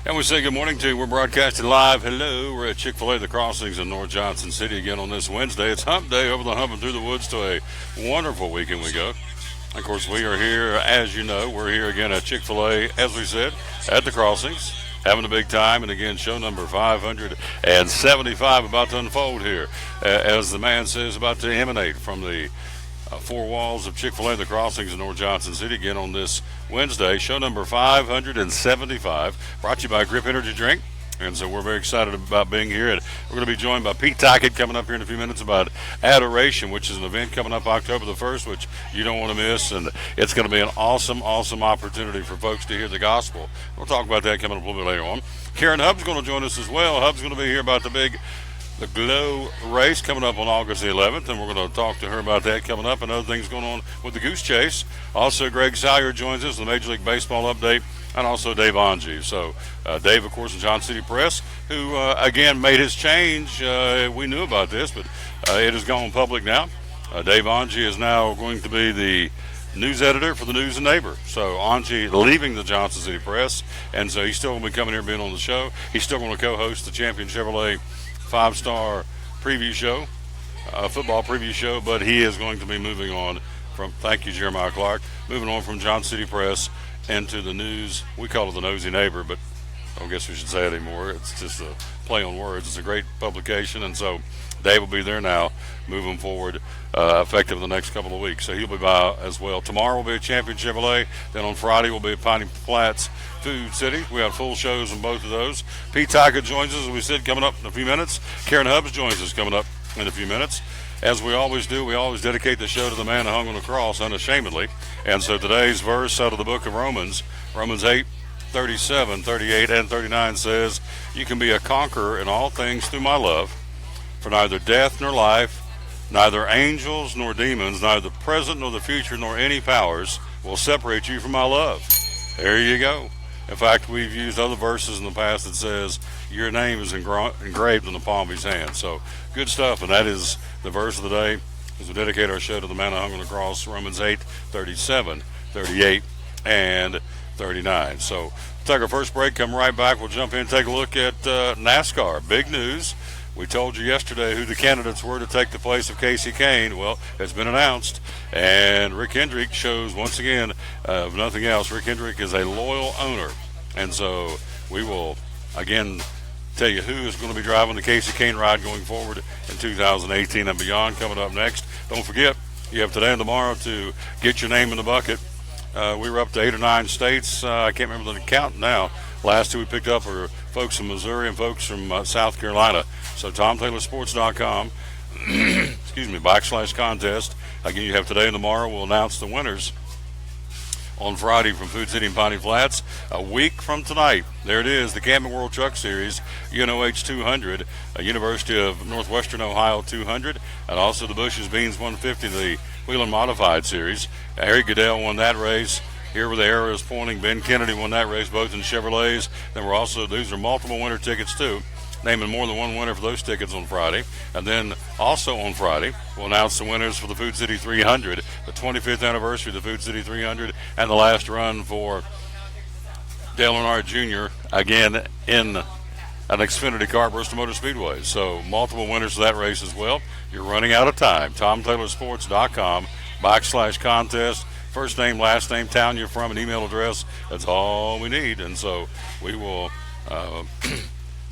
And we say good morning to you. We're broadcasting live. Hello. We're at Chick-Fil-A, the Crossings in North Johnson City again on this Wednesday. It's hump day, over the hump and through the woods to a wonderful weekend we go. Of course, we are here, as you know, we're here again at Chick-Fil-A, as we said, at the Crossings, having a big time. And again, show number 575 about to unfold here, as the man says, about to emanate from the four walls of Chick-fil-A, the Crossings in North Johnson City, again on this Wednesday. Show number 575, brought to you by Grip Energy Drink. And so we're very excited about being here. And we're going to be joined by Pete Tackett coming up here in a few minutes about Adoration, which is an event coming up October the 1st, which you don't want to miss. And it's going to be an awesome, awesome opportunity for folks to hear the gospel. We'll talk about that coming up a little bit later on. Karen Hubb's going to join us as well. Hubb's going to be here about the Glow race coming up on August the 11th, and we're going to talk to her about that coming up and other things going on with the Goose Chase. Also, Greg Salyer joins us, the Major League Baseball update, and also Dave Angie. So, Dave, of course, in John City Press, who, again, made his change. We knew about this, but it has gone public now. Dave Angie is now going to be the news editor for the News and Neighbor. So Angie leaving the Johnson City Press, and so he's still going to be coming here being on the show. He's still going to co-host the Champion Chevrolet five-star preview show, football preview show, but he is going to be moving on from, thank you, Jeremiah Clark, moving on from John City Press into the news. We call it the Nosy Neighbor, but I don't guess we should say it anymore. It's just a play on words. It's a great publication, and so Dave will be there now, moving forward, effective the next couple of weeks. So he'll be by as well. Tomorrow will be at Champion Chevrolet. Then on Friday we'll be at Piney Flats Food City. We have full shows on both of those. Pete Tackett joins us, as we said, coming up in a few minutes. Karen Hubbs joins us coming up in a few minutes. As we always do, we always dedicate the show to the man who hung on the cross unashamedly. And so today's verse out of the book of Romans 8:37, 38, and 39 says, "You can be a conqueror in all things through my love. For neither death nor life, neither angels nor demons, neither the present nor the future, nor any powers will separate you from my love." There you go. In fact, we've used other verses in the past that says your name is engraved in the palm of his hand. So good stuff, and that is the verse of the day as we dedicate our show to the man who hung on the cross, Romans 8:37, 38, and 39. So take our first break, come right back. We'll jump in and take a look at NASCAR. Big news. We told you yesterday who the candidates were to take the place of Casey Kane. Well, it's been announced, and Rick Hendrick shows once again, if nothing else, Rick Hendrick is a loyal owner. And so we will, again, tell you who is going to be driving the Casey Kane ride going forward in 2018 and beyond coming up next. Don't forget, you have today and tomorrow to get your name in the bucket. We were up to 8 or 9 states. I can't remember the count now. Last two we picked up were folks from Missouri and folks from South Carolina. So TomTaylorSports.com, /contest. Again, you have today and tomorrow. We'll announce the winners on Friday from Food City and Piney Flats. A week from tonight, there it is, the Camping World Truck Series, UNOH 200, University of Northwestern Ohio 200, and also the Bush's Beans 150, the Wheeling Modified Series. Harry Goodell won that race. Here where the arrow is pointing, Ben Kennedy won that race, both in Chevrolets. Then we're also, these are multiple winner tickets too, naming more than one winner for those tickets on Friday. And then also on Friday, we'll announce the winners for the Food City 300, the 25th anniversary of the Food City 300, and the last run for Dale Earnhardt Jr., again in an Xfinity car, Bristol Motor Speedway. So multiple winners for that race as well. You're running out of time. TomTaylorSports.com /contest. First name, last name, town you're from, an email address. That's all we need. And so we will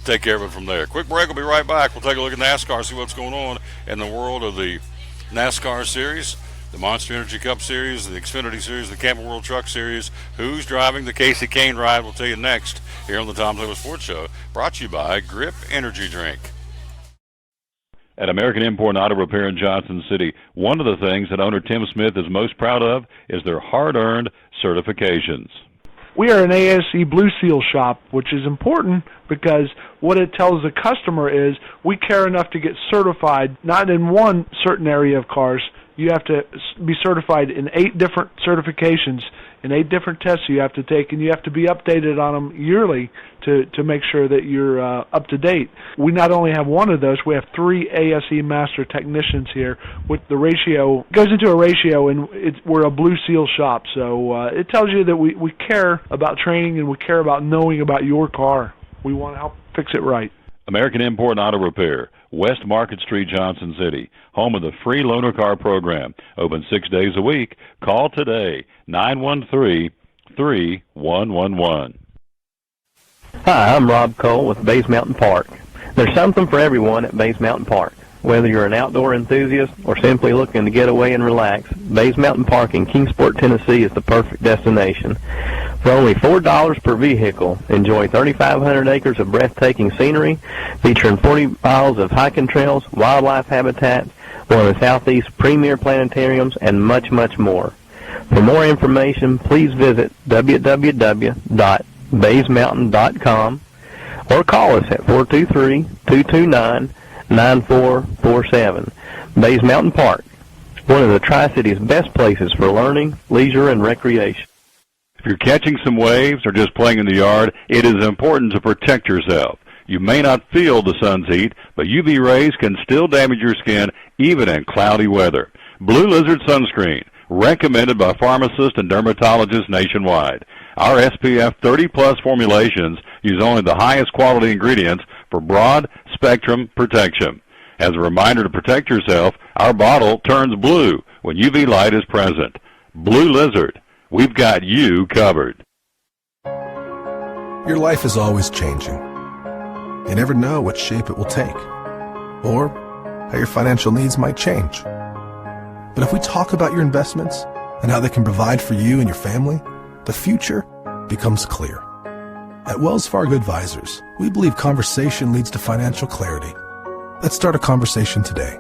take care of it from there. Quick break. We'll be right back. We'll take a look at NASCAR, see what's going on in the world of the NASCAR Series, the Monster Energy Cup Series, the Xfinity Series, the Camping World Truck Series. Who's driving the Casey Kane ride? We'll tell you next here on the Tom Taylor Sports Show, brought to you by Grip Energy Drink. At American Import and Auto Repair in Johnson City, one of the things that owner Tim Smith is most proud of is their hard-earned certifications. We are an ASE Blue Seal shop, which is important because what it tells the customer is we care enough to get certified, not in one certain area of cars, you have to be certified in 8 different certifications and 8 different tests you have to take, and you have to be updated on them yearly to make sure that you're up to date. We not only have one of those, we have 3 ASE Master Technicians here. With the ratio, goes into a ratio, and we're a Blue Seal shop, so it tells you that we care about training and we care about knowing about your car. We want to help fix it right. American Import Auto Repair, West Market Street, Johnson City, home of the free loaner car program. Open 6 days a week. Call today, 913-3111. Hi, I'm Rob Cole with Bays Mountain Park. There's something for everyone at Bays Mountain Park. Whether you're an outdoor enthusiast or simply looking to get away and relax, Bays Mountain Park in Kingsport, Tennessee is the perfect destination. For only $4 per vehicle, enjoy 3,500 acres of breathtaking scenery, featuring 40 miles of hiking trails, wildlife habitat, one of the Southeast's premier planetariums, and much, much more. For more information, please visit www.baysmountain.com or call us at 423-229-9447. Bays Mountain Park, one of the Tri-City's best places for learning, leisure, and recreation. If you're catching some waves or just playing in the yard, it is important to protect yourself. You may not feel the sun's heat, but UV rays can still damage your skin even in cloudy weather. Blue Lizard Sunscreen, recommended by pharmacists and dermatologists nationwide. Our SPF 30-plus formulations use only the highest quality ingredients for broad spectrum protection. As a reminder to protect yourself, our bottle turns blue when UV light is present. Blue Lizard, we've got you covered. Your life is always changing. You never know what shape it will take, or how your financial needs might change. But if we talk about your investments and how they can provide for you and your family, the future becomes clear. At Wells Fargo Advisors, we believe conversation leads to financial clarity. Let's start a conversation today.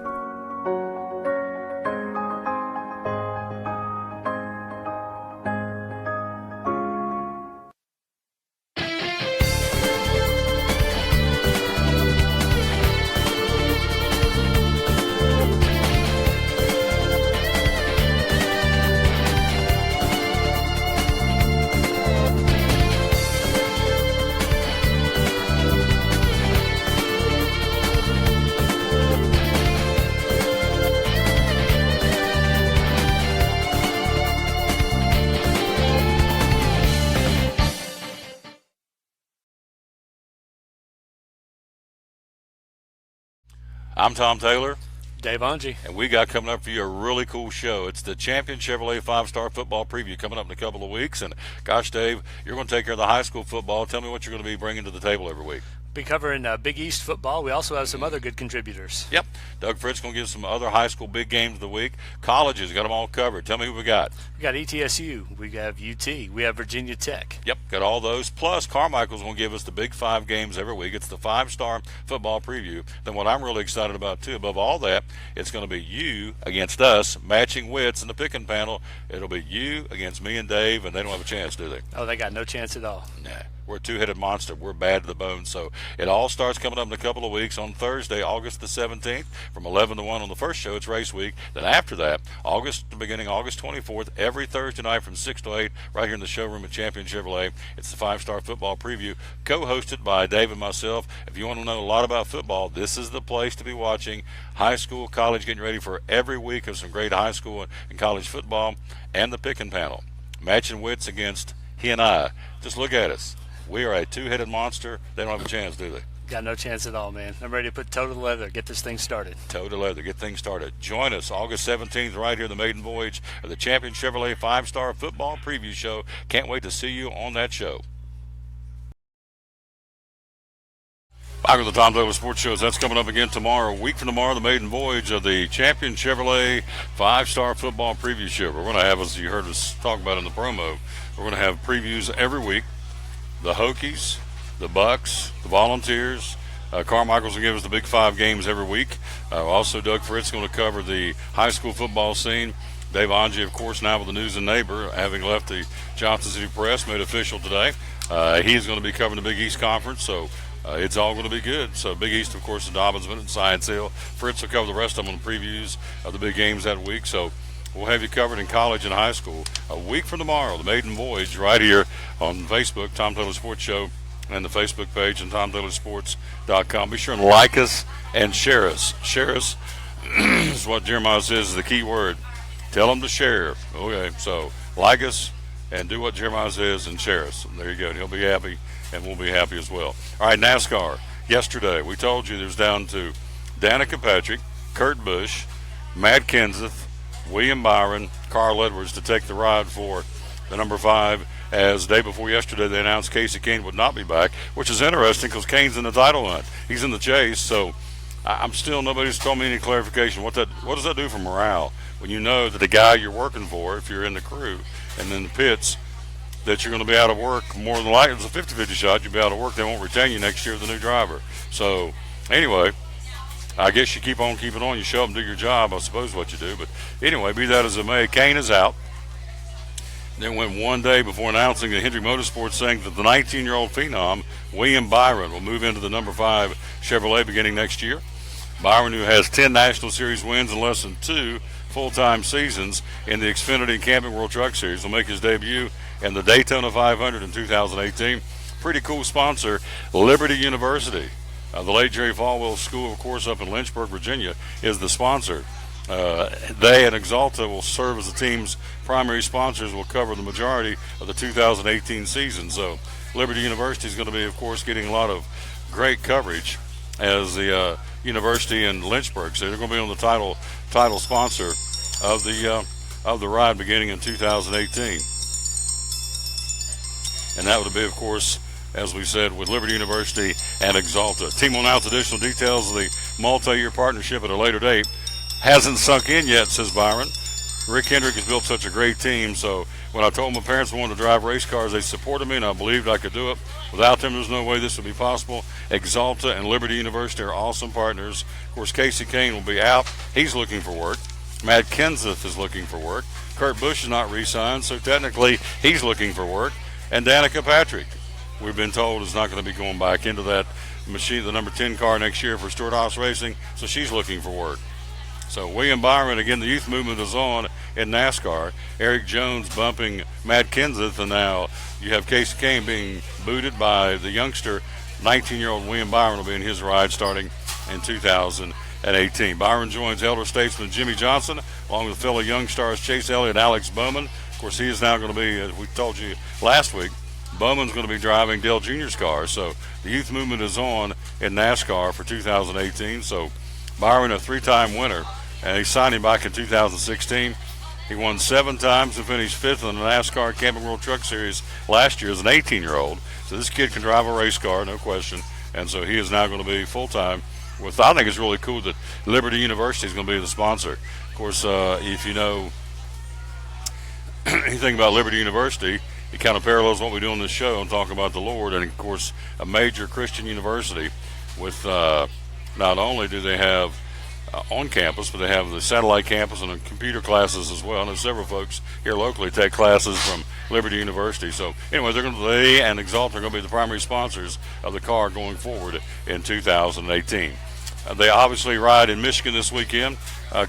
I'm Tom Taylor. Dave Angie. And we got coming up for you a really cool show. It's the Champion Chevrolet 5-Star Football Preview coming up in a couple of weeks. And gosh, Dave, you're going to take care of the high school football. Tell me what you're going to be bringing to the table every week. Be covering Big East football. We also have some other good contributors. Yep. Doug Fritz going to give some other high school big games of the week. Colleges, got them all covered. Tell me who we got. We got ETSU. We have UT. We have Virginia Tech. Yep, got all those. Plus, Carmichael's going to give us the big 5 games every week. It's the 5-Star Football Preview. Then what I'm really excited about, too, above all that, it's going to be you against us, matching wits in the picking panel. It'll be you against me and Dave, and they don't have a chance, do they? Oh, they got no chance at all. Nah. We're a two-headed monster. We're bad to the bone. So it all starts coming up in a couple of weeks on Thursday, August the 17th, from 11 to 1 on the first show. It's race week. Then after that, beginning August 24th, every Thursday night from 6 to 8, right here in the showroom at Champion Chevrolet. It's the 5-Star Football Preview, co-hosted by Dave and myself. If you want to know a lot about football, this is the place to be watching. High school, college, getting ready for every week of some great high school and college football, and the picking panel. Matching wits against he and I. Just look at us. We are a two-headed monster. They don't have a chance, do they? Got no chance at all, man. I'm ready to put toe to leather, get this thing started. Toe to leather, get things started. Join us August 17th right here, the maiden voyage of the Champion Chevrolet 5-Star Football Preview Show. Can't wait to see you on that show. Back with the Tom Taylor Sports Shows. That's coming up again tomorrow. A week from tomorrow, the maiden voyage of the Champion Chevrolet 5-Star Football Preview Show. We're going to have, as you heard us talk about in the promo, we're going to have previews every week. The Hokies, the Bucks, the Volunteers. Carmichael's will give us the big 5 games every week. Also, Doug Fritz is going to cover the high school football scene. Dave Angie, of course, now with the News and Neighbor, having left the Johnson City Press, made official today. He's going to be covering the Big East Conference, so It's all going to be good. So Big East, of course, in Dobbinsville and Science Hill. Fritz will cover the rest of them on the previews of the big games that week. So we'll have you covered in college and high school a week from tomorrow, the maiden voyage, right here on Facebook, Tom Taylor Sports Show, and the Facebook page and TomTaylorSports.com. Be sure and like us and share us. Share us is what Jeremiah says is the key word. Tell them to share. Okay, so like us and do what Jeremiah says and share us. And there you go. And he'll be happy, and we'll be happy as well. All right, NASCAR. Yesterday, we told you there's down to Danica Patrick, Kurt Busch, Matt Kenseth, William Byron, Carl Edwards to take the ride for the number 5. As day before yesterday, they announced Casey Kane would not be back, which is interesting because Kane's in the title hunt. He's in the chase, so I'm still, nobody's told me any clarification. What does that do for morale when you know that the guy you're working for, if you're in the crew and in the pits, that you're going to be out of work more than likely? It's a 50-50 shot you'll be out of work. They won't retain you next year as the new driver. So anyway, I guess you keep on keeping on. You show up and do your job, I suppose, what you do. But anyway, be that as it may, Kane is out. Then went one day before announcing that Hendrick Motorsports saying that the 19-year-old phenom, William Byron, will move into the number 5 Chevrolet beginning next year. Byron, who has 10 National Series wins and less than 2 full-time seasons in the Xfinity and Camping World Truck Series, will make his debut in the Daytona 500 in 2018. Pretty cool sponsor, Liberty University. The late Jerry Falwell School, of course, up in Lynchburg, Virginia, is the sponsor. They and Exalta will serve as the team's primary sponsors, will cover the majority of the 2018 season. So Liberty University is going to be, of course, getting a lot of great coverage as the university in Lynchburg. So they're going to be on the title sponsor of the ride beginning in 2018. And that would be, of course, as we said, with Liberty University and Exalta. Team will announce additional details of the multi-year partnership at a later date. Hasn't sunk in yet, says Byron. Rick Hendrick has built such a great team, so when I told my parents I wanted to drive race cars, they supported me, and I believed I could do it. Without them, there's no way this would be possible. Exalta and Liberty University are awesome partners. Of course, Casey Kane will be out. He's looking for work. Matt Kenseth is looking for work. Kurt Busch is not re-signed, so technically he's looking for work. And Danica Patrick, we've been told, is not going to be going back into that machine, the number 10 car next year for Stewart Haas Racing, so she's looking for work. So William Byron, again, the youth movement is on in NASCAR. Eric Jones bumping Matt Kenseth, and now you have Casey Kane being booted by the youngster. 19-year-old William Byron will be in his ride starting in 2018. Byron joins elder statesman Jimmy Johnson, along with fellow young stars Chase Elliott and Alex Bowman. Of course, he is now going to be, as we told you last week, Bowman's going to be driving Dale Jr.'s car. So the youth movement is on in NASCAR for 2018. So Byron, a 3-time winner, and he signed him back in 2016. He won 7 times and finished 5th in the NASCAR Camping World Truck Series last year as an 18-year-old. So this kid can drive a race car, no question. And so he is now going to be full-time. I think it's really cool that Liberty University is going to be the sponsor. Of course, if you know anything about Liberty University, it kind of parallels what we do on this show and talk about the Lord. And, of course, a major Christian university with not only do they have on campus, but they have the satellite campus and the computer classes as well. I know several folks here locally take classes from Liberty University. So anyway, they and Exalta are going to be the primary sponsors of the car going forward in 2018. They obviously ride in Michigan this weekend.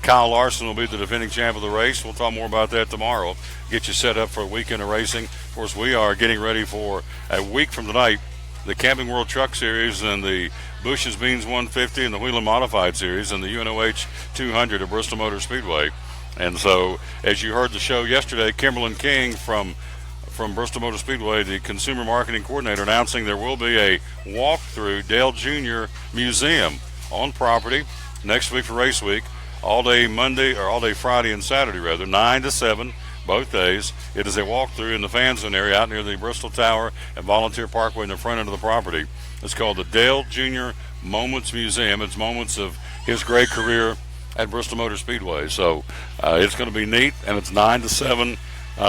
Kyle Larson will be the defending champ of the race. We'll talk more about that tomorrow. Get you set up for a weekend of racing. Of course, we are getting ready for a week from tonight, the Camping World Truck Series and the Bush's Beans 150 and the Wheeling Modified Series and the UNOH 200 at Bristol Motor Speedway. And so, as you heard the show yesterday, Kimberlyn King from Bristol Motor Speedway, the consumer marketing coordinator, announcing there will be a walk-through Dale Jr. Museum on property next week for race week, all day Friday and Saturday, 9 to 7. Both days. It is a walkthrough in the fan zone area out near the Bristol Tower and Volunteer Parkway in the front end of the property. It's called the Dale Jr. Moments Museum. It's moments of his great career at Bristol Motor Speedway. So it's going to be neat, and it's 9 to 7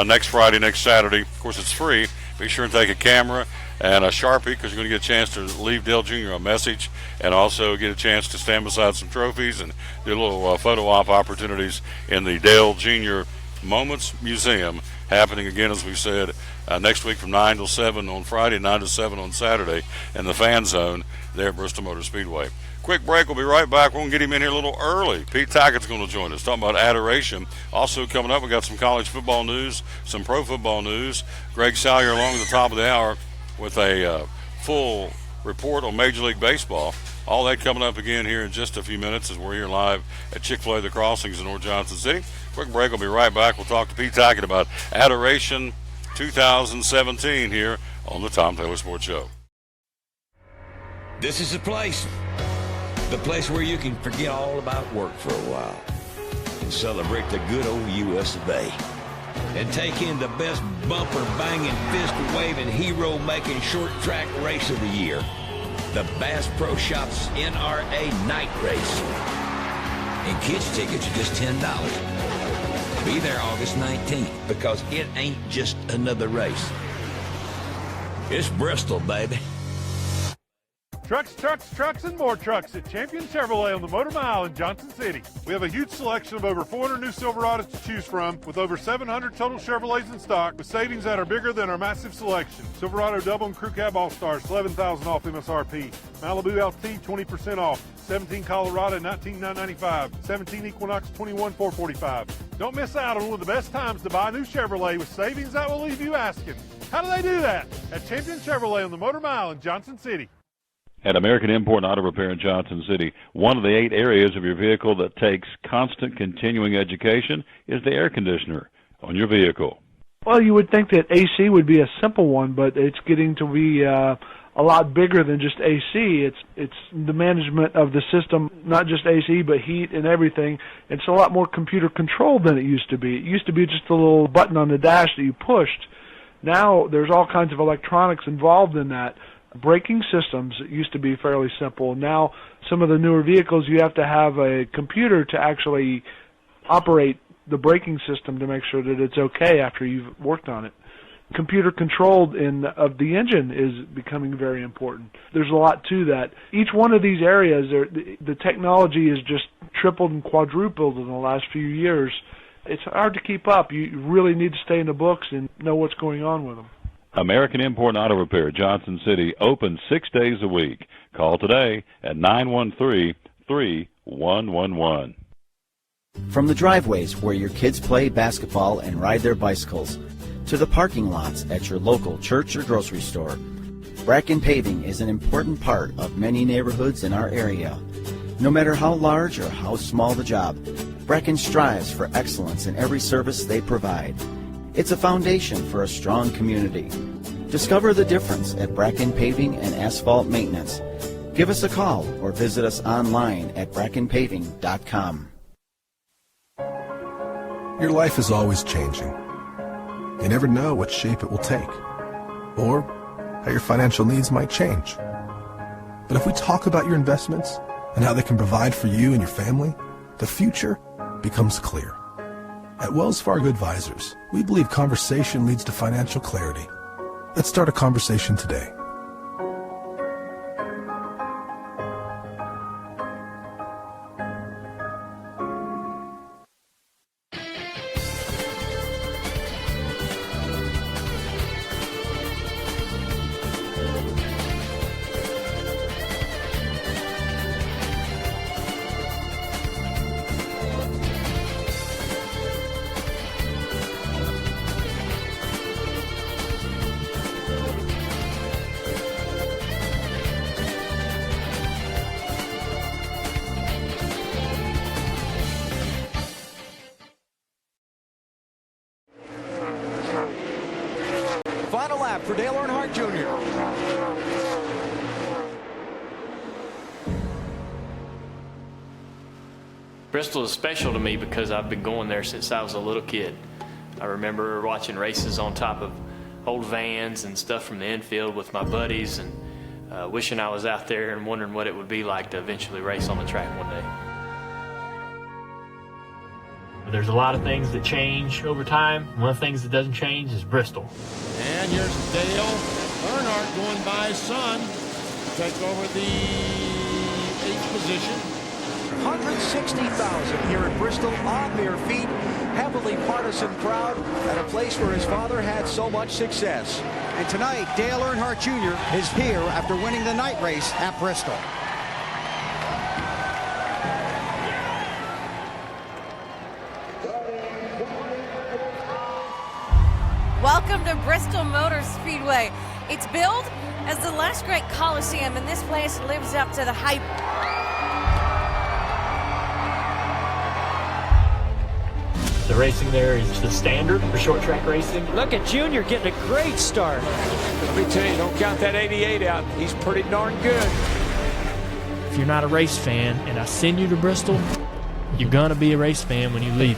next Friday, next Saturday. Of course, it's free. Be sure and take a camera and a Sharpie because you're going to get a chance to leave Dale Jr. a message and also get a chance to stand beside some trophies and do a little photo op opportunities in the Dale Jr. Moments Museum, happening again, as we said, next week from 9 till 7 on Friday, 9 to 7 on Saturday in the Fan Zone there at Bristol Motor Speedway. Quick break. We'll be right back. We're going to get him in here a little early. Pete Tackett's going to join us, talking about adoration. Also coming up, we got some college football news, some pro football news. Greg Salyer along at the top of the hour with a full report on Major League Baseball. All that coming up again here in just a few minutes as we're here live at Chick-Fil-A The Crossings in North Johnson City. Quick break. We'll be right back. We'll talk to Pete Tackett about Adoration 2017 here on the Tom Taylor Sports Show. This is the place where you can forget all about work for a while and celebrate the good old U.S. of A. And take in the best bumper-banging, fist-waving, hero-making short track race of the year, the Bass Pro Shops NRA Night Race. And kids' tickets are just $10. Be there August 19th, because it ain't just another race. It's Bristol, baby. Trucks, and more trucks at Champion Chevrolet on the Motor Mile in Johnson City. We have a huge selection of over 400 new Silverados to choose from, with over 700 total Chevrolets in stock, with savings that are bigger than our massive selection. Silverado Double and Crew Cab All-Stars, $11,000 off MSRP. Malibu LT, 20% off. 17 Colorado, $19,995. 17 Equinox, $21,445. Don't miss out on one of the best times to buy a new Chevrolet with savings that will leave you asking, how do they do that? At Champion Chevrolet on the Motor Mile in Johnson City. At American Import and Auto Repair in Johnson City, one of the 8 areas of your vehicle that takes constant continuing education is the air conditioner on your vehicle. Well, you would think that AC would be a simple one, but it's getting to be a lot bigger than just AC. It's the management of the system, not just AC, but heat and everything. It's a lot more computer controlled than it used to be. It used to be just a little button on the dash that you pushed. Now there's all kinds of electronics involved in that. Braking systems used to be fairly simple. Now some of the newer vehicles, you have to have a computer to actually operate the braking system to make sure that it's okay after you've worked on it. Computer controlled of the engine is becoming very important. There's a lot to that. Each one of these areas, the technology is just tripled and quadrupled in the last few years. It's hard to keep up. You really need to stay in the books and know what's going on with them. American Import and Auto Repair, Johnson City, open 6 days a week. Call today at 913-3111. From the driveways where your kids play basketball and ride their bicycles, to the parking lots at your local church or grocery store, Bracken Paving is an important part of many neighborhoods in our area. No matter how large or how small the job, Bracken strives for excellence in every service they provide. It's a foundation for a strong community. Discover the difference at Bracken Paving and Asphalt Maintenance. Give us a call or visit us online at brackenpaving.com. Your life is always changing. You never know what shape it will take, or how your financial needs might change. But if we talk about your investments and how they can provide for you and your family, the future becomes clear. At Wells Fargo Advisors, we believe conversation leads to financial clarity. Let's start a conversation today. Final lap for Dale Earnhardt Jr. Bristol is special to me because I've been going there since I was a little kid. I remember watching races on top of old vans and stuff from the infield with my buddies, and wishing I was out there and wondering what it would be like to eventually race on the track one day. There's a lot of things that change over time. One of the things that doesn't change is Bristol. And here's Dale Earnhardt going by his son to take over the 8th position. 160,000 here in Bristol on their feet. Heavily partisan crowd at a place where his father had so much success. And tonight, Dale Earnhardt Jr. is here after winning the night race at Bristol. Welcome to Bristol Motor Speedway. It's billed as the last great Coliseum, and this place lives up to the hype. The racing there is the standard for short track racing. Look at Junior getting a great start. Let me tell you, don't count that 88 out. He's pretty darn good. If you're not a race fan and I send you to Bristol, you're gonna be a race fan when you leave.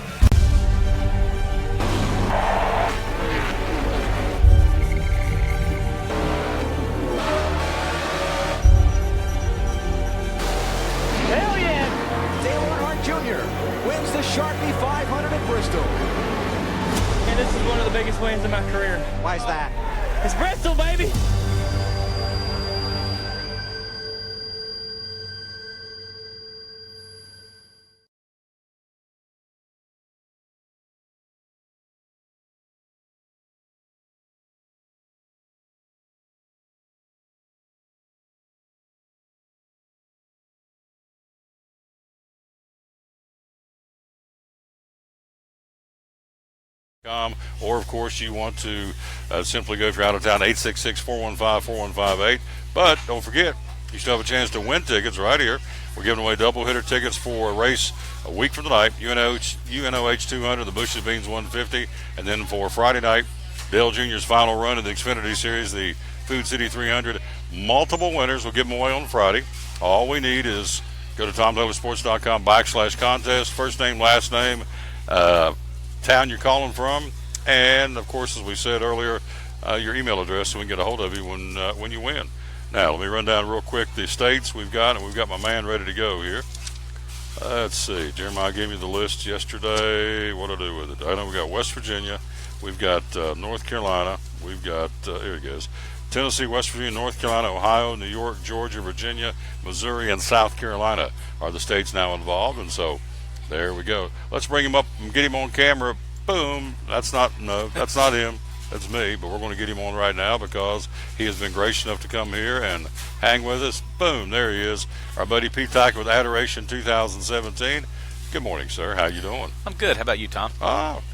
Hell yeah! Dale Earnhardt Jr. wins the Sharpie 500 at Bristol. And this is one of the biggest wins in my career. Why is that? It's Bristol, baby! Or, of course, you want to simply go if you're out of town, 866-415-4158. But don't forget, you still have a chance to win tickets right here. We're giving away double-hitter tickets for a race a week from tonight, UNOH 200, the Bush's Beans 150, and then for Friday night, Dale Jr.'s final run of the Xfinity Series, the Food City 300. Multiple winners. We'll give them away on Friday. All we need is go to TomTaylorSports.com/contest, first name, last name, town you're calling from, and of course, as we said earlier, your email address so we can get a hold of you when you win. Now, let me run down real quick the states we've got, and we've got my man ready to go here. Let's see. Jeremiah gave me the list yesterday. What do I do with it? I know we've got West Virginia. We've got North Carolina. We've got, here it goes, Tennessee, West Virginia, North Carolina, Ohio, New York, Georgia, Virginia, Missouri, and South Carolina are the states now involved, and so there we go. Let's bring him up and get him on camera. Boom. That's not him. That's me. But we're going to get him on right now because he has been gracious enough to come here and hang with us. Boom. There he is. Our buddy Pete Thacker with Adoration 2017. Good morning, sir. How you doing? I'm good. How about you, Tom?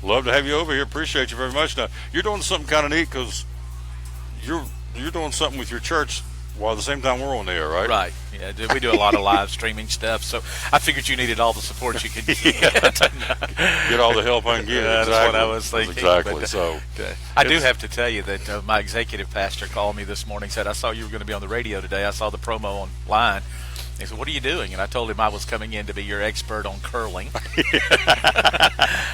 Love to have you over here. Appreciate you very much. Now, you're doing something kind of neat because you're doing something with your church while at the same time we're on the air, right? Right. Yeah, we do a lot of live streaming stuff, so I figured you needed all the support you could get. Get all the help I can get. Yeah, exactly. That's what I was thinking. Exactly. But, so I do have to tell you that my executive pastor called me this morning, said, I saw you were going to be on the radio today. I saw the promo online. He said, what are you doing? And I told him I was coming in to be your expert on curling.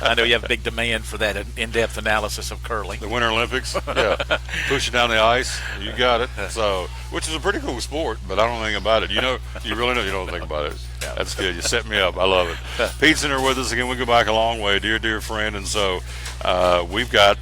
I know you have a big demand for that in-depth analysis of curling. The Winter Olympics, yeah. Pushing down the ice, you got it. So, which is a pretty cool sport, but I don't know anything about it. You really know you don't think about it. That's good. You set me up. I love it. Pete's in there with us again. We go back a long way, dear friend. And so we've got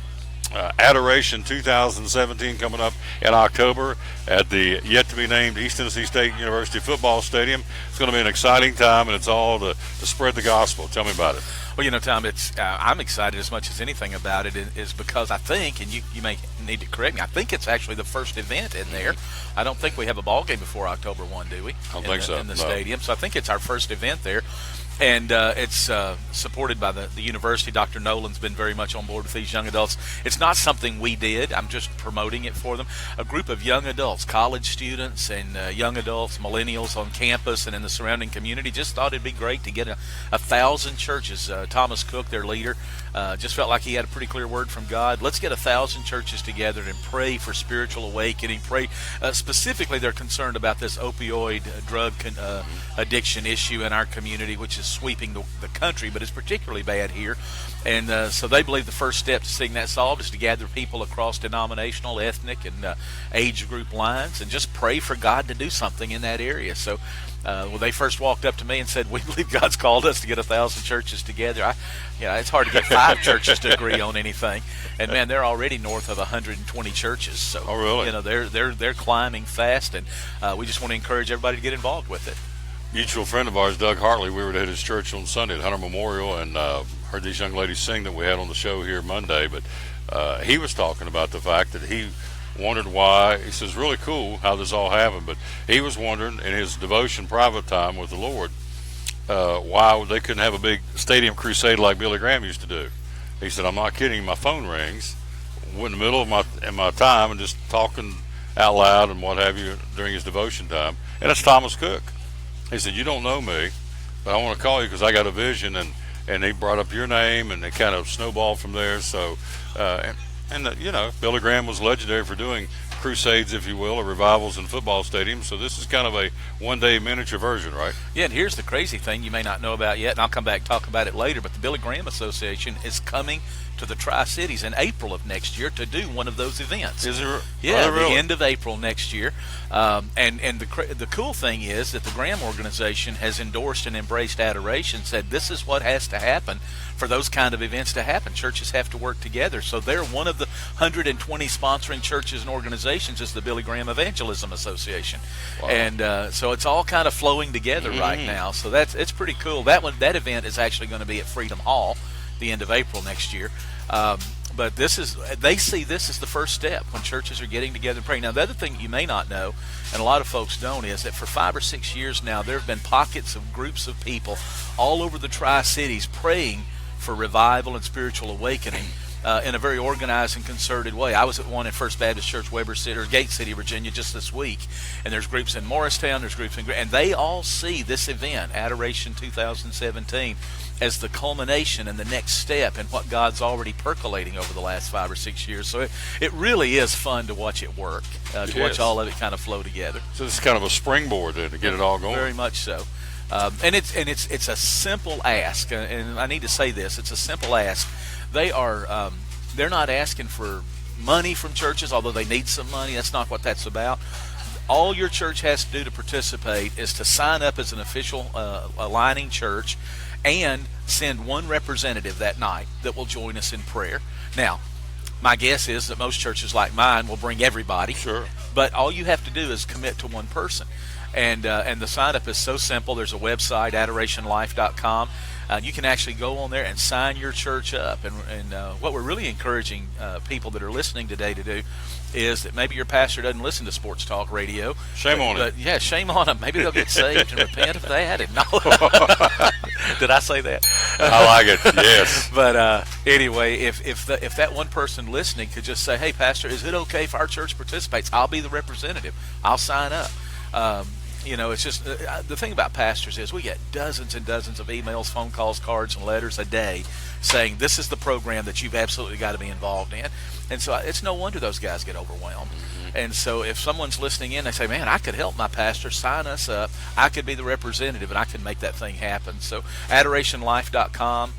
Adoration 2017 coming up in October at the yet-to-be-named East Tennessee State University football stadium. It's going to be an exciting time, and it's all to spread the gospel. Tell me about it. Well, Tom, I'm excited as much as anything about it is because I think, and you may need to correct me, I think it's actually the first event in there. I don't think we have a ball game before October 1, do we? I don't think so. In the stadium. So I think it's our first event there. And it's supported by the university. Dr. Nolan's been very much on board with these young adults. It's not something we did. I'm just promoting it for them. A group of young adults, college students and young adults, millennials on campus and in the surrounding community just thought it'd be great to get 1,000 churches. Thomas Cook, their leader, just felt like he had a pretty clear word from God. Let's get 1,000 churches together and pray for spiritual awakening. Pray specifically, they're concerned about this opioid drug addiction issue in our community, which is sweeping the country, but it's particularly bad here. And so they believe the first step to seeing that solved is to gather people across denominational, ethnic, and age group lines and just pray for God to do something in that area. So when they first walked up to me and said, we believe God's called us to get 1,000 churches together, it's hard to get 5 churches to agree on anything. And man, they're already north of 120 churches. So really? They're climbing fast, and we just want to encourage everybody to get involved with it. mutual friend of ours, Doug Hartley, we were at his church on Sunday at Hunter Memorial, and heard these young ladies sing that we had on the show here Monday. But he was talking about the fact that he wondered why. He says, really cool how this all happened, but he was wondering in his devotion private time with the Lord why they couldn't have a big stadium crusade like Billy Graham used to do. He said, I'm not kidding, my phone rings in the middle of my time and just talking out loud and what have you during his devotion time, and it's Thomas Cook. He said, you don't know me, but I want to call you because I got a vision, and he brought up your name, and it kind of snowballed from there. So you know, Billy Graham was legendary for doing crusades, if you will, or revivals in football stadiums. So this is kind of a one-day miniature version, right? Yeah, and here's the crazy thing you may not know about yet, and I'll come back and talk about it later, but the Billy Graham Association is coming to the Tri-Cities in April of next year to do one of those events. Is it? Yeah, really? The end of April next year. And the cool thing is that the Graham organization has endorsed and embraced adoration, said this is what has to happen for those kind of events to happen. Churches have to work together. So they're one of the 120 sponsoring churches and organizations is the Billy Graham Evangelism Association. Wow. And so it's all kind of flowing together right now. So it's pretty cool. That event is actually going to be at Freedom Hall the end of April next year. But they see this as the first step when churches are getting together and praying. Now, the other thing you may not know, and a lot of folks don't, is that for 5 or 6 years now, there have been pockets of groups of people all over the Tri-Cities praying for revival and spiritual awakening in a very organized and concerted way. I was at one at First Baptist Church, Weber City, or Gate City, Virginia, just this week, and there's groups in Morristown, there's groups in, and they all see this event, Adoration 2017, as the culmination and the next step in what God's already percolating over the last 5 or 6 years. So it really is fun to watch it work, to watch all of it kind of flow together. So this is kind of a springboard then to get it all going. Very much so. And it's a simple ask, and I need to say this: it's a simple ask. They're not asking for money from churches, although they need some money. That's not what that's about. All your church has to do to participate is to sign up as an official aligning church and send one representative that night that will join us in prayer. Now, my guess is that most churches like mine will bring everybody. Sure. But all you have to do is commit to one person. And the sign-up is so simple. There's a website, adorationlife.com. You can actually go on there and sign your church up. And what we're really encouraging people that are listening today to do is that maybe your pastor doesn't listen to sports talk radio. Shame on him. But yeah, shame on him. Maybe they'll get saved and repent of that. And no. Did I say that? I like it. Yes. But anyway, if that one person listening could just say, "Hey, Pastor, is it okay if our church participates? I'll be the representative. I'll sign up." You know, it's just the thing about pastors is we get dozens and dozens of emails, phone calls, cards, and letters a day saying this is the program that you've absolutely got to be involved in. And so it's no wonder those guys get overwhelmed. Mm-hmm. And so if someone's listening in, they say, man, I could help my pastor, sign us up. I could be the representative, and I could make that thing happen. So adorationlife.com,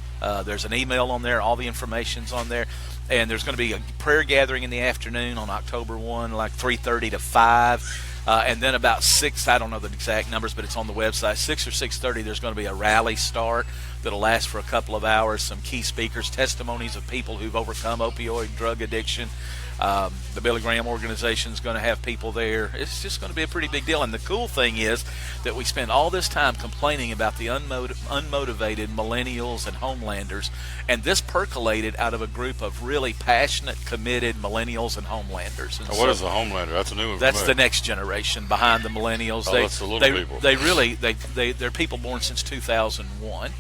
there's an email on there. All the information's on there. And there's going to be a prayer gathering in the afternoon on October 1, like 3:30 to 5. And then about 6, I don't know the exact numbers, but it's on the website, 6 or 6:30, there's going to be a rally start that'll last for a couple of hours, some key speakers, testimonies of people who've overcome opioid drug addiction. The Billy Graham organization is going to have people there. It's just going to be a pretty big deal. And the cool thing is that we spend all this time complaining about the unmotivated millennials and homelanders, and this percolated out of a group of really passionate, committed millennials and homelanders. And what is a homelander? That's a new one. That's the next generation behind the millennials. That's the little people. They're people born since 2001,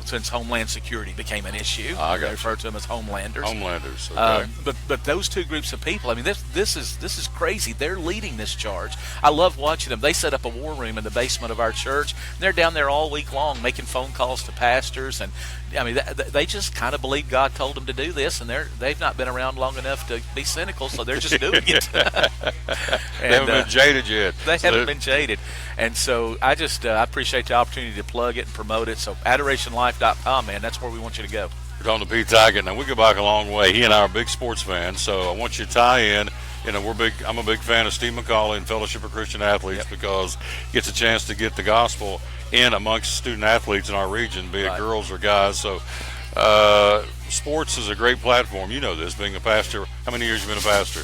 since Homeland Security became an issue. They refer to them as homelanders. Homelanders. Okay. But those two groups of people, I mean, this is crazy. They're leading this charge. I love watching them. They set up a war room in the basement of our church. They're down there all week long making phone calls to pastors, and I mean, they just kind of believe God told them to do this, and they've not been around long enough to be cynical, so they're just doing it. They haven't been jaded yet. They haven't been jaded. And so I appreciate the opportunity to plug it and promote it. So adorationlife.com, man, that's where we want you to go. We're talking to Pete Taggett. Now, we go back a long way. He and I are big sports fans, so I want you to tie in. You know, I'm a big fan of Steve McCauley and Fellowship of Christian Athletes because he gets a chance to get the gospel in amongst student athletes in our region, be it girls or guys. So sports is a great platform. You know this, being a pastor. How many years have you been a pastor?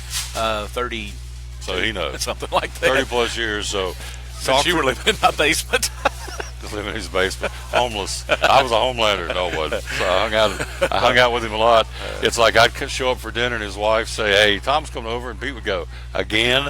30. So he knows. Something like that. 30 plus years. So Since you were living in my basement. Living in his basement, homeless. I was a homelander, no one. So I hung out with him a lot. It's like I'd show up for dinner and his wife say, "Hey, Tom's coming over," and Pete would go, "Again?"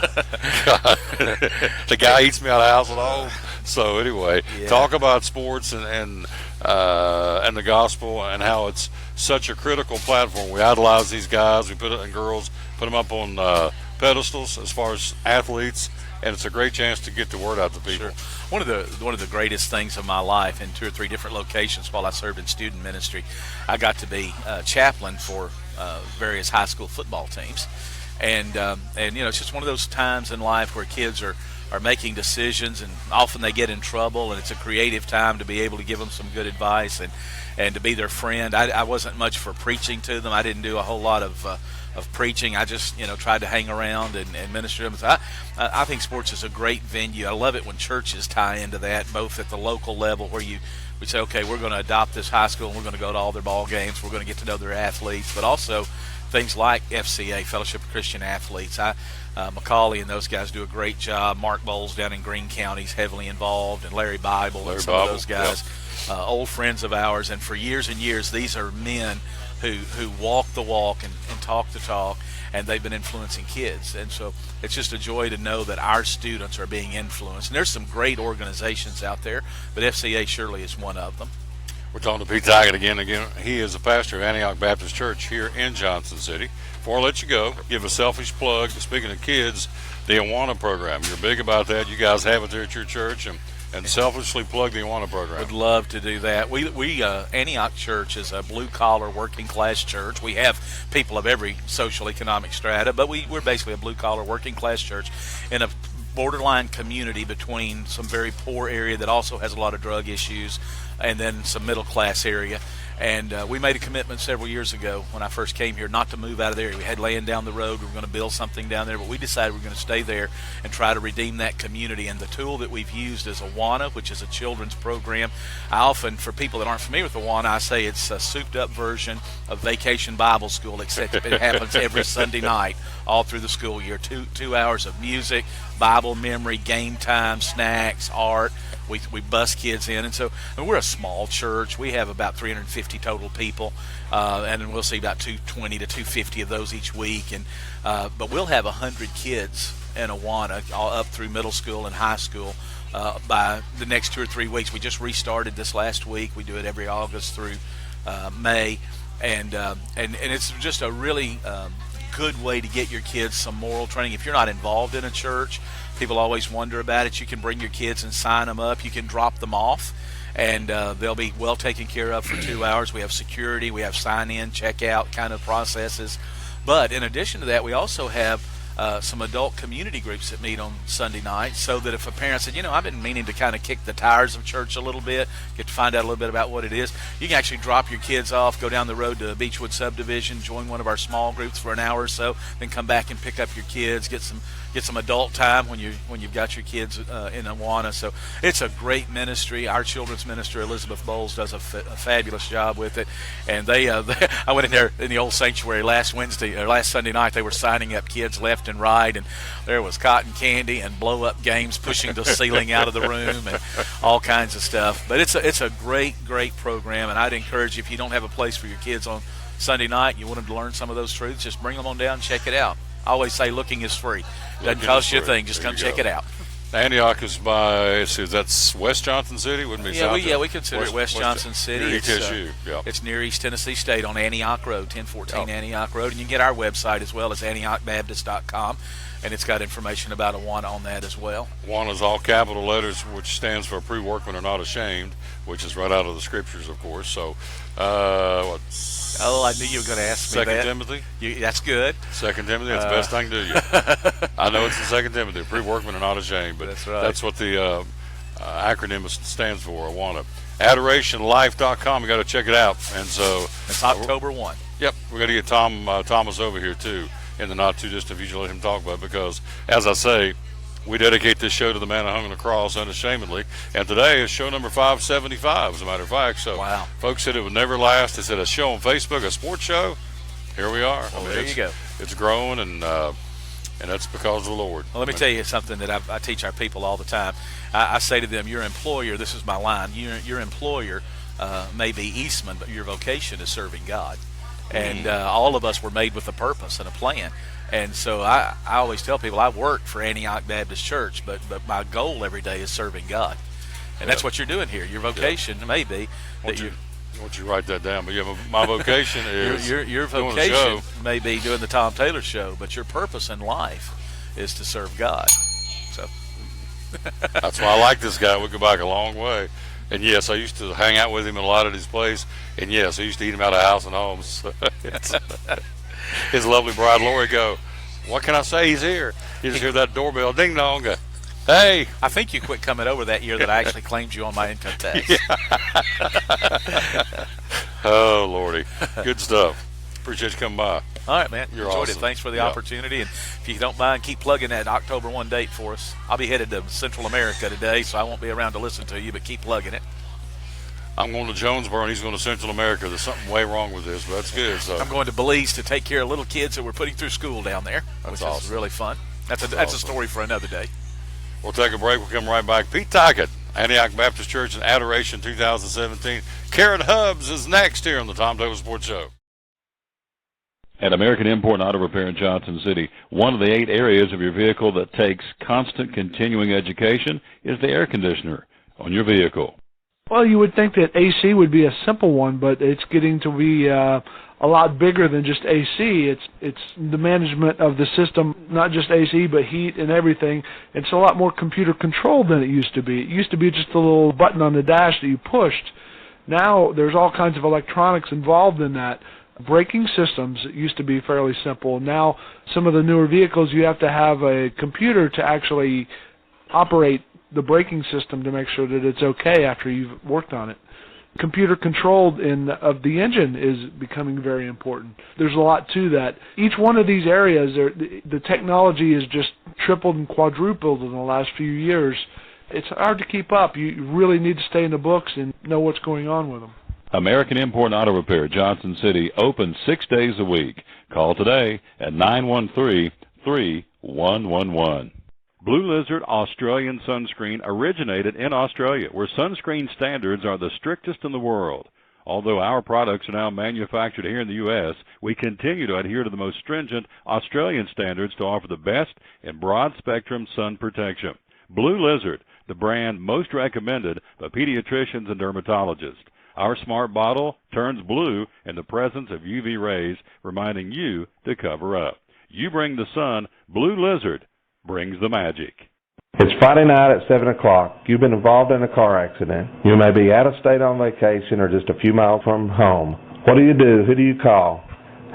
The guy eats me out of the house at home. So anyway, talk about sports and the gospel and how it's such a critical platform. We idolize these guys. We put it in girls, put them up on pedestals as far as athletes. And it's a great chance to get the word out to people. Sure. One of the greatest things of my life in 2 or 3 different locations while I served in student ministry, I got to be chaplain for various high school football teams, and it's just one of those times in life where kids are making decisions, and often they get in trouble, and it's a creative time to be able to give them some good advice and to be their friend. I wasn't much for preaching to them. I didn't do a whole lot of preaching. I just tried to hang around and minister to them. So I think sports is a great venue. I love it when churches tie into that, both at the local level where we say, okay, we're going to adopt this high school and we're going to go to all their ball games. We're going to get to know their athletes, but also things like FCA, Fellowship of Christian Athletes. Macaulay and those guys do a great job. Mark Bowles down in Greene County is heavily involved, and Larry Bible and some of those guys, old friends of ours. And for years and years, these are men who walk the walk and talk the talk, and they've been influencing kids. And so it's just a joy to know that our students are being influenced. And there's some great organizations out there, but FCA surely is one of them. We're talking to Pete Taggart again. He is a pastor of Antioch Baptist Church here in Johnson City. Before I let you go, give a selfish plug. Speaking of kids, the Awana program. You're big about that. You guys have it there at your church, and selfishly plug the Awana program. Would love to do that. We Antioch Church is a blue-collar, working-class church. We have people of every social economic strata, but we're basically a blue-collar, working-class church in a borderline community between some very poor area that also has a lot of drug issues and then some middle-class area. And we made a commitment several years ago when I first came here not to move out of the area. We had land down the road. We were going to build something down there, but we decided we were going to stay there and try to redeem that community. And the tool that we've used is Awana, which is a children's program. I often, for people that aren't familiar with Awana, I say it's a souped-up version of Vacation Bible School, except it happens every Sunday night all through the school year. 2 hours of music, Bible memory, game time, snacks, art. We bus kids in, and so we're a small church. We have about 350 total people, and we'll see about 220 to 250 of those each week. And but we'll have 100 kids in Awana, all up through middle school and high school by the next 2 or 3 weeks. We just restarted this last week. We do it every August through May, and it's just a really good way to get your kids some moral training. If you're not involved in a church, people always wonder about it. You can bring your kids and sign them up. You can drop them off, and they'll be well taken care of for 2 hours. We have security. We have sign-in, check-out kind of processes. But in addition to that, we also have some adult community groups that meet on Sunday night, so that if a parent said, I've been meaning to kind of kick the tires of church a little bit, get to find out a little bit about what it is, you can actually drop your kids off, go down the road to Beechwood Subdivision, join one of our small groups for an hour or so, then come back and pick up your kids, get some adult time when you've got your kids in Awana. So it's a great ministry. Our children's minister, Elizabeth Bowles, does a fabulous job with it. And I went in there in the old sanctuary last Sunday night. They were signing up kids left and right, and there was cotton candy and blow-up games pushing the ceiling out of the room and all kinds of stuff. But it's a great program, and I'd encourage you, if you don't have a place for your kids on Sunday night, you want them to learn some of those truths, just bring them on down and check it out. I always say looking is free. Doesn't cost you a thing. Just come check it out. Antioch is that's West Johnson City, wouldn't be South? We consider it West Johnson City. Near ETSU, It's near East Tennessee State on Antioch Road, 1014 Antioch Road. And you can get our website as well as AntiochBaptist.com, and it's got information about Awana on that as well. Awana is all capital letters, which stands for Approved Workmen Are Not Ashamed, which is right out of the Scriptures, of course. So, I knew you were going to ask me that. 2 Timothy? That's good. 2 Timothy, that's the best thing to do. I know it's the 2 Timothy. Approved Workmen Are Not Ashamed, but that's right. That's what the acronym stands for, Awana. AdorationLife.com, you got to check it out. And so it's October 1. Yep, we're going to get Thomas over here, too, in the not-too-distant future, let him talk about it, because, as I say, we dedicate this show to the man who hung on the cross unashamedly. And today is show number 575, as a matter of fact. So wow. Folks said it would never last. They said a show on Facebook, a sports show. Here we are. Well, there you go. It's growing, and and that's because of the Lord. Well, let me tell you something that I teach our people all the time. I say to them, your employer, this is my line, your employer may be Eastman, but your vocation is serving God. And all of us were made with a purpose and a plan. And so I always tell people I work for Antioch Baptist Church, but my goal every day is serving God. And that's what you're doing here. Your vocation may be that you. I want you to write that down. But my vocation is your vocation may be doing the Tom Taylor Show, but your purpose in life is to serve God. So that's why I like this guy. We go back a long way. And yes, I used to hang out with him in a lot of his place. And yes, I used to eat him out of house and homes. His lovely bride Lori go, what can I say? He's here. You just hear that doorbell, ding dong. Hey, I think you quit coming over that year that I actually claimed you on my income tax. Oh, Lordy. Good stuff. Appreciate you coming by. All right, man. You're Enjoyed awesome. it. Thanks for the opportunity. And if you don't mind, keep plugging that October 1 date for us. I'll be headed to Central America today, so I won't be around to listen to you, but keep plugging it. I'm going to Jonesboro, and he's going to Central America. There's something way wrong with this, but that's good. So I'm going to Belize to take care of little kids that we're putting through school down there, which is really fun. That's a story for another day. We'll take a break. We'll come right back. Pete Tackett, Antioch Baptist Church in Adoration 2017. Karen Hubbs is next here on the Tom Taylor Sports Show. At American Import and Auto Repair in Johnson City, one of the 8 areas of your vehicle that takes constant continuing education is the air conditioner on your vehicle. Well, you would think that AC would be a simple one, but it's getting to be a lot bigger than just AC. It's the management of the system, not just AC, but heat and everything. It's a lot more computer controlled than it used to be. It used to be just a little button on the dash that you pushed. Now there's all kinds of electronics involved in that. Braking systems used to be fairly simple. Now some of the newer vehicles, you have to have a computer to actually operate the braking system to make sure that it's okay after you've worked on it. Computer controlled of the engine is becoming very important. There's a lot to that. Each one of these areas, the technology is just tripled and quadrupled in the last few years. It's hard to keep up. You really need to stay in the books and know what's going on with them. American Import and Auto Repair, Johnson City, open 6 days a week. Call today at 913-3111. Blue Lizard Australian sunscreen originated in Australia, where sunscreen standards are the strictest in the world. Although our products are now manufactured here in the U.S., we continue to adhere to the most stringent Australian standards to offer the best in broad-spectrum sun protection. Blue Lizard, the brand most recommended by pediatricians and dermatologists. Our smart bottle turns blue in the presence of UV rays, reminding you to cover up. You bring the sun, Blue Lizard brings the magic. It's Friday night at 7 o'clock. You've been involved in a car accident. You may be out of state on vacation or just a few miles from home. What do? Who do you call?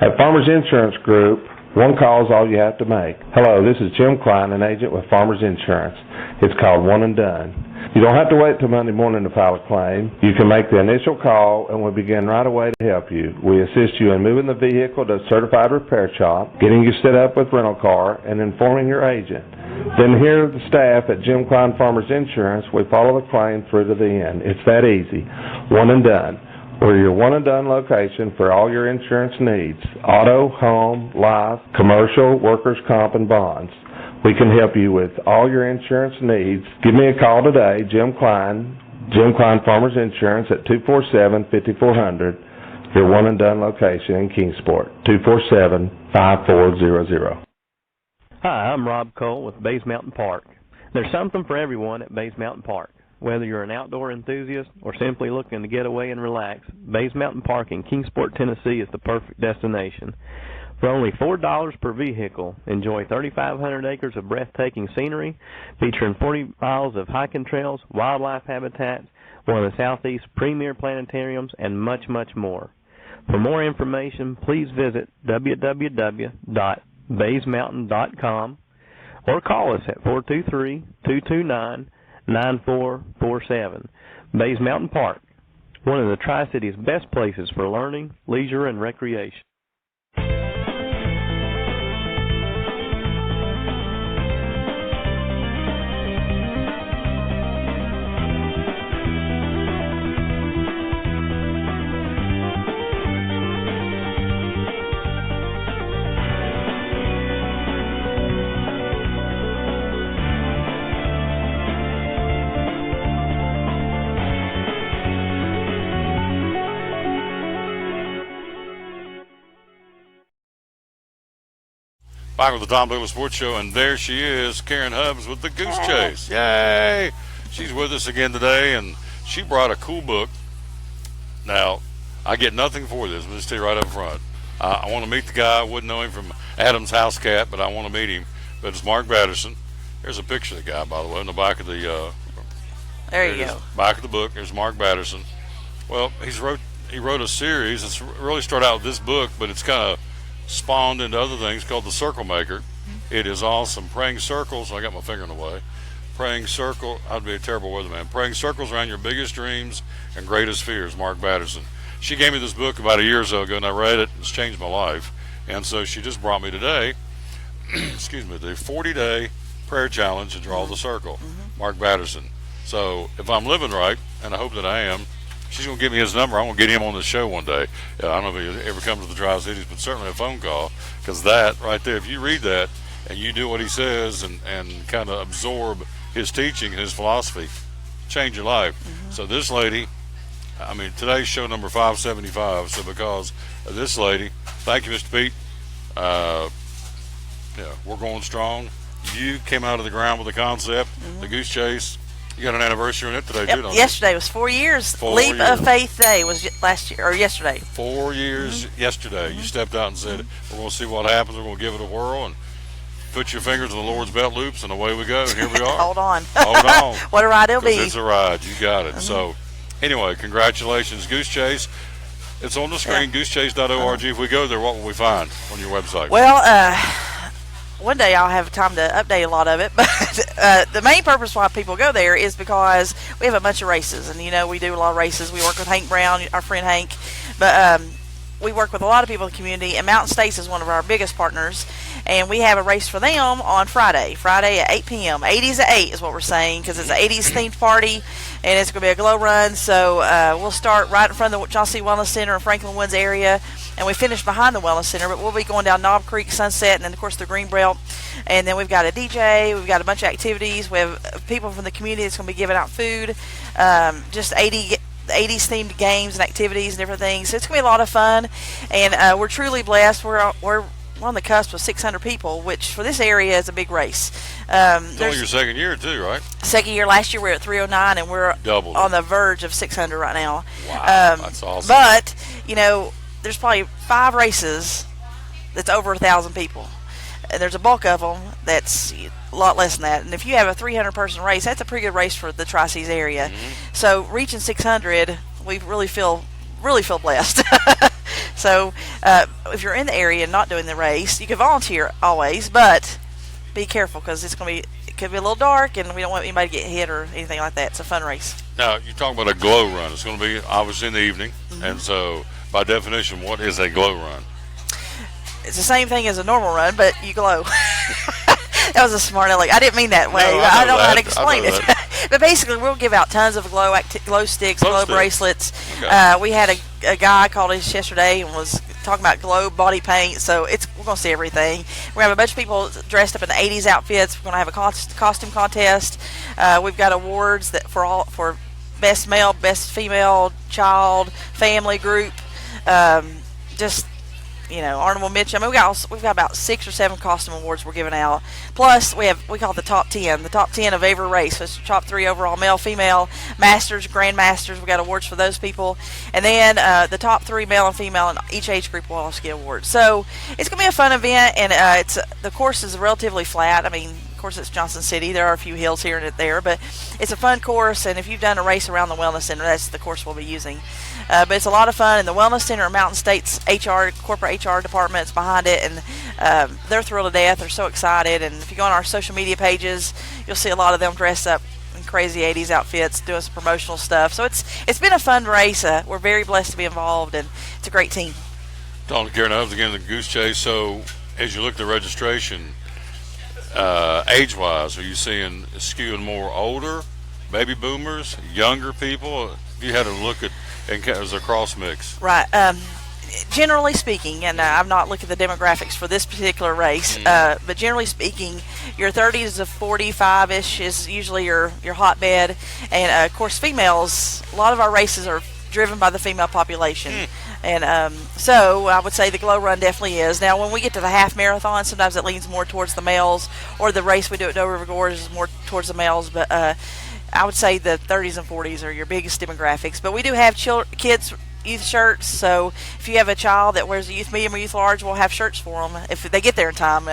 At Farmers Insurance Group, one call is all you have to make. Hello, this is Jim Klein, an agent with Farmers Insurance. It's called One and Done. You don't have to wait till Monday morning to file a claim. You can make the initial call and we'll begin right away to help you. We assist you in moving the vehicle to a certified repair shop, getting you set up with rental car, and informing your agent. Then here the staff at Jim Klein Farmers Insurance, we follow the claim through to the end. It's that easy. One and Done. We're your one and done location for all your insurance needs. Auto, home, life, commercial, workers' comp, and bonds. We can help you with all your insurance needs. Give me a call today, Jim Klein Farmers Insurance at 247-5400, your one and done location in Kingsport, 247-5400. Hi, I'm Rob Cole with Bays Mountain Park. There's something for everyone at Bays Mountain Park. Whether you're an outdoor enthusiast or simply looking to get away and relax, Bays Mountain Park in Kingsport, Tennessee is the perfect destination. For only $4 per vehicle, enjoy 3,500 acres of breathtaking scenery, featuring 40 miles of hiking trails, wildlife habitats, one of the Southeast's premier planetariums, and much, much more. For more information, please visit www.baysmountain.com or call us at 423-229-9447. Bays Mountain Park, one of the Tri-City's best places for learning, leisure, and recreation. Back with the Tom Douglas Sports Show, and there she is, Karen Hubbs with the Goose Chase. Yay! She's with us again today, and she brought a cool book. Now, I get nothing for this. I'm just tell you right up front. I want to meet the guy. I wouldn't know him from Adam's House Cat, but I want to meet him. But it's Mark Batterson. There's a picture of the guy, by the way, in the back of the. There you go. Back of the book. There's Mark Batterson. Well, he wrote a series. It's really started out with this book, but it's kind of spawned into other things called The Circle Maker. It is awesome. Praying circles. I got my finger in the way. Praying circle. I'd be a terrible weatherman. Praying circles around your biggest dreams and greatest fears. Mark Batterson. She gave me this book about a year or so ago, and I read it. It's changed my life. And so she just brought me today, excuse me, the 40-day prayer challenge to draw the circle. Mark Batterson. So if I'm living right, and I hope that I am, she's going to give me his number. I'm going to get him on the show one day. I don't know if he ever comes to the Tri-Cities, but certainly a phone call, because that right there, if you read that and you do what he says and kind of absorb his teaching and his philosophy, change your life. So this lady, I mean, today's show number 575, so because of this lady, thank you, Mr. Pete. We're going strong. You came out of the ground with the concept, the Goose Chase. You got an anniversary on it today, too, don't you? Yesterday was 4 years. Leap of Faith Day was yesterday. 4 years yesterday. You stepped out and said, we're going to see what happens. We're going to give it a whirl and put your fingers in the Lord's belt loops, and away we go. And here we are. Hold on. Hold on. What a ride it'll be. It's a ride. You got it. So, anyway, congratulations, Goose Chase. It's on the screen, goosechase.org. If we go there, what will we find on your website? Well, one day I'll have time to update a lot of it, but the main purpose why people go there is because we have a bunch of races, and we do a lot of races. We work with Hank Brown, our friend Hank, but we work with a lot of people in the community, and Mountain States is one of our biggest partners, and we have a race for them on Friday at 8 p.m. 80s at 8 is what we're saying, because it's an 80s themed party, and it's going to be a glow run. So we'll start right in front of the Johnson Wellness Center in Franklin Woods area, and we finish behind the Wellness Center, but we'll be going down Knob Creek, Sunset, and then, of course, the Green Belt. And then we've got a DJ. We've got a bunch of activities. We have people from the community that's going to be giving out food, just 80s themed games and activities and different things. So it's going to be a lot of fun, and we're truly blessed. We're on the cusp of 600 people, which for this area is a big race. It's only your second year, too, right? Second year. Last year we were at 309, and we're on the verge of 600 right now. Wow, that's awesome. But, there's probably 5 races that's over 1,000 people. And there's a bulk of them that's a lot less than that. And if you have a 300-person race, that's a pretty good race for the Tri-Cities area. So reaching 600, we really feel blessed. So if you're in the area and not doing the race, you can volunteer always, but be careful because it could be a little dark, and we don't want anybody to get hit or anything like that. It's a fun race. Now, you're talking about a glow run. It's going to be obviously in the evening, and so by definition, what is a glow run? It's the same thing as a normal run, but you glow. That was a smart aleck. I didn't mean that way. No, I don't know how to explain it. But basically, we'll give out tons of glow sticks, glow bracelets. Okay. We had a guy called us yesterday and was talking about glow body paint. So we're going to see everything. We're going to have a bunch of people dressed up in the 80s outfits. We're going to have a costume contest. We've got awards for best male, best female, child, family group. Honorable mention. I mean, we've got about 6 or 7 costume awards we're giving out. Plus, we call it the top 10. The top 10 of every race. So it's the top 3 overall, male, female, masters, grandmasters. We got awards for those people, and then the top 3 male and female in each age group will also get awards. So it's gonna be a fun event, and the course is relatively flat. I mean, of course, it's Johnson City. There are a few hills here and there, but it's a fun course. And if you've done a race around the Wellness Center, that's the course we'll be using. But it's a lot of fun, and the Wellness Center, Mountain State's corporate HR department's behind it, and they're thrilled to death. They're so excited, and if you go on our social media pages, you'll see a lot of them dressed up in crazy 80s outfits, doing some promotional stuff. So it's been a fun race. We're very blessed to be involved, and it's a great team. Talking to Karen Hubbs again, the Goose Chase. So as you look at the registration, age-wise, are you seeing skewing more older, baby boomers, younger people? If you had to look at, and it was a cross mix. Right. Generally speaking, and I'm not looking at the demographics for this particular race, but generally speaking, your 30s to 45-ish is usually your hotbed. And, of course, females, a lot of our races are driven by the female population. And so I would say the Glow Run definitely is. Now, when we get to the half marathon, sometimes it leans more towards the males, or the race we do at Doe River Gorge is more towards the males. But I would say the 30s and 40s are your biggest demographics. But we do have kids youth shirts, so if you have a child that wears a youth medium or youth large, we'll have shirts for them if they get there in time.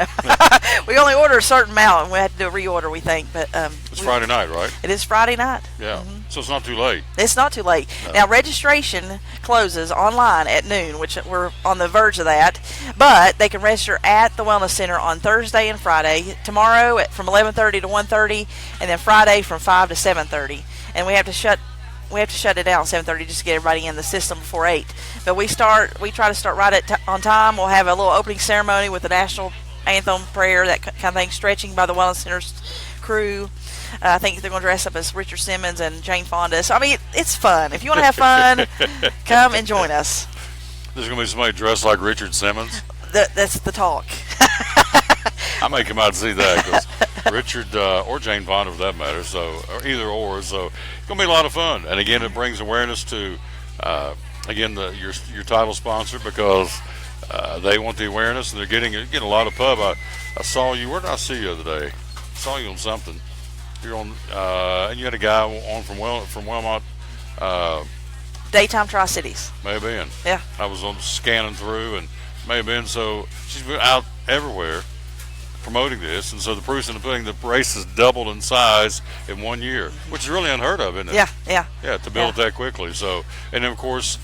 We only order a certain amount, and we have to do a reorder, we think. But it's Friday night, right? It is Friday night. Yeah, so it's not too late. It's not too late. No. Now, registration closes online at noon, which we're on the verge of that, but they can register at the Wellness Center on Thursday and Friday, tomorrow from 11:30 to 1:30, and then Friday from 5 to 7:30. And we have to shut it down at 7:30 just to get everybody in the system before 8. But we try to start right on time. We'll have a little opening ceremony with the national anthem, prayer, that kind of thing, stretching by the Wellness Center's crew. I think they're going to dress up as Richard Simmons and Jane Fonda. So, I mean, it's fun. If you want to have fun, come and join us. There's going to be somebody dressed like Richard Simmons? That's the talk. I may come out and see that, because Richard or Jane Fonda, for that matter, so either or. So it's going to be a lot of fun. And again, it brings awareness to your title sponsor, because they want the awareness, and they're getting a lot of pub. I saw you. Where did I see you the other day? I saw you on something. You're on, and you had a guy on from Wilmot. Daytime Tri-Cities. May have been. Yeah. I was scanning through, and may have been. So she's been out everywhere promoting this, and so the proof's in the pudding. The race has doubled in size in 1 year, which is really unheard of, isn't it? Yeah, to build that quickly. So, and then of course,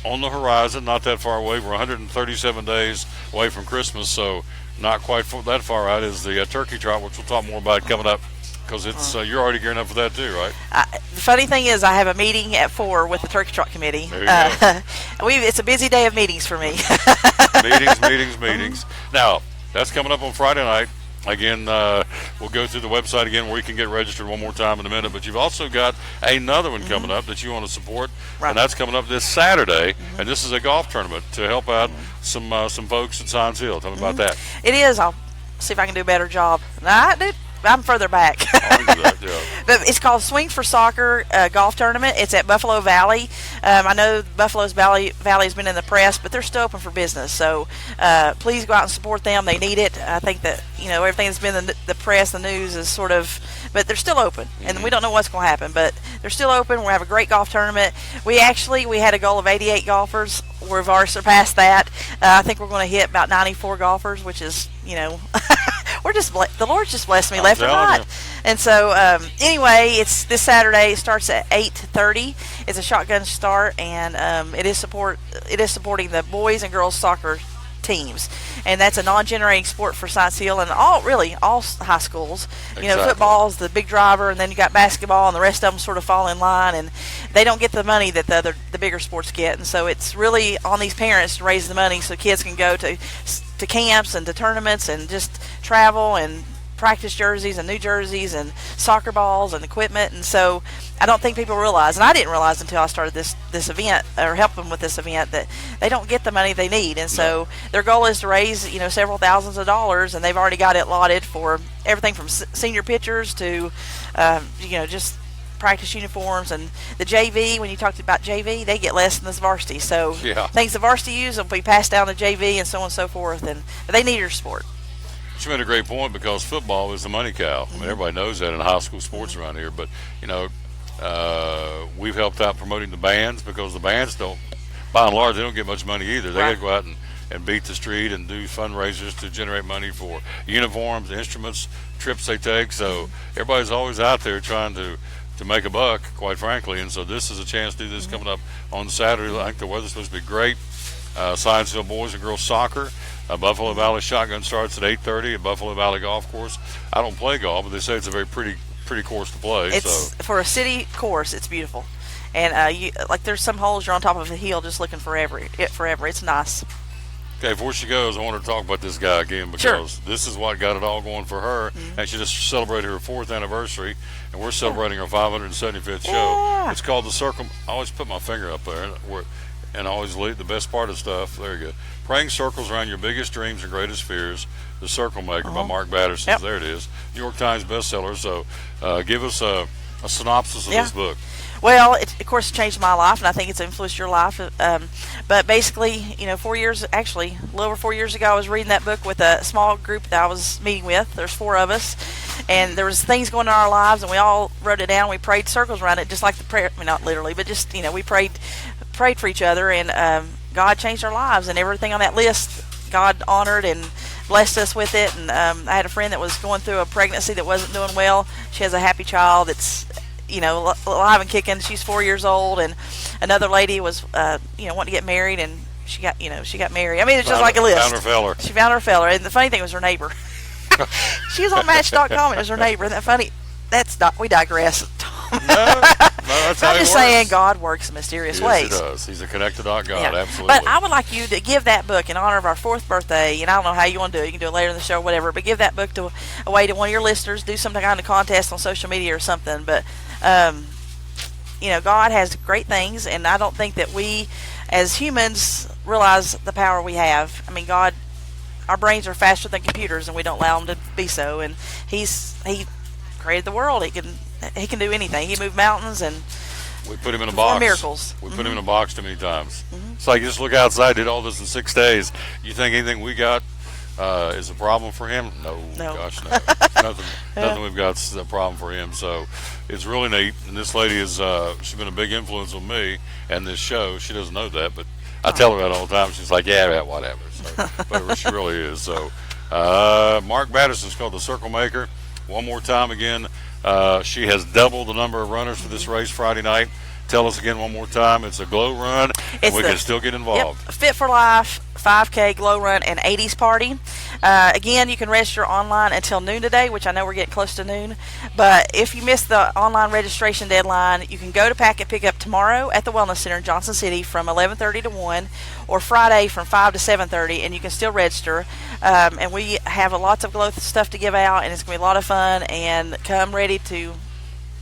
on the horizon, not that far away, we're 137 days away from Christmas, so not quite that far out, is the turkey trot, which we'll talk more about coming up, because it's you're already gearing up for that too, right? The funny thing is, I have a meeting at 4 with the Turkey Trot Committee. There you go. It's a busy day of meetings for me. meetings. Now, that's coming up on Friday night. Again, we'll go through the website again where you can get registered one more time in a minute. But you've also got another one coming up that you want to support, and that's coming up this Saturday. And this is a golf tournament to help out some folks at Science Hill. Tell me about that. It is. I'll see if I can do a better job. I'm further back. But it's called Swing for Soccer Golf Tournament. It's at Buffalo Valley. I know Buffalo's Valley has been in the press, but they're still open for business. So please go out and support them. They need it. I think that everything that's been in the press, the news is sort of, but they're still open, and we don't know what's going to happen. But they're still open. We'll have a great golf tournament. We had a goal of 88 golfers. We've already surpassed that. I think we're going to hit about 94 golfers, which is we're just the Lord's just blessed me left and right. And so anyway, it's this Saturday. It starts at 8:30. It's a shotgun start, and it is supporting the boys and girls soccer teams, and that's a non-generating sport for Science Hill and all high schools. Exactly. Football is the big driver, and then you got basketball, and the rest of them sort of fall in line, and they don't get the money that the bigger sports get, and so it's really on these parents to raise the money so kids can go to camps and to tournaments and just travel and practice jerseys and new jerseys and soccer balls and equipment. And so I don't think people realize, and I didn't realize until I started this event or helped them with this event, that they don't get the money they need. And so their goal is to raise several thousands of dollars, and they've already got it allotted for everything from senior pitchers to just practice uniforms. And the JV, when you talked about JV, they get less than the varsity, so things the varsity use will be passed down to JV and so on and so forth, and they need your support. She made a great point, because football is the money cow. I mean, everybody knows that in high school sports around here. But we've helped out promoting the bands, because the bands don't, by and large, they don't get much money either. They got to go out and beat the street and do fundraisers to generate money for uniforms, instruments, trips they take. So everybody's always out there trying to make a buck, quite frankly. And so this is a chance to do this coming up on Saturday. I think the weather's supposed to be great. Science Hill boys and girls soccer. Buffalo Valley shotgun starts at 8:30 at Buffalo Valley Golf Course. I don't play golf, but they say it's a very pretty course to play. For a city course, it's beautiful, and there's some holes you're on top of a hill just looking forever. It's nice. Okay, before she goes, I want to talk about this guy again, because this is what got it all going for her. And she just celebrated her 4th anniversary, and we're celebrating her 575th show. It's called The Circle. I always put my finger up there, and I always leave the best part of stuff. There you go. Praying circles around your biggest dreams and greatest fears. The Circle Maker by Mark Batterson. There it is. New York Times bestseller. So give us a synopsis of this book. Well, it, of course, changed my life, and I think it's influenced your life. But basically, 4 years, actually, a little over 4 years ago, I was reading that book with a small group that I was meeting with. There's 4 of us, and there was things going on in our lives, and we all wrote it down. We prayed circles around it, just like the prayer. I mean, not literally, but just we prayed for each other, and God changed our lives, and everything on that list, God honored and blessed us with it. And I had a friend that was going through a pregnancy that wasn't doing well. She has a happy child that's alive and kicking. She's 4 years old, and another lady was wanting to get married, and she got married. I mean, it's just like a list. Found her feller. She found her feller, and the funny thing was her neighbor. She was on Match.com, and it was her neighbor. Isn't that funny? We digress. No, that's how I'm he just works. saying God works in mysterious ways. Yes, he does. He's a connected God, Yeah. absolutely. But I would like you to give that book in honor of our 4th birthday, and I don't know how you want to do it. You can do it later in the show, whatever. But give that book away to one of your listeners. Do some kind of contest on social media or something. But God has great things, and I don't think that we, as humans, realize the power we have. I mean, God, our brains are faster than computers, and we don't allow them to be so. And He created the world. He can do anything. He moved mountains and we put him in a performed box. miracles. We put him in a box too many times. It's like, just look outside, did all this in 6 days. You think anything we got is a problem for him? No. Gosh, no. Nothing we've got is a problem for him. So it's really neat. And this lady she's been a big influence on me and this show. She doesn't know that, but I tell her that all the time. She's like, yeah, whatever. So, but she really is. So Mark Batterson's called the Circle Maker. One more time again. She has doubled the number of runners for this race Friday night. Tell us again one more time. It's a glow run, and we can still get involved. Yep, Fit for Life, 5K, glow run, and 80s party. Again, you can register online until noon today, which I know we're getting close to noon. But if you missed the online registration deadline, you can go to Pack and pick up tomorrow at the Wellness Center in Johnson City from 11:30 to 1, or Friday from 5 to 7:30, and you can still register. And we have lots of glow stuff to give out, and it's going to be a lot of fun. And come ready to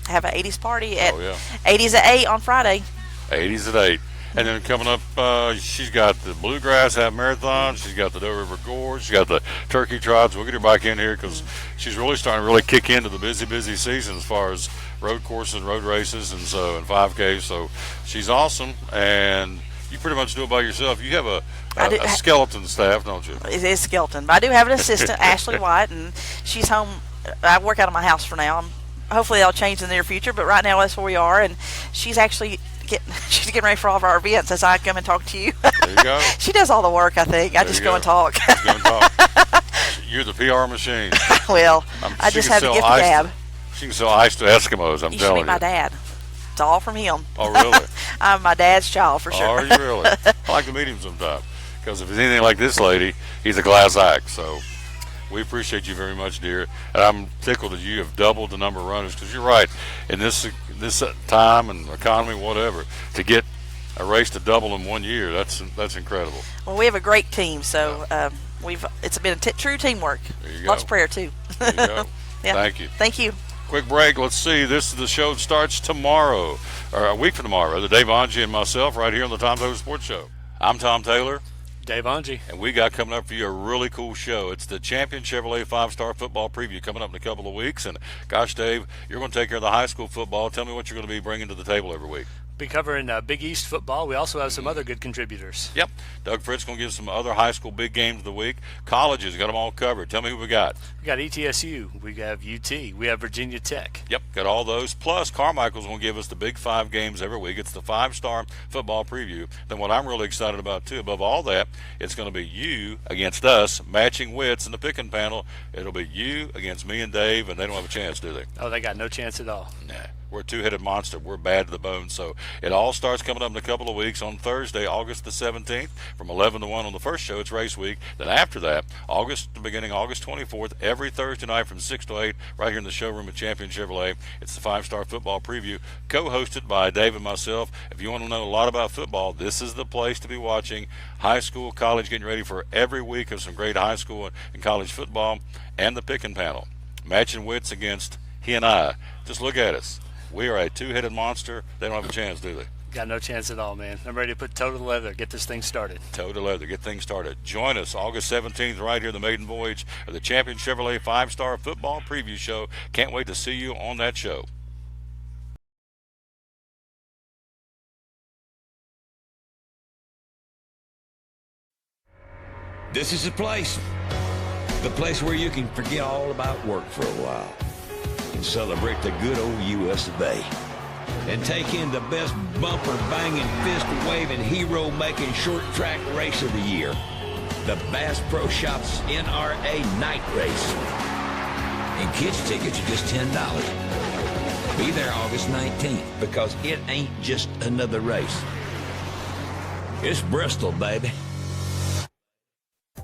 have an 80s party at 80s at 8 on Friday. 80s at 8. And then coming up, she's got the Bluegrass Half Marathon. She's got the Doe River Gorge. She's got the Turkey Trots. We'll get her back in here because she's really starting to kick into the busy season as far as road courses and road races and 5Ks. So she's awesome. And you pretty much do it by yourself. You have a skeleton staff, don't you? It is skeleton. But I do have an assistant, Ashley White, and she's home. I work out of my house for now. Hopefully that'll change in the near future, but right now that's where we are. And she's actually getting ready for all of our events as I come and talk to you. There you go. She does all the work, I think. I just go and talk. You're the PR machine. Well, I just have to gift the gab. She can sell ice to Eskimos, I'm telling you. You should meet my dad. It's all from him. Oh, really? I'm my dad's child, for sure. Oh, are you really? I like to meet him sometime. Because if he's anything like this lady, he's a glass act. So we appreciate you very much, dear. And I'm tickled that you have doubled the number of runners. Because you're right. In this time and economy, whatever, to get a race to double in 1 year, that's incredible. Well, we have a great team. So it's been true teamwork. There you go. Lots of prayer, too. There you go. Yeah. Thank you. Thank you. Quick break. Let's see. This is the show that starts tomorrow, or a week from tomorrow. Dave Angie and myself right here on the Tom Taylor Sports Show. I'm Tom Taylor. Dave Angie. And we got coming up for you a really cool show. It's the Champion Chevrolet 5-Star Football Preview coming up in a couple of weeks. And gosh, Dave, you're going to take care of the high school football. Tell me what you're going to be bringing to the table every week. Be covering Big East football. We also have some other good contributors. Yep. Doug Fritz going to give some other high school big games of the week. Colleges, got them all covered. Tell me who we got. We got ETSU. We have UT. We have Virginia Tech. Yep, got all those. Plus, Carmichael's going to give us the big 5 games every week. It's the 5-Star Football Preview. Then what I'm really excited about, too, above all that, it's going to be you against us, matching wits in the picking panel. It'll be you against me and Dave, and they don't have a chance, do they? Oh, they got no chance at all. Nah. We're a two-headed monster. We're bad to the bone. So it all starts coming up in a couple of weeks on Thursday, August the 17th, from 11 to 1 on the first show. It's race week. Then after that, beginning August 24th, every Thursday night from 6 to 8, right here in the showroom at Champion Chevrolet. It's the 5-Star Football Preview, co-hosted by Dave and myself. If you want to know a lot about football, this is the place to be watching. High school, college, getting ready for every week of some great high school and college football, and the picking panel. Matching wits against he and I. Just look at us. We are a two-headed monster. They don't have a chance, do they? Got no chance at all, man. I'm ready to put toe to leather, get this thing started. Toe to leather, get things started. Join us August 17th right here, the maiden voyage of the Champion Chevrolet 5-Star Football Preview Show. Can't wait to see you on that show. This is the place. The place where you can forget all about work for a while and celebrate the good old U.S. of A. And take in the best bumper-banging, fist-waving, hero-making short track race of the year. The Bass Pro Shops NRA Night Race. And kids' tickets are just $10. Be there August 19th because it ain't just another race. It's Bristol, baby.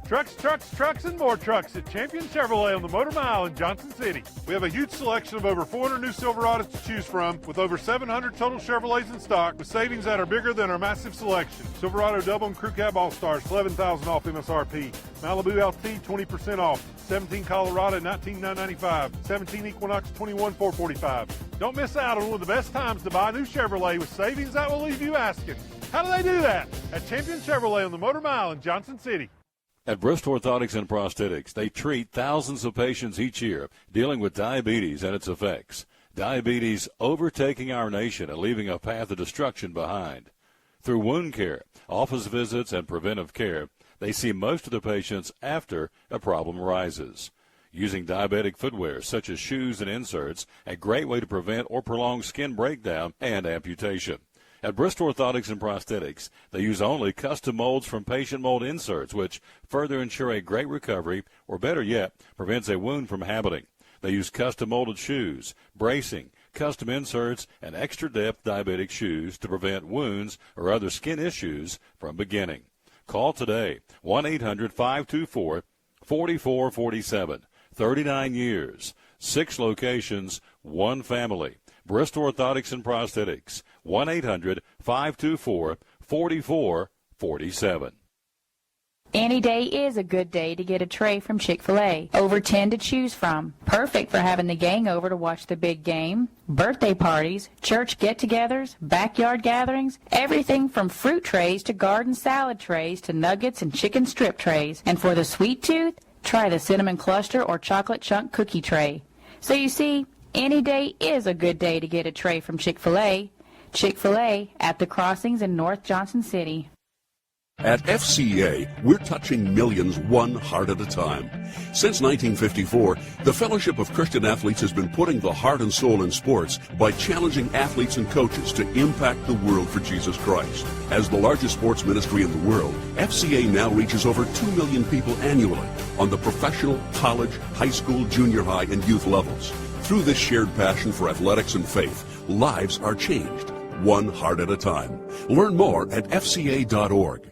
Trucks, trucks, trucks, and more trucks at Champion Chevrolet on the Motor Mile in Johnson City. We have a huge selection of over 400 new Silverados to choose from, with over 700 total Chevrolets in stock, with savings that are bigger than our massive selection. Silverado Double and Crew Cab All-Stars, $11,000 off MSRP. Malibu LT, 20% off. 17 Colorado, $19,995. 17 Equinox, $21,445. Don't miss out on one of the best times to buy a new Chevrolet with savings that will leave you asking, how do they do that? At Champion Chevrolet on the Motor Mile in Johnson City. At Bristol Orthotics and Prosthetics, they treat thousands of patients each year dealing with diabetes and its effects. Diabetes overtaking our nation and leaving a path of destruction behind. Through wound care, office visits, and preventive care, they see most of the patients after a problem arises. Using diabetic footwear such as shoes and inserts, a great way to prevent or prolong skin breakdown and amputation. At Bristol Orthotics and Prosthetics, they use only custom molds from patient mold inserts, which further ensure a great recovery, or better yet, prevents a wound from happening. They use custom molded shoes, bracing, custom inserts, and extra depth diabetic shoes to prevent wounds or other skin issues from beginning. Call today, 1-800-524-4447. 39 years, 6 locations, 1 family. Bristol Orthotics and Prosthetics, 1-800-524-4447. Any day is a good day to get a tray from Chick-Fil-A. Over 10 to choose from. Perfect for having the gang over to watch the big game, birthday parties, church get-togethers, backyard gatherings, everything from fruit trays to garden salad trays to nuggets and chicken strip trays. And for the sweet tooth, try the cinnamon cluster or chocolate chunk cookie tray. So you see, any day is a good day to get a tray from Chick-Fil-A. Chick-fil-A at the Crossings in North Johnson City. At FCA, we're touching millions one heart at a time. Since 1954, the Fellowship of Christian Athletes has been putting the heart and soul in sports by challenging athletes and coaches to impact the world for Jesus Christ. As the largest sports ministry in the world, FCA now reaches over 2 million people annually on the professional, college, high school, junior high, and youth levels. Through this shared passion for athletics and faith, lives are changed, one heart at a time. Learn more at fca.org.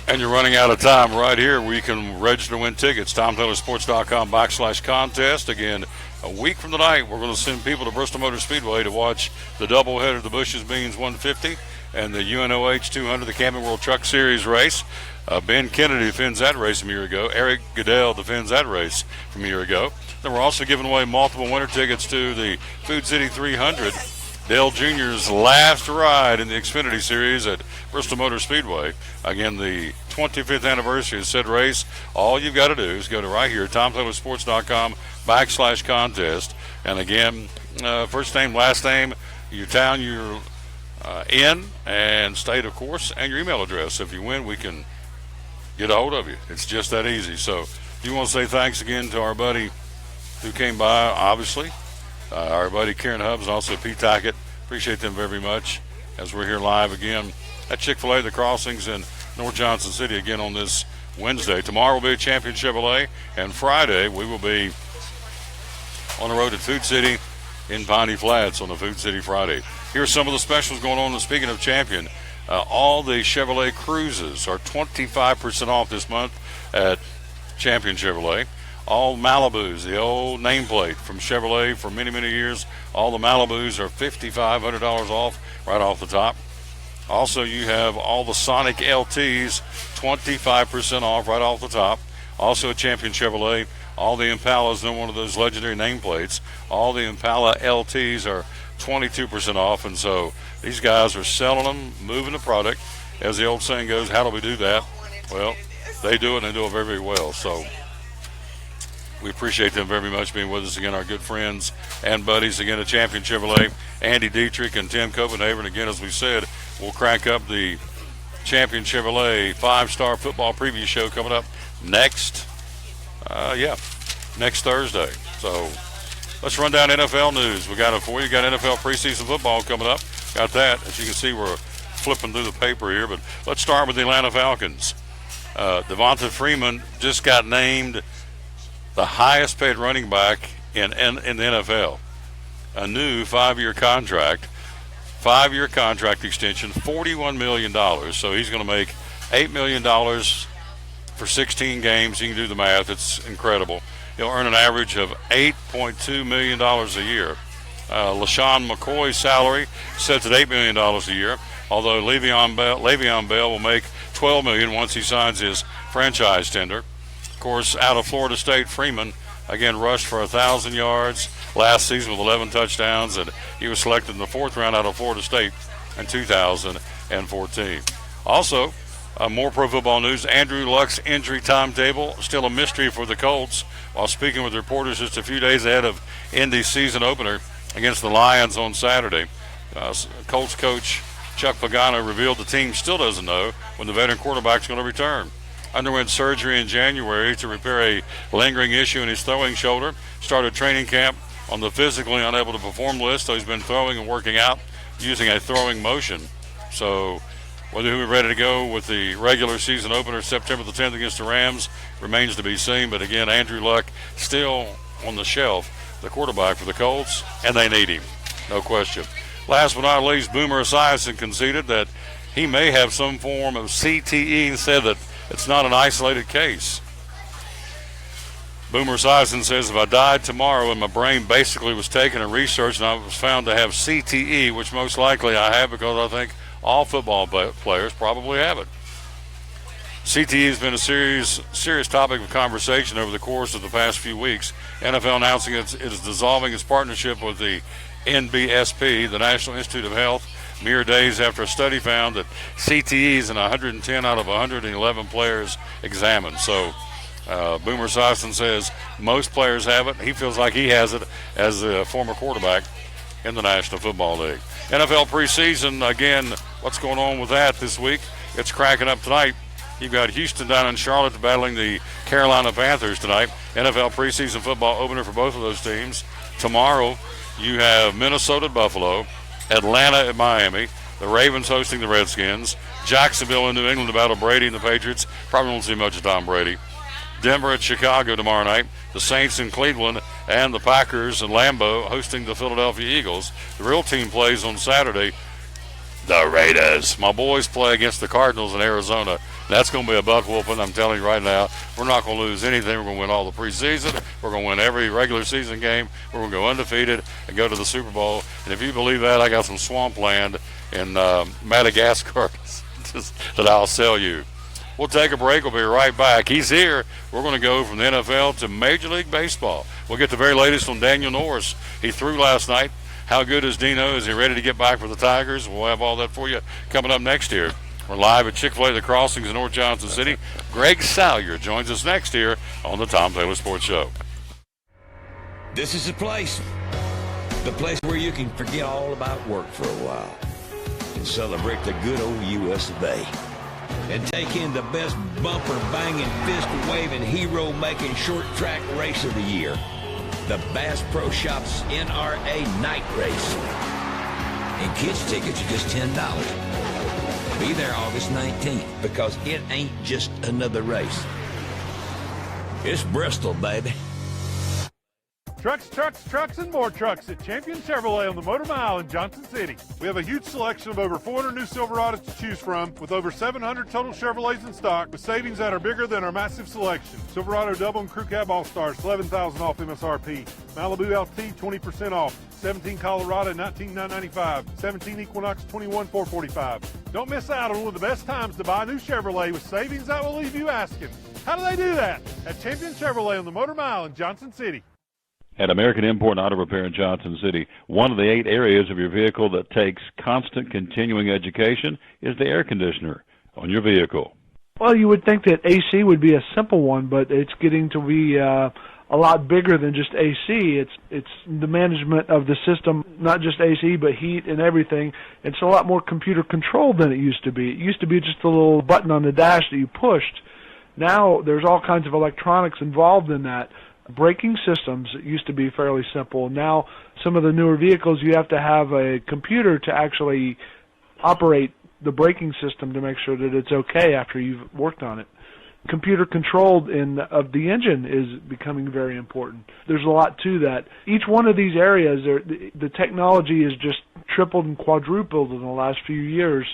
And you're running out of time right here where you can register to win tickets. TomTaylorSports.com/contest. Again, a week from tonight, we're going to send people to Bristol Motor Speedway to watch the doubleheader of the Bush's Beans 150 and the UNOH 200, the Camping World Truck Series race. Ben Kennedy defends that race from a year ago. Eric Goodell defends that race from a year ago. Then we're also giving away multiple winter tickets to the Food City 300. Dale Jr.'s last ride in the Xfinity Series at Bristol Motor Speedway. Again, the 25th anniversary of said race. All you've got to do is go to right here, TomTaylorSports.com/contest. And again, first name, last name, your town you're in, and state, of course, and your email address. If you win, we can get a hold of you. It's just that easy. So if you want to say thanks again to our buddy who came by, obviously, our buddy Karen Hubbs and also Pete Tackett. Appreciate them very much as we're here live again at Chick-Fil-A, the Crossings in North Johnson City again on this Wednesday. Tomorrow will be at Champion Chevrolet, and Friday we will be on the road at Food City in Piney Flats on the Food City Friday. Here's some of the specials going on. Speaking of Champion, all the Chevrolet Cruises are 25% off this month at Champion Chevrolet. All Malibus, the old nameplate from Chevrolet for many, many years, all the Malibus are $5,500 off right off the top. Also, you have all the Sonic LTs, 25% off right off the top. Also, at Champion Chevrolet, all the Impalas, and one of those legendary nameplates, all the Impala LTs are 22% off. And so these guys are selling them, moving the product. As the old saying goes, how do we do that? Well, they do it, and they do it very, very well. So we appreciate them very much being with us again, our good friends and buddies again at Champion Chevrolet, Andy Dietrich and Tim Copenhagen. Again, as we said, we'll crank up the Champion Chevrolet 5-star football preview show coming up next Thursday. So let's run down NFL news. We got it for you. Got NFL preseason football coming up. Got that. As you can see, we're flipping through the paper here, but let's start with the Atlanta Falcons. Devonta Freeman just got named the highest paid running back in the NFL. A new 5-year contract. 5-year contract extension, $41 million. So he's going to make $8 million for 16 games. You can do the math. It's incredible. He'll earn an average of $8.2 million a year. LaShawn McCoy's salary sets at $8 million a year, although Le'Veon Bell will make $12 million once he signs his franchise tender. Of course, out of Florida State, Freeman, again, rushed for 1,000 yards last season with 11 touchdowns, and he was selected in the 4th round out of Florida State in 2014. Also, more pro football news. Andrew Luck's injury timetable, still a mystery for the Colts. While speaking with reporters just a few days ahead of Indy's season opener against the Lions on Saturday, Colts coach Chuck Pagano revealed the team still doesn't know when the veteran quarterback's going to return. Underwent surgery in January to repair a lingering issue in his throwing shoulder. Started training camp on the physically unable to perform list, so he's been throwing and working out using a throwing motion. So whether he'll be ready to go with the regular season opener September the 10th against the Rams remains to be seen. But again, Andrew Luck still on the shelf, the quarterback for the Colts, and they need him, no question. Last but not least, Boomer Esiason conceded that he may have some form of CTE and said that it's not an isolated case. Boomer Esiason says, if I died tomorrow and my brain basically was taken and researched and I was found to have CTE, which most likely I have because I think all football players probably have it. CTE has been a serious topic of conversation over the course of the past few weeks. NFL announcing it is dissolving its partnership with the NBSP, the National Institute of Health, mere days after a study found that CTE is in 110 out of 111 players examined. So Boomer Esiason says most players have it. He feels like he has it as a former quarterback in the National Football League. NFL preseason, again, what's going on with that this week? It's cracking up tonight. You've got Houston down in Charlotte battling the Carolina Panthers tonight. NFL preseason football opener for both of those teams. Tomorrow, you have Minnesota at Buffalo, Atlanta at Miami, the Ravens hosting the Redskins, Jacksonville and New England to battle Brady and the Patriots. Probably won't see much of Tom Brady. Denver at Chicago tomorrow night, the Saints in Cleveland, and the Packers and Lambeau hosting the Philadelphia Eagles. The real team plays on Saturday, the Raiders. My boys play against the Cardinals in Arizona. That's going to be a butt whooping, I'm telling you right now. We're not going to lose anything. We're going to win all the preseason. We're going to win every regular season game. We're going to go undefeated and go to the Super Bowl. And if you believe that, I got some swampland in Madagascar that I'll sell you. We'll take a break. We'll be right back. He's here. We're going to go from the NFL to Major League Baseball. We'll get the very latest on Daniel Norris. He threw last night. How good is Dino? Is he ready to get back for the Tigers? We'll have all that for you coming up next here. We're live at Chick-Fil-A, the Crossings in North Johnson City. Greg Salyer joins us next here on the Tom Taylor Sports Show. This is the place where you can forget all about work for a while and celebrate the good old U.S. of A. And take in the best bumper-banging, fist-waving, hero-making short track race of the year, the Bass Pro Shops NRA Night Race. And kids' tickets are just $10. Be there August 19th because it ain't just another race. It's Bristol, baby. Trucks, trucks, trucks, and more trucks at Champion Chevrolet on the Motor Mile in Johnson City. We have a huge selection of over 400 new Silverados to choose from, with over 700 total Chevrolets in stock, with savings that are bigger than our massive selection. Silverado Double and Crew Cab All-Stars, $11,000 off MSRP. Malibu LT, 20% off. 17 Colorado, $19,995. 17 Equinox, $21,445. Don't miss out on one of the best times to buy a new Chevrolet with savings that will leave you asking, how do they do that? At Champion Chevrolet on the Motor Mile in Johnson City. At American Import Auto Repair in Johnson City, one of the 8 areas of your vehicle that takes constant continuing education is the air conditioner on your vehicle. Well, you would think that AC would be a simple one, but it's getting to be a lot bigger than just AC. It's the management of the system, not just AC, but heat and everything. It's a lot more computer controlled than it used to be. It used to be just a little button on the dash that you pushed. Now there's all kinds of electronics involved in that. Braking systems used to be fairly simple. Now some of the newer vehicles, you have to have a computer to actually operate the braking system to make sure that it's okay after you've worked on it. Computer controlled of the engine is becoming very important. There's a lot to that. Each one of these areas, the technology has just tripled and quadrupled in the last few years.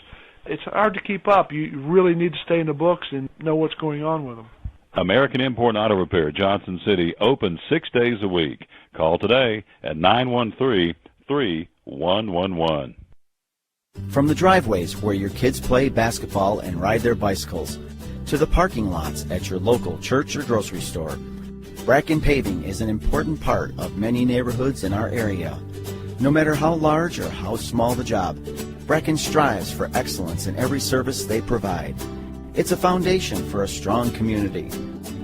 It's hard to keep up. You really need to stay in the books and know what's going on with them. American Import Auto Repair, Johnson City, open 6 days a week. Call today at 913-3111. From the driveways where your kids play basketball and ride their bicycles, to the parking lots at your local church or grocery store, Bracken Paving is an important part of many neighborhoods in our area. No matter how large or how small the job, Bracken strives for excellence in every service they provide. It's a foundation for a strong community.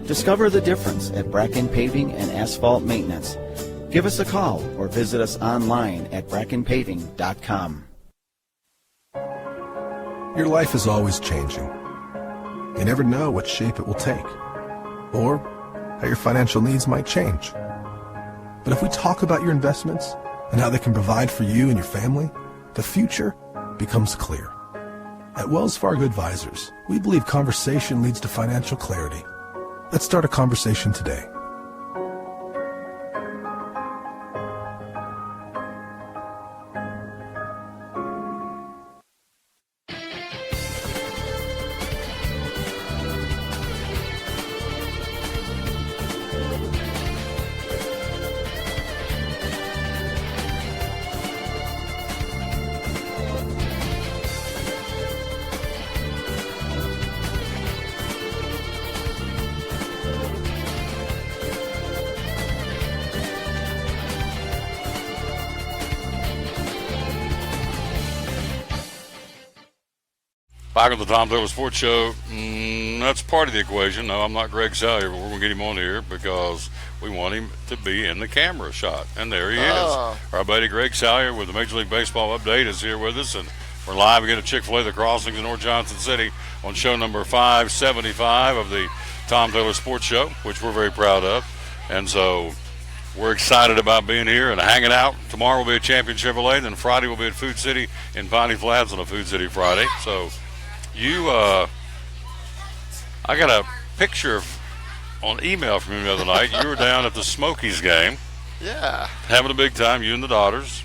Discover the difference at Bracken Paving and Asphalt Maintenance. Give us a call or visit us online at brackenpaving.com. Your life is always changing. You never know what shape it will take, or how your financial needs might change. But if we talk about your investments and how they can provide for you and your family, the future becomes clear. At Wells Fargo Advisors, we believe conversation leads to financial clarity. Let's start a conversation today. Back on the Tom Taylor Sports Show, that's part of the equation. No, I'm not Greg Salyer, but we're going to get him on here because we want him to be in the camera shot. And there he is. Our buddy Greg Salyer with the Major League Baseball update is here with us. And we're live again at Chick-Fil-A, the Crossings in North Johnson City on show number 575 of the Tom Taylor Sports Show, which we're very proud of. And so we're excited about being here and hanging out. Tomorrow will be at Champion Chevrolet. Then Friday will be at Food City in Piney Flats on a Food City Friday. So I got a picture on email from you the other night. You were down at the Smokies game. Yeah. Having a big time, you and the daughters.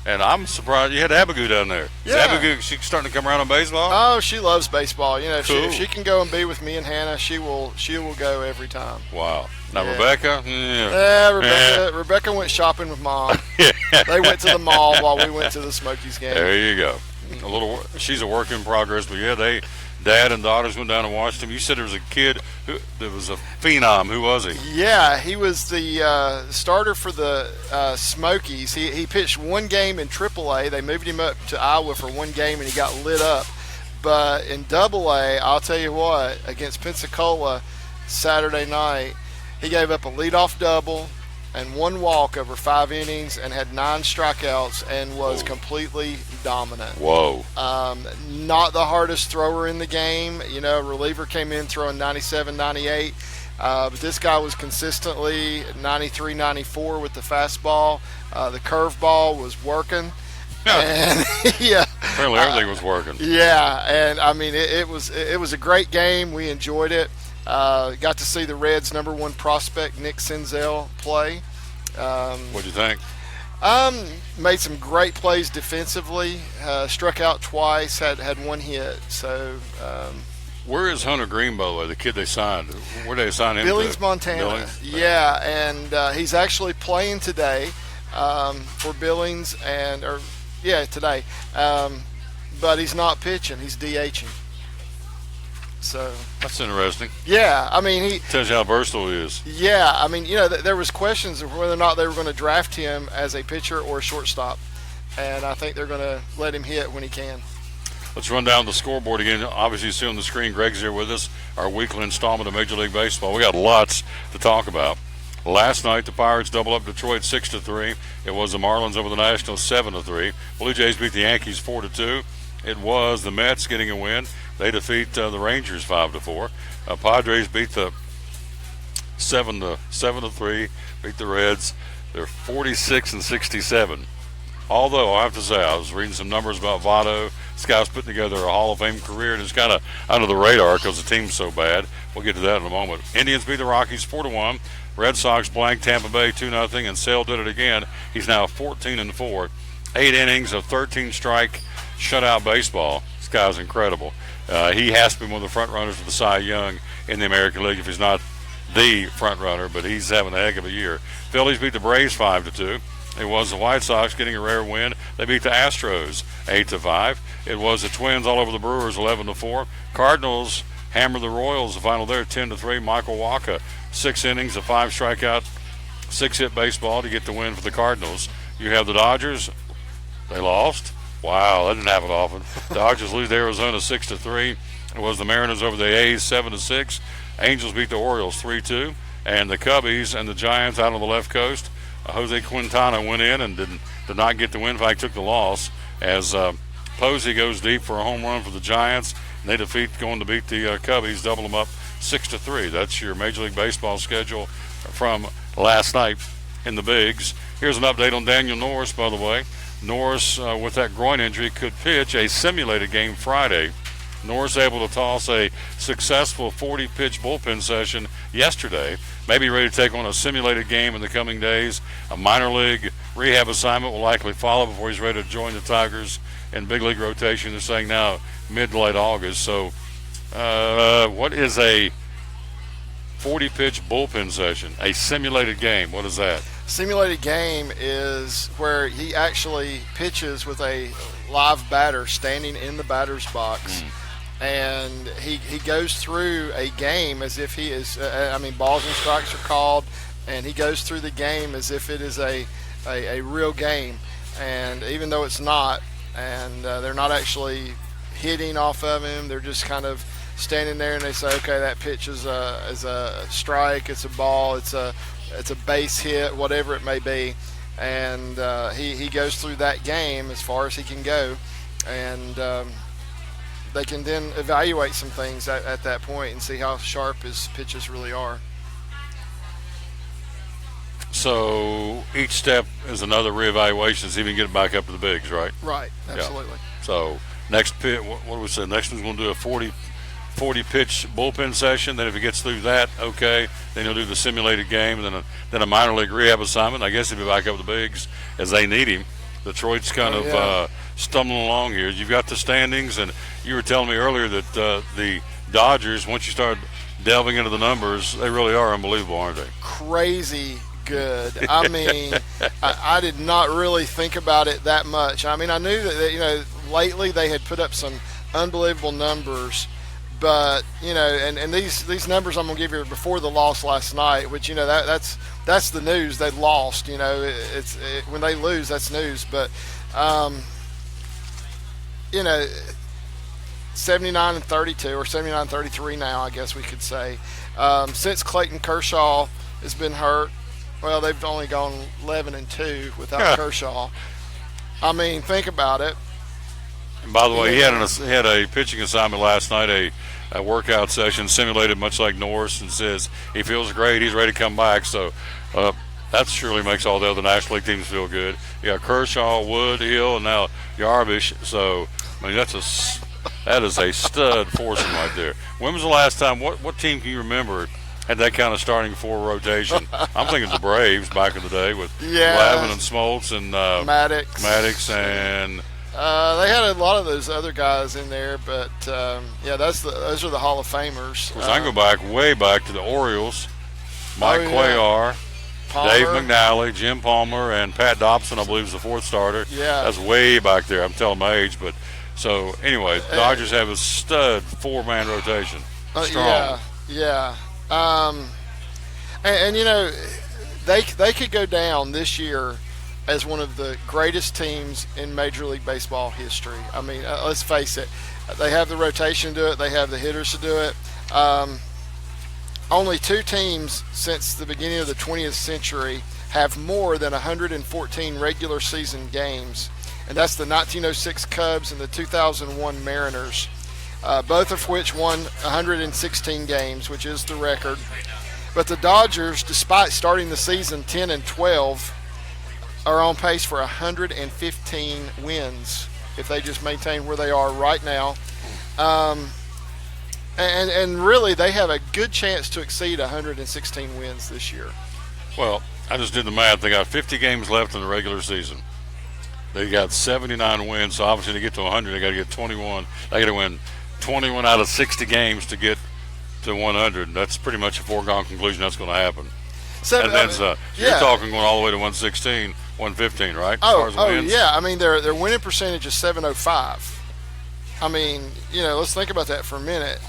And I'm surprised you had Abigail down there. Yeah. Is Abigail, she's starting to come around on baseball? Oh, she loves baseball. You know, cool. if she can go and be with me and Hannah, she will go every time. Wow. Now yeah. Rebecca? Rebecca went shopping with Mom. They went to the mall while we went to the Smokies game. There you go. She's a work in progress, but yeah, Dad and daughters went down and watched him. You said there was a kid that was a phenom. Who was he? Yeah, he was the starter for the Smokies. He pitched one game in Triple-A. They moved him up to Iowa for one game, and he got lit up. But in Double-A, I'll tell you what, against Pensacola Saturday night, he gave up a leadoff double and one walk over 5 innings and had 9 strikeouts and was completely dominant. Whoa. Not the hardest thrower in the game. You know, reliever came in throwing 97, 98. But this guy was consistently 93, 94 with the fastball. The curveball was working. And, yeah. Apparently everything was working. Yeah, and I mean it was a great game. We enjoyed it. Got to see the Reds' #1 prospect Nick Senzel play, What'd you think? Made some great plays defensively. Struck out twice. Had one hit. So. Where is Hunter Green, by the way, the kid they signed? Where did they sign him? Billings, Montana. Billings? Yeah, and he's actually playing today for Billings, today. But he's not pitching; he's DHing. So that's interesting. Yeah, I mean he tells you how versatile he is. Yeah, I mean there was questions of whether or not they were going to draft him as a pitcher or a shortstop, and I think they're going to let him hit when he can. Let's run down the scoreboard again. Obviously, you see on the screen, Greg's here with us, our weekly installment of Major League Baseball. We got lots to talk about. Last night, the Pirates double up Detroit 6-3. It was the Marlins over the Nationals 7-3. Blue Jays beat the Yankees 4-2. It was the Mets getting a win. They defeat the Rangers 5-4. Padres beat the 7-3. Beat the Reds. They're 46-67. Although I have to say, I was reading some numbers about Votto. This guy's putting together a Hall of Fame career, and it's kind of under the radar because the team's so bad. We'll get to that in a moment. Indians beat the Rockies 4-1. Red Sox blanked Tampa Bay 2-0, and Sale did it again. He's now 14-4. 8 innings of 13-strike shutout baseball. This guy's incredible. He has to be one of the front runners for the Cy Young in the American League if he's not the front runner, but he's having a heck of a year. Phillies beat the Braves 5-2. It was the White Sox getting a rare win. They beat the Astros 8-5. It was the Twins all over the Brewers 11-4. Cardinals hammered the Royals. The final there 10-3. Michael Wacha, 6 innings, a 5-strikeout, 6-hit baseball to get the win for the Cardinals. You have the Dodgers. They lost. Wow, that didn't happen often. Dodgers lose to Arizona 6-3. It was the Mariners over the A's 7-6. Angels beat the Orioles 3-2. And the Cubbies and the Giants out on the left coast. Jose Quintana went in and did not get the win. In fact, took the loss as Posey goes deep for a home run for the Giants. And they going to beat the Cubbies, double them up 6-3. That's your Major League Baseball schedule from last night in the Bigs. Here's an update on Daniel Norris, by the way. Norris, with that groin injury, could pitch a simulated game Friday. Norris able to toss a successful 40-pitch bullpen session yesterday. Maybe ready to take on a simulated game in the coming days. A minor league rehab assignment will likely follow before he's ready to join the Tigers in big league rotation. They're saying now mid to late August. So what is a 40-pitch bullpen session? A simulated game. What is that? Simulated game is where he actually pitches with a live batter standing in the batter's box. And he goes through a game as if he is, balls and strikes are called, and he goes through the game as if it is a real game. And even though it's not, and they're not actually hitting off of him, they're just kind of standing there and they say, okay, that pitch is a strike, it's a ball, it's a base hit, whatever it may be. And he goes through that game as far as he can go. And they can then evaluate some things at that point and see how sharp his pitches really are. So each step is another reevaluation to see if he can get it back up to the bigs, right? Right, absolutely. Yeah. So next pitch, what do we say? Next one's going to do a 40-pitch bullpen session. Then if he gets through that, okay, then he'll do the simulated game, and then a minor league rehab assignment. I guess he'll be back up to the bigs as they need him. Detroit's kind of stumbling along here. You've got the standings, and you were telling me earlier that the Dodgers, once you start delving into the numbers, they really are unbelievable, aren't they? Crazy good. I mean, I did not really think about it that much. I mean, I knew that lately they had put up some unbelievable numbers, but and these numbers I'm gonna give you before the loss last night, which that's the news. They lost. When they lose, that's news. But 79-32 or 79-33 now, I guess we could say. Since Clayton Kershaw has been hurt, well, they've only gone 11-2 without Kershaw. I mean, think about it. And by the way, he had a pitching assignment last night, a workout session simulated much like Norris, and says he feels great, he's ready to come back. So that surely makes all the other National League teams feel good. You got Kershaw, Wood, Hill, and now Yarvish. So I mean that is a stud foursome right there. When was the last time? What team can you remember had that kind of starting four rotation. I'm thinking the Braves back in the day with Yeah. Lavin and Smoltz and Maddox and they had a lot of those other guys in there, but those are the Hall of Famers. of course, I can go back way back to the Orioles. Mike yeah. Cuellar, Palmer. Dave McNally, Jim Palmer, and Pat Dobson, I believe, is the fourth starter. Yeah. That's way back there. I'm telling my age, but so anyway, Dodgers have a stud four-man rotation. Strong. Yeah. And you know, they could go down this year as one of the greatest teams in Major League Baseball history. I mean, let's face it, they have the rotation to do it. They have the hitters to do it. Only two teams since the beginning of the 20th century have more than 114 regular season games, and that's the 1906 Cubs and the 2001 Mariners, both of which won 116 games, which is the record. But the Dodgers, despite starting the season 10-12, are on pace for 115 wins if they just maintain where they are right now. And really, they have a good chance to exceed 116 wins this year. Well, I just did the math. They got 50 games left in the regular season. They got 79 wins, so obviously to get to 100, they got to get 21. They got to win 21 out of 60 games to get to 100. That's pretty much a foregone conclusion that's going to happen. And then you're talking going all the way to 116, 115, right? As far as wins? Yeah. I mean, their winning percentage is .705. I mean, you know, let's think about that for a minute.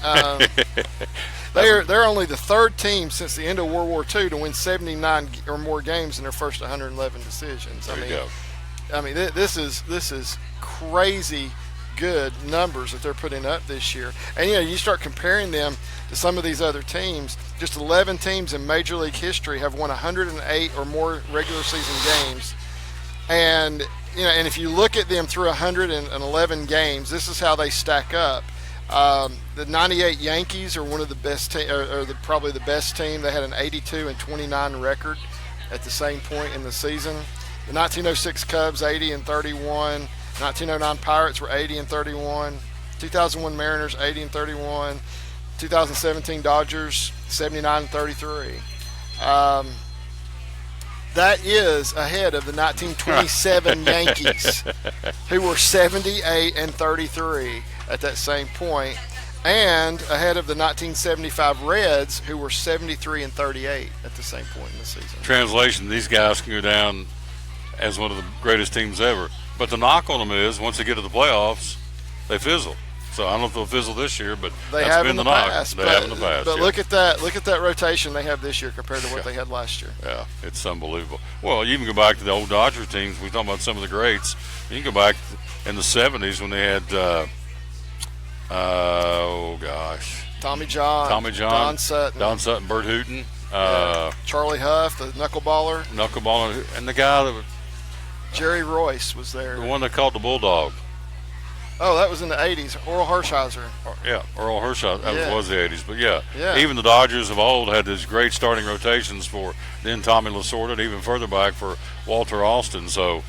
They're only the third team since the end of World War II to win 79 or more games in their first 111 decisions. There you go. I mean, this is crazy good numbers that they're putting up this year. And, you know, you start comparing them to some of these other teams. Just 11 teams in Major League history have won 108 or more regular season games. And, you know, and if you look at them through 111 games, this is how they stack up. The 98 Yankees are one of the best probably the best team. They had an 82-29 record at the same point in the season. The 1906 Cubs 80-31. 1909 Pirates were 80-31. 2001 Mariners 80-31. 2017 Dodgers 79-33. That is ahead of the 1927 Yankees, who were 78-33 at that same point, and ahead of the 1975 Reds, who were 73-38 at the same point in the season. Translation: these guys can go down as one of the greatest teams ever. But the knock on them is once they get to the playoffs, they fizzle. So I don't know if they'll fizzle this year, but that's been the knock. They have in the past. But look at that rotation they have this year compared to what they had last year. Yeah, it's unbelievable. Well, you can go back to the old Dodger teams. We talk about some of the greats. You can go back in the 70s when they had, Tommy John, Don Sutton, Bert Hooton, Charlie Huff, the knuckleballer, and the guy that Jerry Royce was there. The one they called the Bulldog. Oh, that was in the 80s. Earl Hershiser. Earl Hershiser. That was the 80s. But, yeah, even the Dodgers of old had these great starting rotations for then Tommy Lasorda and even further back for Walter Austin. So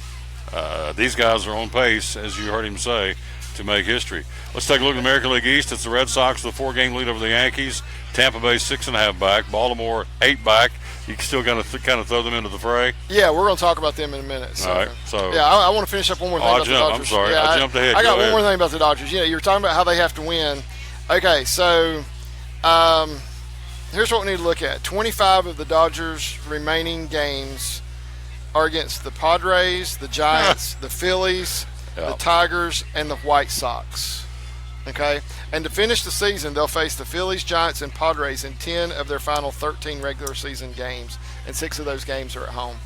these guys are on pace, as you heard him say, to make history. Let's take a look at the American League East. It's the Red Sox with a 4-game lead over the Yankees. Tampa Bay 6.5 back. Baltimore 8 back. You still got to kind of throw them into the fray? Yeah, we're going to talk about them in a minute. So. All right. So yeah, I want to finish up one more thing about the Dodgers. I'm sorry. Yeah, I jumped ahead. I got one more thing about the Dodgers. You know, you were talking about how they have to win. Okay, so here's what we need to look at. 25 of the Dodgers' remaining games are against the Padres, the Giants, the Phillies, the Tigers, and the White Sox. Okay? And to finish the season, they'll face the Phillies, Giants, and Padres in 10 of their final 13 regular season games, and 6 of those games are at home.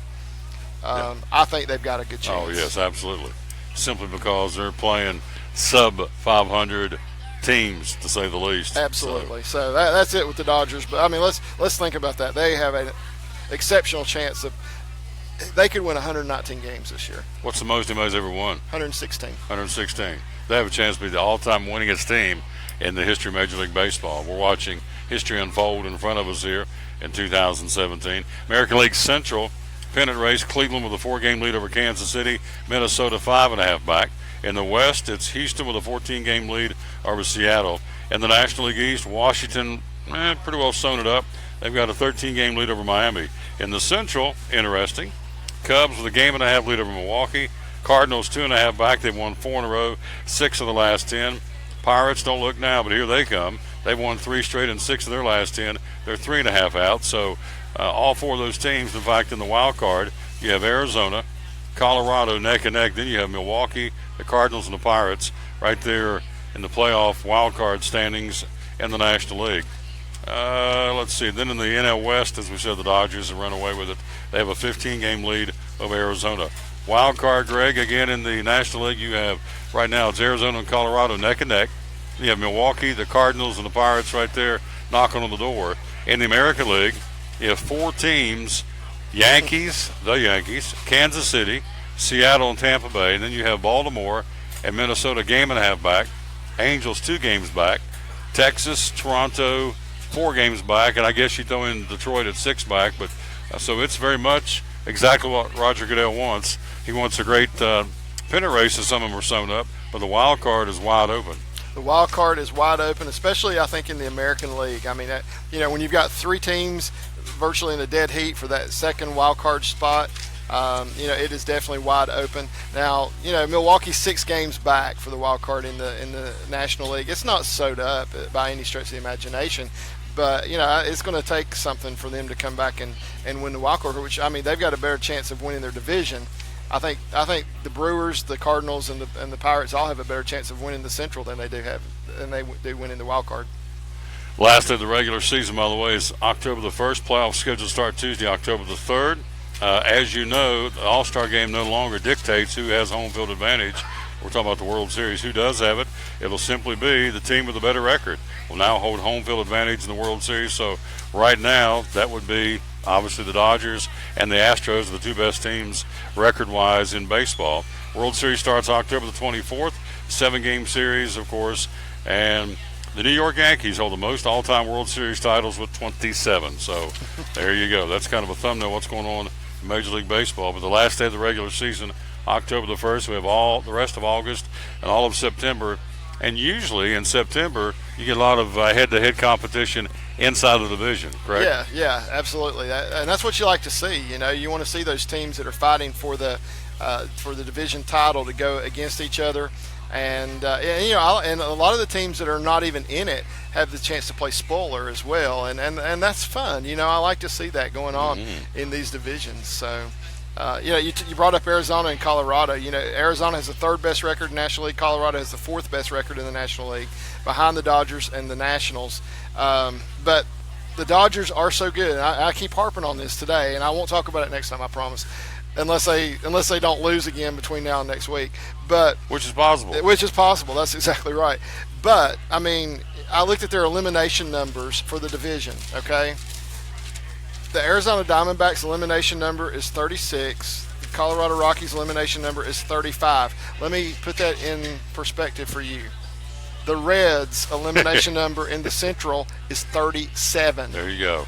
I think they've got a good chance. Oh, yes, absolutely. Simply because they're playing sub-500 teams, to say the least. Absolutely. So that's it with the Dodgers. But, I mean, let's think about that. They have an exceptional chance of they could win 119 games this year. What's the most anybody's ever won? 116. 116. They have a chance to be the all-time winningest team in the history of Major League Baseball. We're watching history unfold in front of us here in 2017. American League Central pennant race, Cleveland with a 4-game lead over Kansas City, Minnesota 5.5 back. In the West, it's Houston with a 14-game lead over Seattle. In the National League East, Washington pretty well sewn it up. They've got a 13-game lead over Miami. In the Central, interesting, Cubs with a 1.5 lead over Milwaukee. Cardinals 2.5 back. They've won 4 in a row, 6 of the last 10. Pirates don't look now, but here they come. They've won 3 straight and 6 of their last 10. They're 3.5 out. So all 4 of those teams, in fact, in the wild card, you have Arizona, Colorado neck and neck. Then you have Milwaukee, the Cardinals, and the Pirates right there in the playoff wild card standings in the National League. Let's see. Then in the NL West, as we said, the Dodgers have run away with it. They have a 15-game lead over Arizona. Wild card, Greg, again in the National League, you have right now it's Arizona and Colorado neck and neck. You have Milwaukee, the Cardinals, and the Pirates right there knocking on the door. In the American League, you have 4 teams, Yankees, Kansas City, Seattle, and Tampa Bay. And then you have Baltimore and Minnesota 1.5 back, Angels 2 games back, Texas, Toronto 4 games back, and I guess you throw in Detroit at 6 back. But so it's very much exactly what Roger Goodell wants. He wants a great pennant race, as some of them are sewn up, but the wild card is wide open. The wild card is wide open, especially I think in the American League. I mean, when you've got 3 teams virtually in a dead heat for that second wild card spot, it is definitely wide open. Now, Milwaukee's 6 games back for the wild card in the National League. It's not sewed up by any stretch of the imagination, but it's going to take something for them to come back and win the wild card. Which they've got a better chance of winning their division. I think the Brewers, the Cardinals, and the Pirates all have a better chance of winning the Central than they do winning the wild card. Last day of the regular season, by the way, is October the 1st. Playoffs scheduled to start Tuesday, October the 3rd. As you know, the All-Star game no longer dictates who has home field advantage. We're talking about the World Series. Who does have it? It'll simply be the team with a better record will now hold home field advantage in the World Series. So right now, that would be obviously the Dodgers and the Astros are the 2 best teams record-wise in baseball. World Series starts October the 24th. 7-game series, of course. And the New York Yankees hold the most all-time World Series titles with 27. So there you go. That's kind of a thumbnail of what's going on in Major League Baseball. But the last day of the regular season, October the 1st, we have all the rest of August and all of September. And usually in September, you get a lot of head-to-head competition inside the division, correct? Yeah, absolutely. And that's what you like to see. You want to see those teams that are fighting for the division title to go against each other. And and a lot of the teams that are not even in it have the chance to play spoiler as well, and that's fun. I like to see that going on in these divisions. So, you brought up Arizona and Colorado. Arizona has the 3rd best record in the National League. Colorado has the 4th best record in the National League, behind the Dodgers and the Nationals. But the Dodgers are so good. And I keep harping on this today, and I won't talk about it next time, I promise. Unless they don't lose again between now and next week, which is possible. That's exactly right. But I looked at their elimination numbers for the division. Okay, the Arizona Diamondbacks elimination number is 36. The Colorado Rockies elimination number is 35. Let me put that in perspective for you. The Reds elimination number in the Central is 37. There you go.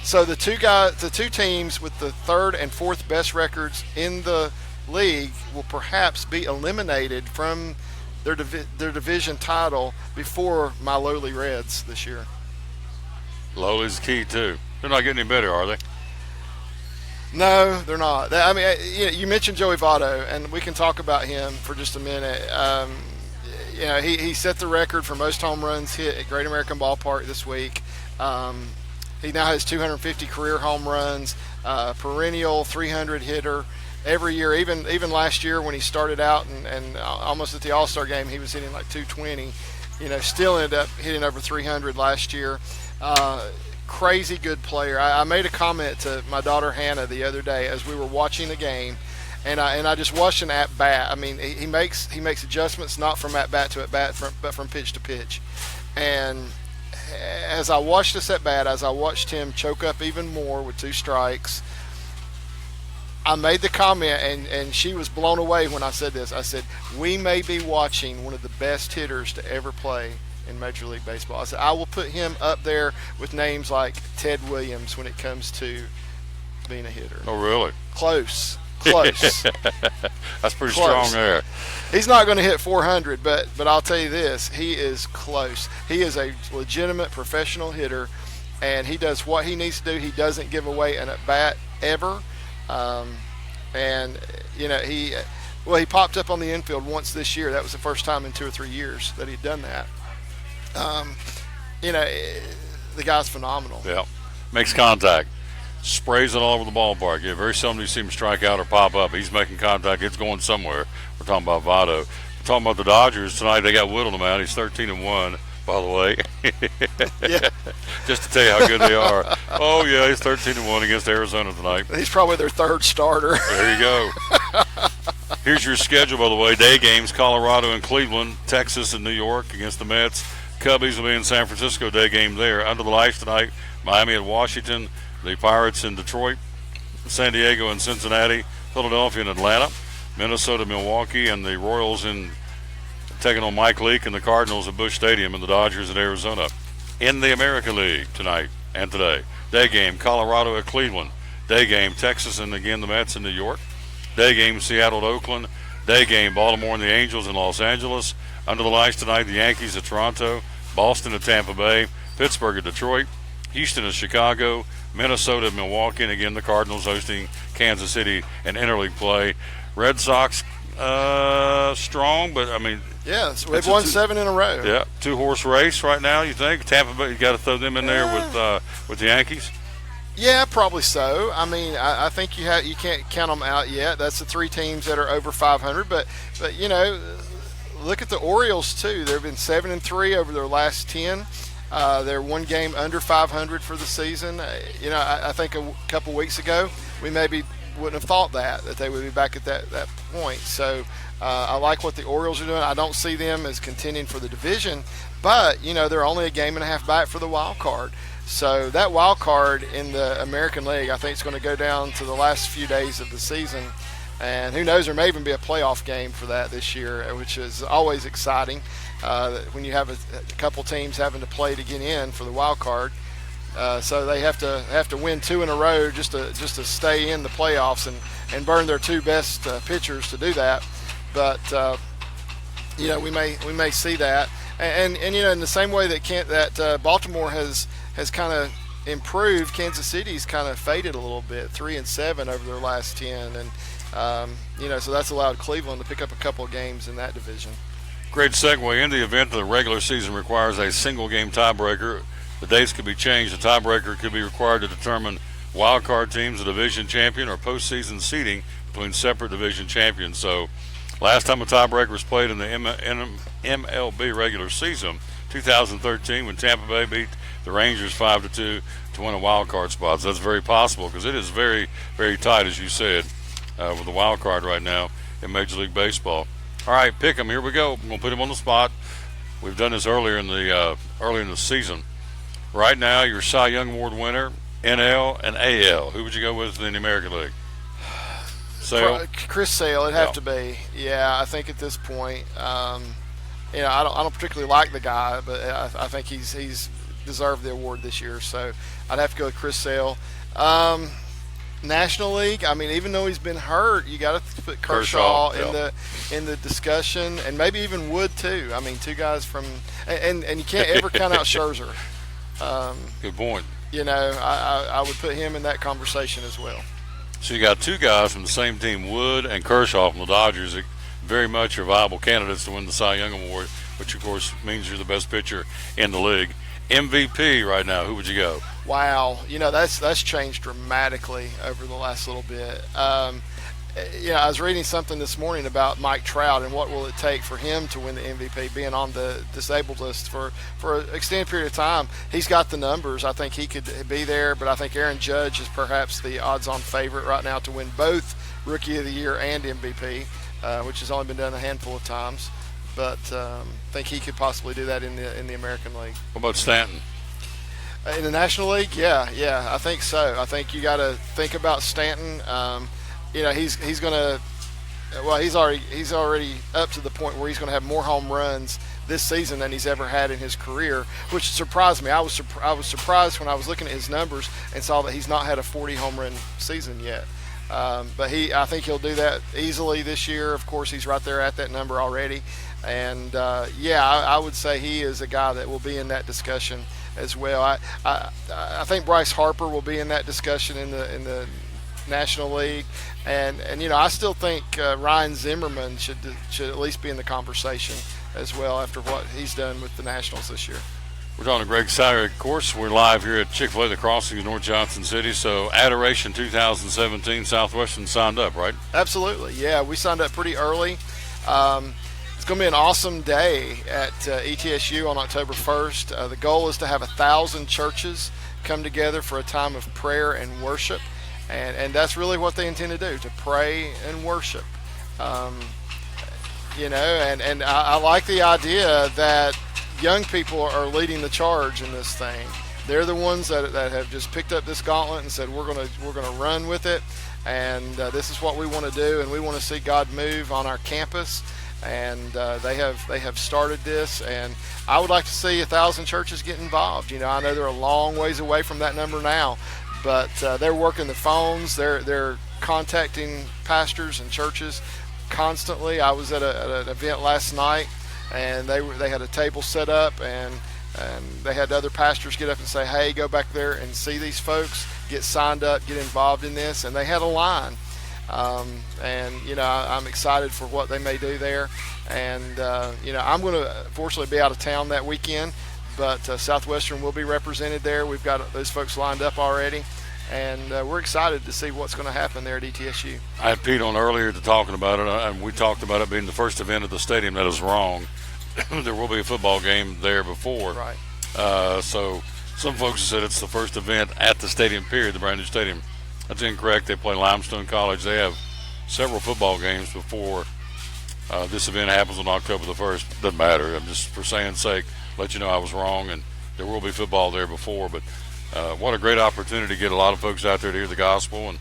So the two teams with the 3rd and 4th best records in the league will perhaps be eliminated from their division title before my lowly Reds this year. Lowly's key too. They're not getting any better, are they? No, they're not. You mentioned Joey Votto, and we can talk about him for just a minute. He set the record for most home runs hit at Great American Ballpark this week. He now has 250 career home runs, perennial 300 hitter every year. Even last year when he started out and almost at the All-Star game, he was hitting like 220. Still ended up hitting over 300 last year. Crazy good player. I made a comment to my daughter Hannah the other day as we were watching the game, and I just watched an at bat. He makes adjustments not from at bat to at bat, but from pitch to pitch, and as I watched this at bat, as I watched him choke up even more with 2 strikes, I made the comment, and she was blown away when I said this. I said, we may be watching one of the best hitters to ever play in Major League Baseball. I said, I will put him up there with names like Ted Williams when it comes to being a hitter. Oh, really? Close. That's pretty strong there. He's not going to hit 400, but I'll tell you this, he is close. He is a legitimate professional hitter, and he does what he needs to do. He doesn't give away an at-bat ever. And, he popped up on the infield once this year. That was the first time in 2 or 3 years that he'd done that. The guy's phenomenal. Yeah. Makes contact. Sprays it all over the ballpark. Yeah, very seldom you see him strike out or pop up. He's making contact. It's going somewhere. We're talking about Votto. We're talking about the Dodgers tonight. They got Wood on the mound. He's 13-1, by the way. Yeah. Just to tell you how good they are. Oh, yeah, he's 13-1 against Arizona tonight. He's probably their third starter. There you go. Here's your schedule, by the way. Day games, Colorado and Cleveland, Texas and New York against the Mets. Cubbies will be in San Francisco, day game there. Under the lights tonight, Miami and Washington, the Pirates in Detroit, San Diego and Cincinnati, Philadelphia and Atlanta, Minnesota, Milwaukee, and the Royals taking on Mike Leake and the Cardinals at Busch Stadium, and the Dodgers at Arizona. In the American League tonight and today, day game, Colorado at Cleveland, day game, Texas and again the Mets in New York, day game, Seattle at Oakland, day game, Baltimore and the Angels in Los Angeles. Under the lights tonight, the Yankees at Toronto, Boston at Tampa Bay, Pittsburgh at Detroit, Houston at Chicago, Minnesota at Milwaukee, and again the Cardinals hosting Kansas City in interleague play. Red Sox strong, but I mean, yeah, so they've won 7 in a row. Yeah, 2-horse race right now. You think Tampa Bay? You got to throw them in there with the Yankees. Yeah, probably so. I mean, I think you can't count them out yet. That's the 3 teams that are over 500. But look at the Orioles too. They've been 7-3 over their last 10. They're 1 game under 500 for the season. I think a couple weeks ago we maybe wouldn't have thought that they would be back at that point. So I like what the Orioles are doing. I don't see them as contending for the division, but they're only a game and a half back for the wild card. So that wild card in the American League, I think, is going to go down to the last few days of the season. And who knows, there may even be a playoff game for that this year, which is always exciting when you have a couple teams having to play to get in for the wild card. So they have to win 2 in a row just to stay in the playoffs and burn their 2 best pitchers to do that. But we may see that, and in the same way that Baltimore has kind of improved, Kansas City's kind of faded a little bit, 3-7 over their last 10, and so that's allowed Cleveland to pick up a couple of games in that division. Great segue. In the event that the regular season requires a single game tiebreaker, the dates could be changed. The tiebreaker could be required to determine wild card teams, a division champion, or postseason seeding between separate division champions. So last time a tiebreaker was played in the MLB regular season, 2013, when Tampa Bay beat the Rangers 5-2 to win a wild card spot. So that's very possible because it is very, very tight, as you said, with the wild card right now in Major League Baseball. All right, pick 'em. Here we go. I'm going to put him on the spot. We've done this earlier in the season. Right now, your Cy Young Award winner, NL and AL. Who would you go with in the American League? Sale? Chris Sale, it'd have to be. Yeah, I think at this point, I don't particularly like the guy, but I think he's deserved the award this year. So I'd have to go with Chris Sale. National League, I mean, even though he's been hurt, you got to put Kershaw in the discussion, and maybe even Wood too. I mean, 2 guys from, and you can't ever count out Scherzer. Good point. I would put him in that conversation as well. So you got 2 guys from the same team, Wood and Kershaw from the Dodgers, that very much are viable candidates to win the Cy Young Award, which of course means you're the best pitcher in the league. MVP right now, who would you go? Wow, that's changed dramatically over the last little bit. I was reading something this morning about Mike Trout and what will it take for him to win the MVP, being on the disabled list for an extended period of time. He's got the numbers. I think he could be there, but I think Aaron Judge is perhaps the odds-on favorite right now to win both Rookie of the Year and MVP, which has only been done a handful of times. But I think he could possibly do that in the American League. What about Stanton? In the National League, yeah, I think so. I think you got to think about Stanton. He's going to. Well, he's already up to the point where he's going to have more home runs this season than he's ever had in his career, which surprised me. I was surprised when I was looking at his numbers and saw that he's not had a 40 home run season yet. But I think he'll do that easily this year. Of course, he's right there at that number already. And I would say he is a guy that will be in that discussion as well. I think Bryce Harper will be in that discussion in the National League, and I still think Ryan Zimmerman should at least be in the conversation as well after what he's done with the Nationals this year. We're talking to Greg Sire. Of course, we're live here at Chick-Fil-A, the Crossings, North Johnson City. So, Adoration 2017, Southwestern signed up, right? Absolutely, yeah. We signed up pretty early. It's going to be an awesome day at ETSU on October 1st. The goal is to have 1,000 churches come together for a time of prayer and worship, and that's really what they intend to do, to pray and worship. And I like the idea that young people are leading the charge in this thing. They're the ones that have just picked up this gauntlet and said we're gonna run with it, and this is what we want to do, and we want to see God move on our campus. And they have started this, and I would like to see 1,000 churches get involved. I know they're a long ways away from that number now, but they're working the phones. They're contacting pastors and churches constantly. I was at an event last night, and they had a table set up, and they had other pastors get up and say, hey, go back there and see these folks, get signed up, get involved in this. And they had a line. I'm excited for what they may do there. And, I'm going to fortunately be out of town that weekend, but Southwestern will be represented there. We've got those folks lined up already. And we're excited to see what's going to happen there at ETSU. I had Pete on earlier talking about it, and we talked about it being the first event at the stadium. That is wrong. There will be a football game there before. Right. So some folks have said it's the first event at the stadium, period, the brand new stadium. That's incorrect. They play Limestone College. They have several football games before this event happens on October the 1st. Doesn't matter. I'm just, for saying sake, let you know I was wrong, and there will be football there before. But what a great opportunity to get a lot of folks out there to hear the gospel. And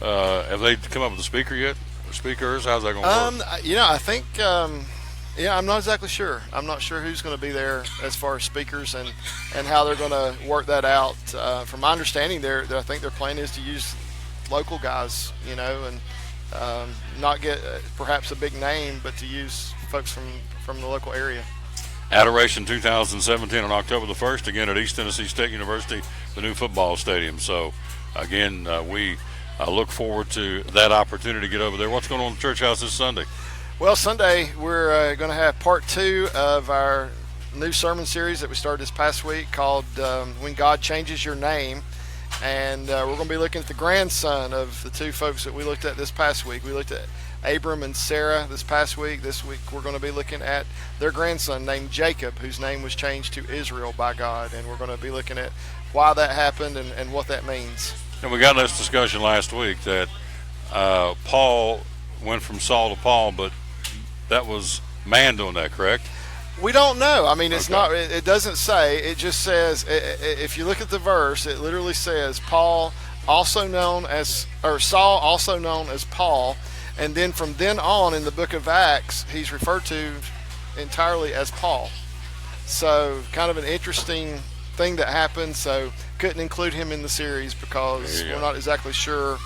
have they come up with a speaker yet? Or speakers? How's that going to work? I think, I'm not exactly sure. I'm not sure who's going to be there as far as speakers and how they're going to work that out. From my understanding, I think their plan is to use local guys, and not get perhaps a big name, but to use folks from the local area. Adoration 2017 on October the 1st, again at East Tennessee State University, the new football stadium. So, again, we look forward to that opportunity to get over there. What's going on in the church house this Sunday? Well, Sunday we're going to have part 2 of our new sermon series that we started this past week called When God Changes Your Name. And we're going to be looking at the grandson of the two folks that we looked at this past week. We looked at Abram and Sarah this past week. This week we're going to be looking at their grandson named Jacob, whose name was changed to Israel by God. And we're going to be looking at why that happened and what that means. And we got this discussion last week that Paul went from Saul to Paul, but that was man doing that, correct? We don't know. I mean, it's not. It doesn't say. It just says. If you look at the verse, it literally says Saul, also known as Paul, and then from then on in the book of Acts, he's referred to entirely as Paul. So, kind of an interesting thing that happened. So, couldn't include him in the series because we're not exactly sure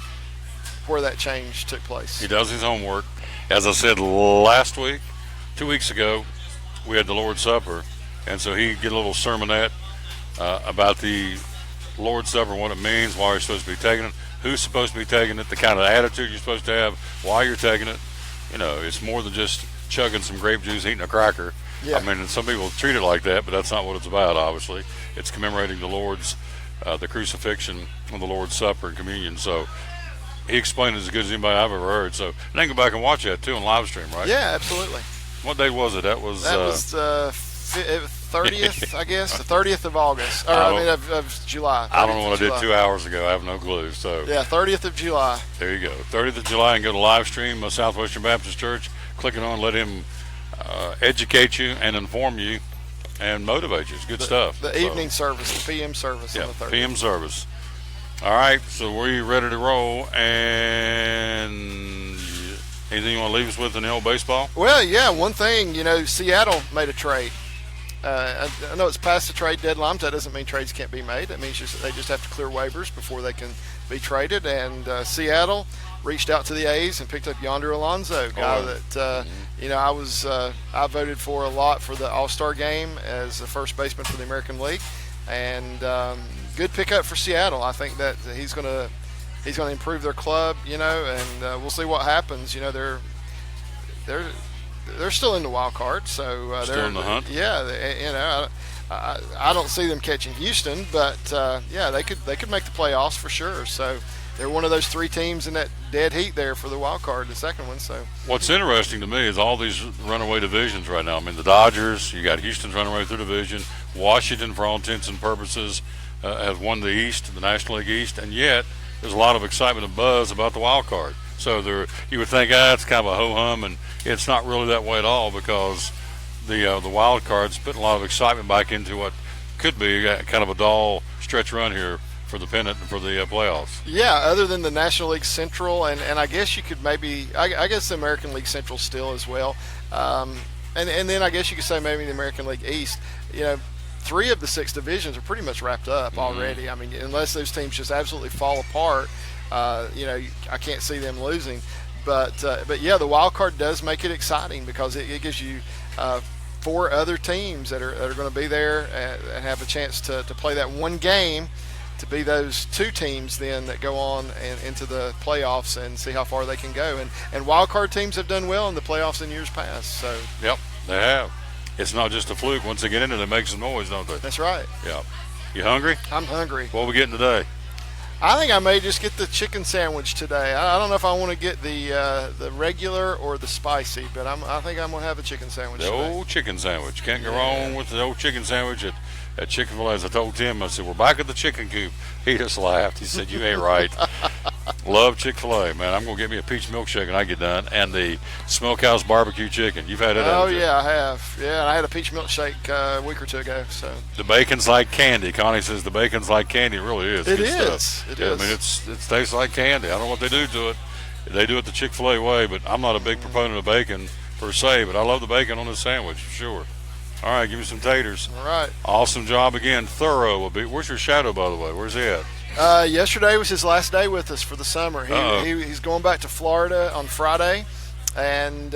where that change took place. He does his homework. As I said last week, 2 weeks ago, we had the Lord's Supper, and so he get a little sermonette about the Lord's Supper, what it means, why you're supposed to be taking it, who's supposed to be taking it, the kind of attitude you're supposed to have, why you're taking it. It's more than just chugging some grape juice, eating a cracker. Yeah. I mean, some people treat it like that, but that's not what it's about, obviously. It's commemorating the Lord's, the crucifixion and the Lord's Supper and communion. So he explained it as good as anybody I've ever heard. So then go back and watch that, too, on live stream, right? Yeah, absolutely. What day was it? That was 30th, I guess, the 30th of August, of July. I don't know what I did 2 hours ago. I have no clue. So yeah, 30th of July. There you go, 30th of July, and go to live stream of Southwestern Baptist Church. Click it on, let him educate you and inform you and motivate you. It's good stuff. The evening service, the PM service on the 30th. PM service. All right, so we're ready to roll, and anything you want to leave us with in the old baseball? Well, yeah, one thing, Seattle made a trade. I know it's past the trade deadline, but that doesn't mean trades can't be made. That means they just have to clear waivers before they can be traded. And Seattle reached out to the A's and picked up Yonder Alonso, guy that I voted for a lot for the All-Star game as the first baseman for the American League. and good pickup for Seattle. I think that he's going to improve their club, and we'll see what happens. They're still in the wild card, so still they're in the hunt. Yeah, I don't see them catching Houston, but they could make the playoffs for sure. So they're one of those 3 teams in that dead heat there for the wild card, the second one. So what's interesting to me is all these runaway divisions right now. I mean, the Dodgers, you got Houston's running away through division. Washington, for all intents and purposes, has won the East, the National League East, and yet there's a lot of excitement and buzz about the wild card. So you would think, it's kind of a ho-hum, and it's not really that way at all, because the wild card's putting a lot of excitement back into what could be kind of a dull stretch run here for the pennant and for the playoffs. Yeah, other than the National League Central, and I guess you could maybe, I guess the American League Central still as well, and then I guess you could say maybe the American League East. 3 of the 6 divisions are pretty much wrapped up already. I mean, unless those teams just absolutely fall apart, I can't see them losing. But yeah, the wild card does make it exciting, because it gives you 4 other teams that are going to be there and have a chance to play that one game, to be those 2 teams then that go on and into the playoffs and see how far they can go. And wild card teams have done well in the playoffs in years past. So yep, they have. It's not just a fluke. Once they get in it, they make some noise, don't they? That's right. Yeah. You hungry? I'm hungry. What are we getting today? I think I may just get the chicken sandwich today. I don't know if I want to get the regular or the spicy, but I think I'm going to have a chicken sandwich The today. old chicken sandwich. Can't go wrong with the old chicken sandwich at Chick-Fil-A. As I told Tim, I said, we're back at the chicken coop. He just laughed. He said, you ain't right. Love Chick-fil-A, man. I'm going to get me a peach milkshake when I get done, and the Smokehouse barbecue chicken. You've had it, haven't you? Yeah, I have. Yeah, I had a peach milkshake a week or 2 ago. So the bacon's like candy. Connie says the bacon's like candy. It really is. It Good is. Stuff. It yeah, is. I mean, it tastes like candy. I don't know what they do to it. They do it the Chick-fil-A way, but I'm not a big proponent of bacon per se, but I love the bacon on this sandwich for sure. All right, give me some taters. All right. Awesome job again. Thorough. Where's your shadow, by the way? Where's he at? Yesterday was his last day with us for the summer. He's going back to Florida on Friday, and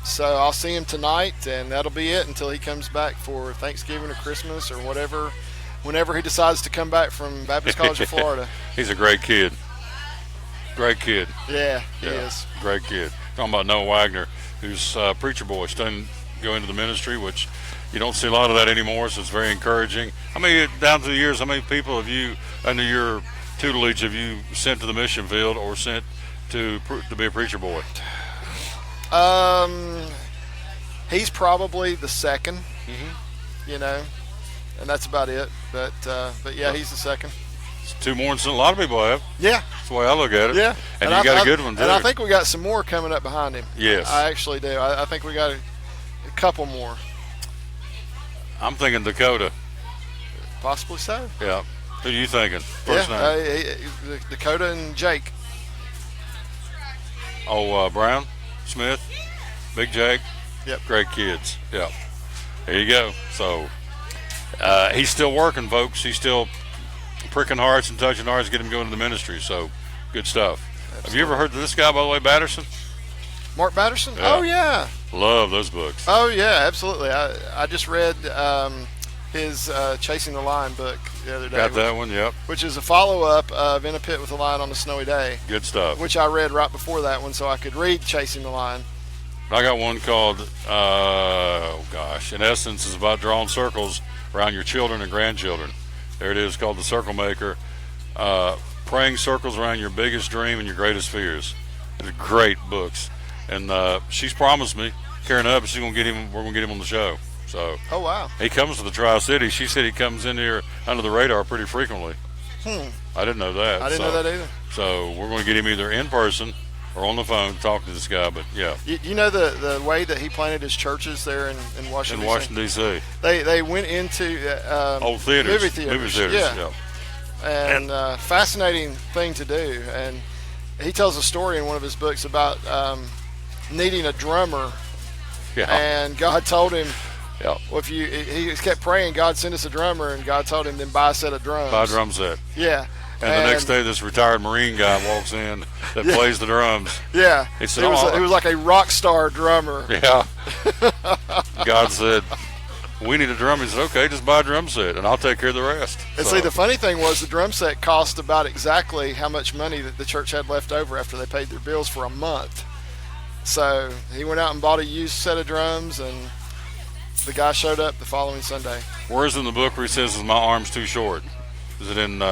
so I'll see him tonight, and that'll be it until he comes back for Thanksgiving or Christmas or whenever he decides to come back from Baptist College of Florida. He's a great kid. Great kid. Yeah, he is. Great kid. Talking about Noah Wagner, who's preacher boy, studying go into the ministry, which you don't see a lot of that anymore, so it's very encouraging. How many, down through the years, how many people have you, under your tutelage, have you sent to the mission field or sent to be a preacher boy? He's probably the second, Mm-hmm. and that's about it. But yeah, he's the second. It's 2 more than a lot of people have. Yeah. That's the way I look at it. Yeah. And you got a good one, too. And I think we got some more coming up behind him. Yes. I actually do. I think we got a couple more. I'm thinking Dakota. Possibly so. Yeah. Who are you thinking? First name. Dakota and Jake. Oh, Brown, Smith, Big Jake. Yep. Great kids. Yeah. There you go. So he's still working, folks. He's still pricking hearts and touching hearts, get him going to the ministry. So good stuff. Absolutely. Have you ever heard of this guy, by the way, Batterson? Mark Batterson? Yeah. Oh, yeah. Love those books. Oh, yeah, absolutely. I just read his Chasing the Lion book the other day. Got that one, yep. Which is a follow-up of In a Pit with a Lion on a Snowy Day. Good stuff. Which I read right before that one so I could read Chasing the Lion. I got one called, in essence, is about drawing circles around your children and grandchildren. There it is, called The Circle Maker. Praying circles around your biggest dream and your greatest fears. They're great books. And she's promised me, Karen Up, we're going to get him on the show. So oh, wow. He comes to the Tri-City. She said he comes in here under the radar pretty frequently. I didn't know that. I didn't know that either. So we're going to get him either in person or on the phone to talk to this guy. But yeah, you know the way that he planted his churches there in Washington. In Washington D.C. They went into old theaters, movie theaters. Yeah. And fascinating thing to do. And he tells a story in one of his books about needing a drummer. Yeah. And God told him, yeah. Well, he kept praying, God send us a drummer, and God told him, then buy a set of drums. Buy a drum set. Yeah. And the next day, this retired Marine guy walks in that plays the drums. Yeah. He said, it was like a rock star drummer. Yeah. God said, we need a drum. He said, okay, just buy a drum set, and I'll take care of the rest. And So, see, the funny thing was the drum set cost about exactly how much money that the church had left over after they paid their bills for a month. So he went out and bought a used set of drums, and the guy showed up the following Sunday. where's in the book where he says, my arm's too short? Is it in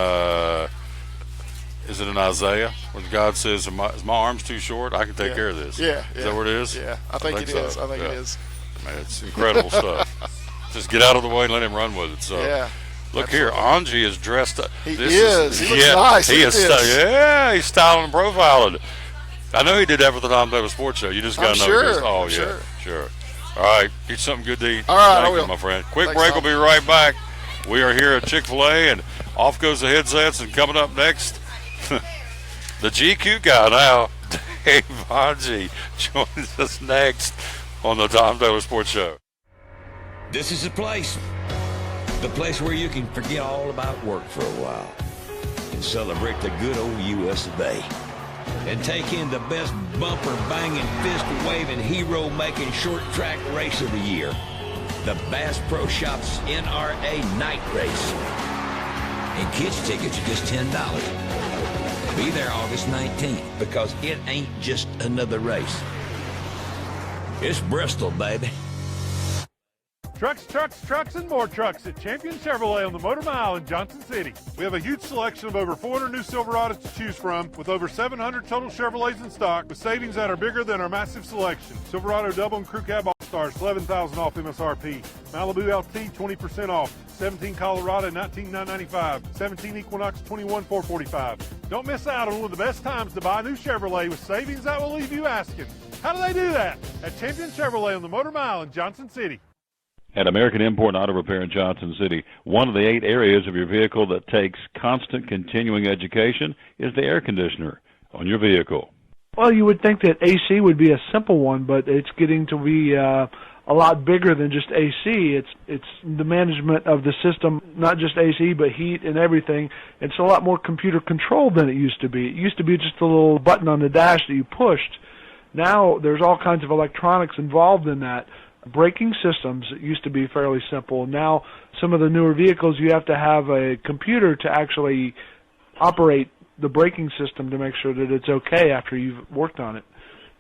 Isaiah where God says, is my arm's too short? I can take care of this. Yeah. Is that what it is? Yeah, I think it is. I think it is. Man, it's incredible stuff. Just get out of the way and let him run with it. So, Yeah. look here, Angie is dressed up. He is. He looks nice. He Look is. at this. He's styling and profiling. I know he did that for the Tom Taylor Sports Show. You just got to know. sure. This. Oh, I'm yeah, sure. All right, get something good to eat. All right, Thank I you, will. my friend. Quick Thanks, break. Tom. We'll be right back. We are here at Chick-Fil-A, and off goes the headsets. And coming up next, the GQ guy now, Dave Angie, joins us next on the Tom Taylor Sports Show. This is the place where you can forget all about work for a while and celebrate the good old U.S. of A. And take in the best bumper-banging, fist-waving, hero-making short-track race of the year, the Bass Pro Shops NRA Night Race. And kids' tickets are just $10. Be there August 19th, because it ain't just another race. It's Bristol, baby. Trucks, and more trucks at Champion Chevrolet on the Motor Mile in Johnson City. We have a huge selection of over 400 new Silverados to choose from, with over 700 total Chevrolets in stock, with savings that are bigger than our massive selection. Silverado Double and Crew Cab All-Stars, $11,000 off MSRP. Malibu LT, 20% off. 17 Colorado, $19,995. 17 Equinox, $21,445. Don't miss out on one of the best times to buy a new Chevrolet with savings that will leave you asking, how do they do that? At Champion Chevrolet on the Motor Mile in Johnson City. At American Import Auto Repair in Johnson City, one of the 8 areas of your vehicle that takes constant continuing education is the air conditioner on your vehicle. Well, you would think that AC would be a simple one, but it's getting to be a lot bigger than just AC. It's the management of the system, not just AC, but heat and everything. It's a lot more computer controlled than it used to be. It used to be just a little button on the dash that you pushed. Now there's all kinds of electronics involved in that. Braking systems used to be fairly simple. Now some of the newer vehicles, you have to have a computer to actually operate the braking system to make sure that it's okay after you've worked on it.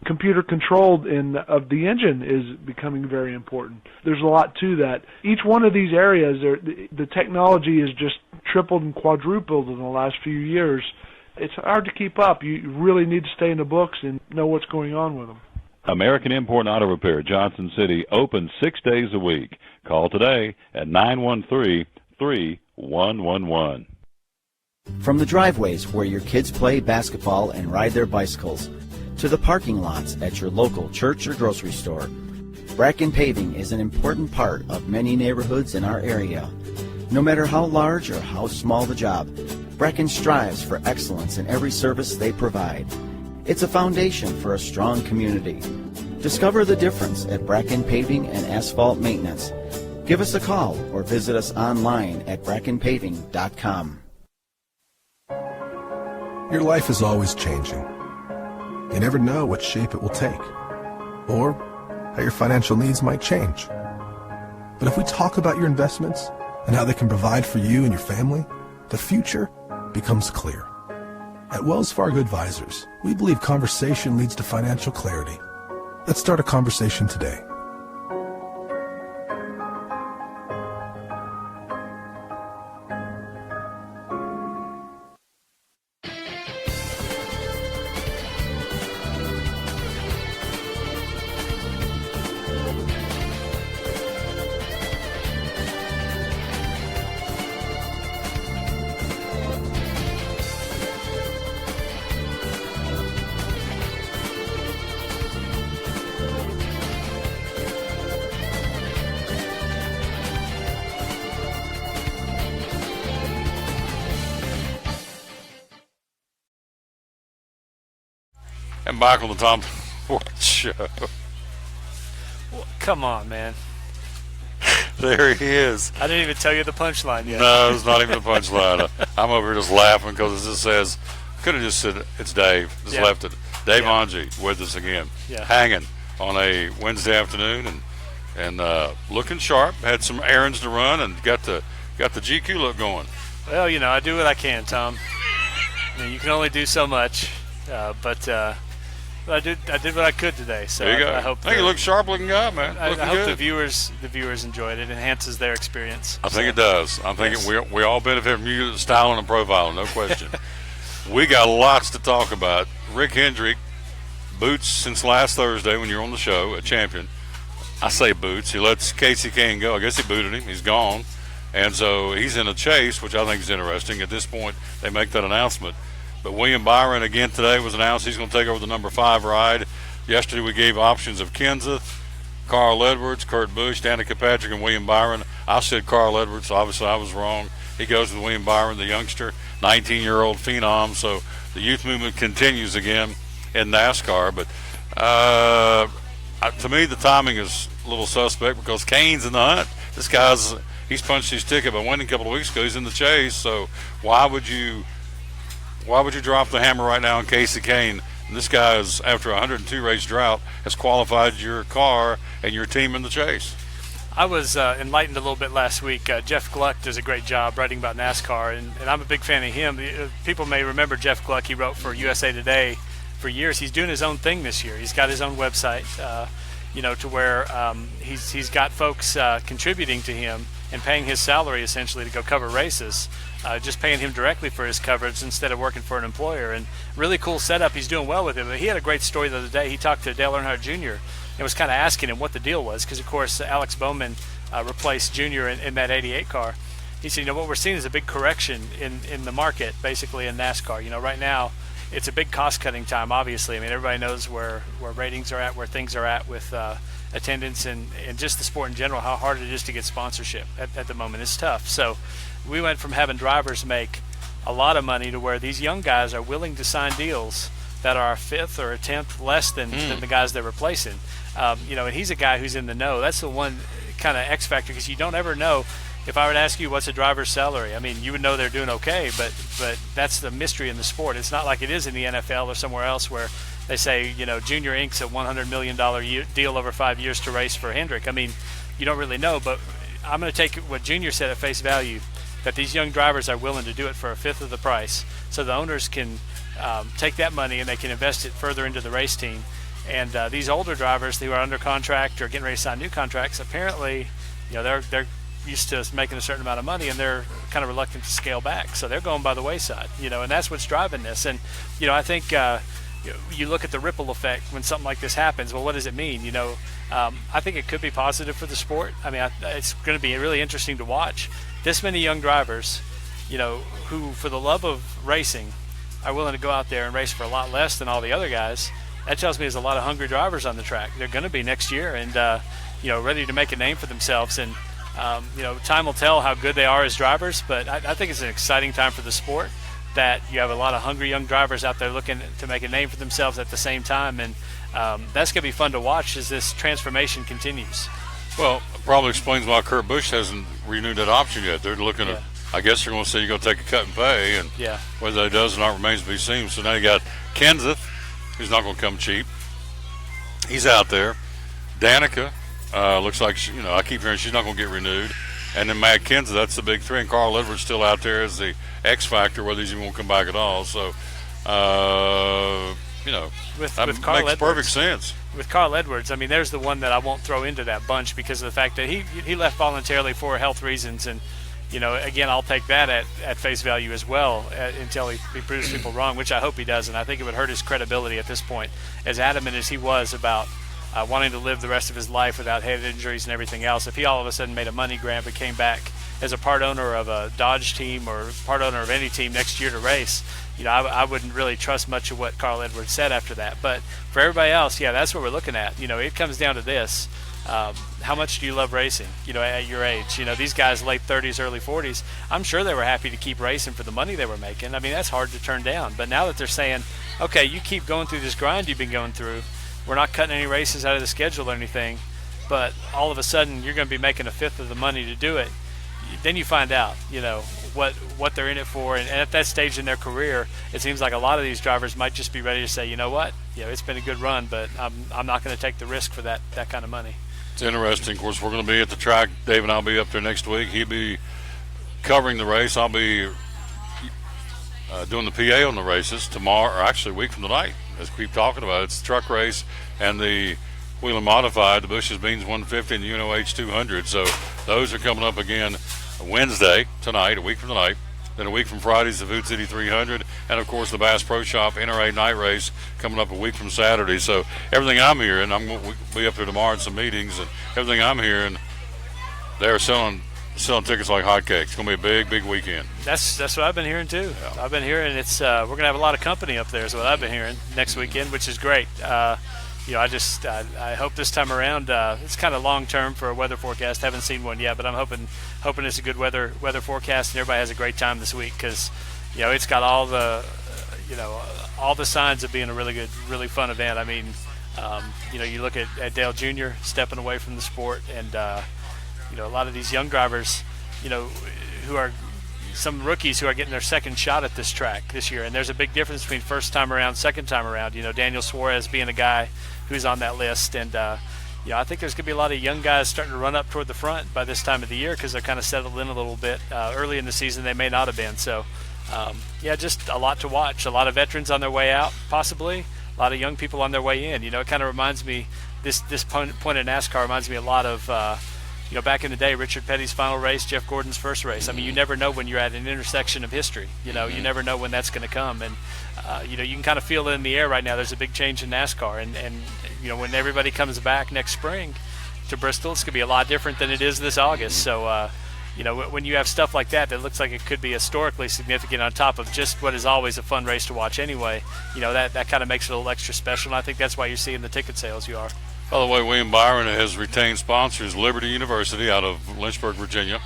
Computer controlled of the engine is becoming very important. There's a lot to that. Each one of these areas, the technology is just tripled and quadrupled in the last few years. It's hard to keep up. You really need to stay in the books and know what's going on with them. American Import Auto Repair, Johnson City, open 6 days a week. Call today at 913-3111. From the driveways where your kids play basketball and ride their bicycles, to the parking lots at your local church or grocery store, Bracken Paving is an important part of many neighborhoods in our area. No matter how large or how small the job, Bracken strives for excellence in every service they provide. It's a foundation for a strong community. Discover the difference at Bracken Paving and Asphalt Maintenance. Give us a call or visit us online at brackenpaving.com. Your life is always changing. You never know what shape it will take, or how your financial needs might change. But if we talk about your investments and how they can provide for you and your family, the future becomes clear. At Wells Fargo Advisors, we believe conversation leads to financial clarity. Let's start a conversation today. And back on the Tom Sports Show. Well, come on, man. There he is. I didn't even tell you the punchline yet. No, it's not even the punchline. I'm over here just laughing because it just says, could have just said, it's Dave. Just left it. Dave Angie with us again. Yeah. Hanging on a Wednesday afternoon. And and looking sharp. Had some errands to run and got the GQ look going. Well, I do what I can, Tom. You can only do so much, but I did what I could today. So there you go. I hope you look sharp looking guy, man. I hope good. the viewers enjoyed it. Enhances their experience. I think it does. I'm thinking we all benefit from you styling and profiling, no question. We got lots to talk about. Rick Hendrick, boots since last Thursday when you were on the show, a champion. I say boots. He lets Casey Kane go. I guess he booted him. He's gone. And so he's in a chase, which I think is interesting. At this point, they make that announcement. But William Byron, again, today was announced he's going to take over the number 5 ride. Yesterday we gave options of Kenseth, Carl Edwards, Kurt Busch, Danica Patrick, and William Byron. I said Carl Edwards, so obviously I was wrong. He goes with William Byron, the youngster, 19-year-old phenom. So the youth movement continues again in NASCAR. But to me, the timing is a little suspect because Kane's in the hunt. This guy's he's punched his ticket by winning a couple of weeks ago. He's in the chase. So why would you drop the hammer right now on Casey Kane? And this guy is, after a 102 race drought, has qualified your car and your team in the chase. I was enlightened a little bit last week. Jeff Gluck does a great job writing about NASCAR, and I'm a big fan of him. People may remember Jeff Gluck. He wrote for USA Today for years. He's doing his own thing this year. He's got his own website, to where he's got folks contributing to him and paying his salary essentially to go cover races. Just paying him directly for his coverage instead of working for an employer. And really cool setup. He's doing well with it. But he had a great story the other day. He talked to Dale Earnhardt Jr. and was kind of asking him what the deal was because, of course, Alex Bowman replaced Jr. in that 88 car. He said, what we're seeing is a big correction in the market, basically in NASCAR. Right now it's a big cost-cutting time, obviously. I mean, everybody knows where ratings are at, where things are at with attendance and just the sport in general, how hard it is to get sponsorship at the moment. It's tough. So we went from having drivers make a lot of money to where these young guys are willing to sign deals that are a fifth or a tenth less than the guys they're replacing. And he's a guy who's in the know. That's the one kind of X factor because you don't ever know. If I were to ask you what's a driver's salary, I mean, you would know they're doing okay, but that's the mystery in the sport. It's not like it is in the NFL or somewhere else where they say, Junior Inc.'s a $100 million deal over 5 years to race for Hendrick. I mean, you don't really know, but I'm going to take what Junior said at face value, that these young drivers are willing to do it for a fifth of the price, so the owners can take that money and they can invest it further into the race team. And these older drivers who are under contract or getting ready to sign new contracts, apparently, they're used to making a certain amount of money and they're kind of reluctant to scale back, so they're going by the wayside. And that's what's driving this. And I think you look at the ripple effect when something like this happens. Well, what does it mean? I think it could be positive for the sport. I mean, it's going to be really interesting to watch. This many young drivers, who for the love of racing are willing to go out there and race for a lot less than all the other guys. That tells me there's a lot of hungry drivers on the track. They're going to be next year and, ready to make a name for themselves. And, time will tell how good they are as drivers, but I think it's an exciting time for the sport that you have a lot of hungry young drivers out there looking to make a name for themselves at the same time. And that's going to be fun to watch as this transformation continues. Well, it probably explains why Kurt Busch hasn't renewed that option yet. They're looking at, I guess they're going to say you're going to take a cut and pay, and whether he does or not remains to be seen. So now you got Kenseth, who's not going to come cheap. He's out there. Danica, looks like, I keep hearing she's not going to get renewed. And then Matt Kenseth, that's the big three. And Carl Edwards still out there as the X factor, whether he's even going to come back at all. So, that with Carl makes Edwards, perfect sense. With Carl Edwards, I mean, there's the one that I won't throw into that bunch because of the fact that he left voluntarily for health reasons. And, again, I'll take that at face value as well until he proves people wrong, which I hope he does. And I think it would hurt his credibility at this point, as adamant as he was about wanting to live the rest of his life without head injuries and everything else. If he all of a sudden made a money grab and came back as a part owner of a Dodge team or part owner of any team next year to race, I wouldn't really trust much of what Carl Edwards said after that. But for everybody else, that's what we're looking at. It comes down to this. How much do you love racing, at your age? These guys, late 30s, early 40s, I'm sure they were happy to keep racing for the money they were making. I mean, that's hard to turn down. But now that they're saying, okay, you keep going through this grind you've been going through, we're not cutting any races out of the schedule or anything, but all of a sudden you're going to be making a fifth of the money to do it. Then you find out, what they're in it for. And at that stage in their career, it seems like a lot of these drivers might just be ready to say, you know what, it's been a good run, but I'm not going to take the risk for that kind of money. It's interesting. Of course, we're going to be at the track. Dave and I'll be up there next week. He'll be covering the race. I'll be doing the PA on the races tomorrow, or actually a week from tonight, as we keep talking about. It's the truck race and the wheel and modified, the Bush's Beans 150 and the UNOH 200. So those are coming up again Wednesday, tonight, a week from tonight. Then a week from Friday's the Food City 300, and of course the Bass Pro Shop NRA night race coming up a week from Saturday. So everything I'm hearing, we'll be up there tomorrow in some meetings, and everything I'm hearing, they're selling tickets like hotcakes. It's going to be a big weekend. That's what I've been hearing too. Yeah. I've been hearing it's we're going to have a lot of company up there is what I've been hearing next weekend, which is great. I hope this time around it's kind of long term for a weather forecast. Haven't seen one yet, but I'm hoping it's a good weather forecast and everybody has a great time this week because it's got all the all the signs of being a really good, really fun event. I mean, you look at Dale Jr. stepping away from the sport, and a lot of these young drivers, who are some rookies who are getting their second shot at this track this year, and there's a big difference between first time around, second time around. Daniel Suarez being a guy who's on that list, and I think there's going to be a lot of young guys starting to run up toward the front by this time of the year because they're kind of settled in a little bit. Early in the season they may not have been. So just a lot to watch. A lot of veterans on their way out, possibly. A lot of young people on their way in. It kind of reminds me, this point in NASCAR reminds me a lot of back in the day, Richard Petty's final race, Jeff Gordon's first race. I mean, you never know when you're at an intersection of history. You never know when that's going to come. And, you can kind of feel it in the air right now. There's a big change in NASCAR. And when everybody comes back next spring to Bristol, it's going to be a lot different than it is this August. So, when you have stuff like that looks like it could be historically significant on top of just what is always a fun race to watch anyway, that kind of makes it a little extra special. And I think that's why you're seeing the ticket sales you are. By the way, William Byron has retained sponsors. Liberty University out of Lynchburg, Virginia,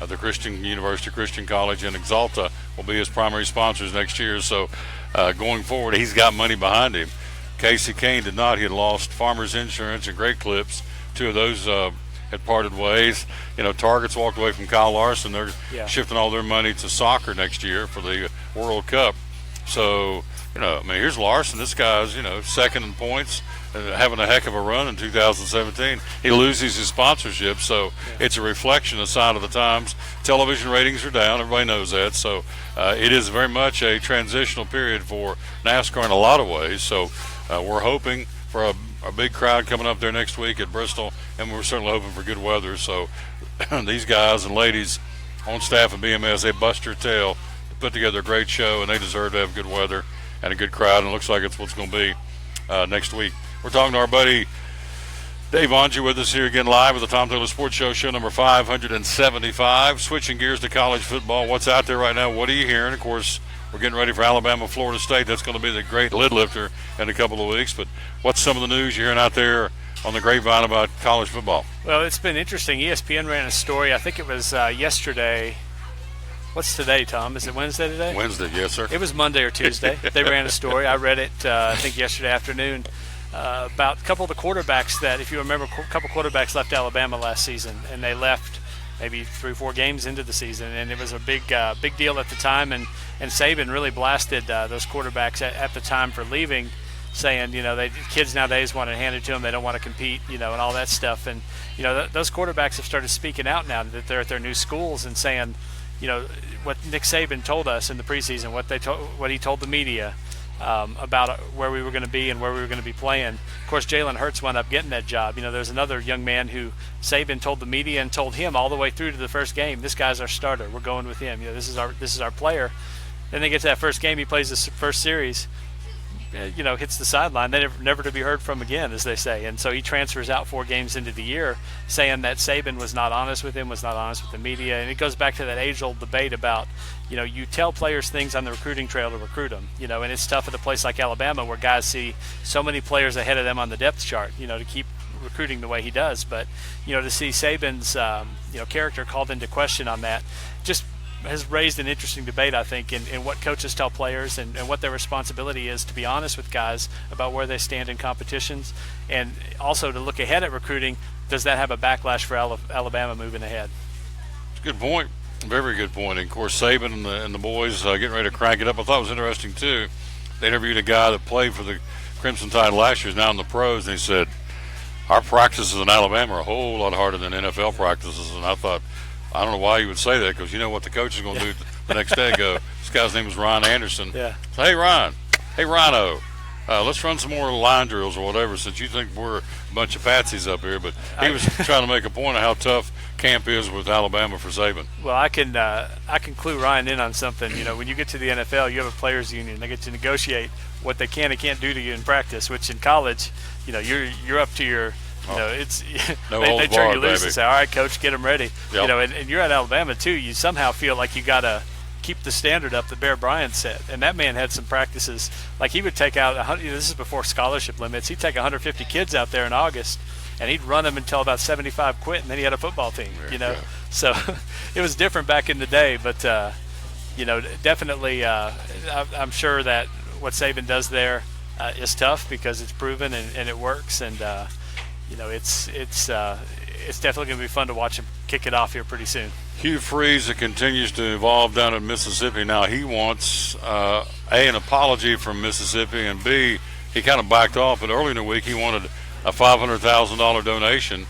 the Christian University Christian College, and Exalta will be his primary sponsors next year. So going forward, he's got money behind him. Casey Kane did not. He had lost Farmers Insurance and Great Clips. Two of those had parted ways. Target's walked away from Kyle Larson. They're shifting all their money to soccer next year for the World Cup. So, here's Larson. This guy's, second in points. Having a heck of a run in 2017. He loses his sponsorship, so it's a reflection, a sign of the times. Television ratings are down. Everybody knows that. So it is very much a transitional period for NASCAR in a lot of ways. So we're hoping for a big crowd coming up there next week at Bristol, and we're certainly hoping for good weather. So these guys and ladies on staff at BMS, they bust their tail to put together a great show, and they deserve to have good weather and a good crowd, and it looks like it's what's going to be next week. We're talking to our buddy Dave Angie with us here again live with the Tom Taylor Sports Show, show number 575. Switching gears to college football. What's out there right now? What are you hearing? Of course, we're getting ready for Alabama, Florida State. That's going to be the great lid lifter in a couple of weeks. But what's some of the news you're hearing out there on the grapevine about college football? Well, it's been interesting. ESPN ran a story. I think it was yesterday. What's today, Tom? Is it Wednesday today? Wednesday, yes, sir. It was Monday or Tuesday. They ran a story. I read it, I think, yesterday afternoon. About a couple of the quarterbacks that, if you remember, a couple quarterbacks left Alabama last season, and they left maybe 3-4 games into the season, and it was a big deal at the time. And Saban really blasted those quarterbacks at the time for leaving, saying, kids nowadays want to hand it to them, they don't want to compete, and all that stuff. And those quarterbacks have started speaking out now that they're at their new schools and saying, what Nick Saban told us in the preseason, what he told the media. About where we were going to be and where we were going to be playing. Of course, Jalen Hurts wound up getting that job. There's another young man who Saban told the media and told him all the way through to the first game, this guy's our starter. We're going with him. This is our player. Then they get to that first game, he plays this first series, hits the sideline, then never to be heard from again, as they say. And so he transfers out 4 games into the year, saying that Saban was not honest with him, was not honest with the media. And it goes back to that age-old debate about, you tell players things on the recruiting trail to recruit them, and it's tough at a place like Alabama where guys see so many players ahead of them on the depth chart, to keep recruiting the way he does. But, to see Saban's, character called into question on that just has raised an interesting debate, I think, in what coaches tell players and what their responsibility is to be honest with guys about where they stand in competitions, and also to look ahead at recruiting. Does that have a backlash for Alabama moving ahead? It's a good point. Very good point. And of course, Saban and the boys getting ready to crank it up. I thought it was interesting, too. They interviewed a guy that played for the Crimson Tide last year, is now in the pros, and he said, our practices in Alabama are a whole lot harder than NFL practices. And I thought, I don't know why you would say that, because you know what the coach is going to do the next day. Go, this guy's name is Ryan Anderson. Yeah. So, hey, Ryan. Hey, Rhino. Let's run some more line drills or whatever, since you think we're a bunch of patsies up here. But he was trying to make a point of how tough camp is with Alabama for Saban. Well, I can clue Ryan in on something. You know, when you get to the NFL, you have a players' union. They get to negotiate what they can and can't do to you in practice. Which in college, you know, you're up to your. You know, it's no they turn you loose baby. and say, "All right, coach, get them ready." Yep. You know, and you're at Alabama too. You somehow feel like you gotta keep the standard up that Bear Bryant set. And that man had some practices. Like he would take out 100. You know, this is before scholarship limits. He'd take 150 kids out there in August, and he'd run them until about 75 quit, and then he had a football team. You know, so it was different back in the day. But you know, definitely, I'm sure that what Saban does there is tough because it's proven and it works. And you know, it's definitely going to be fun to watch him kick it off here pretty soon. Hugh Freeze continues to evolve down in Mississippi. Now he wants A, an apology from Mississippi, and B, he kind of backed off. But early in the week he wanted a $500,000 donation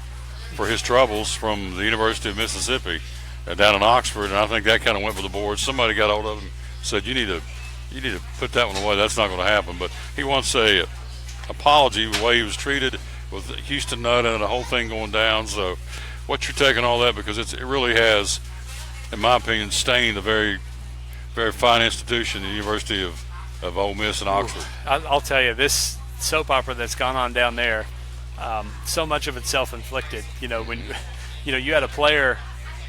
for his troubles from the University of Mississippi down in Oxford, and I think that kind of went with the board. Somebody got hold of him, said you need to put that one away. That's not going to happen. But he wants a apology the way he was treated with Houston Nutt and the whole thing going down. So what's your take on all that? Because it really has, in my opinion, stained a very, very fine institution, the University of Ole Miss in Oxford. I'll tell you, this soap opera that's gone on down there, so much of it's self-inflicted. You know, when you had a player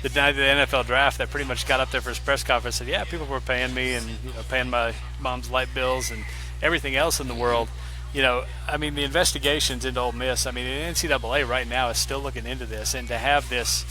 the night of the NFL draft that pretty much got up there for his press conference and said, yeah, people were paying me and paying my mom's light bills and everything else in the world. You know, I mean, the investigations into Ole Miss, I mean, the NCAA right now is still looking into this. And to have this,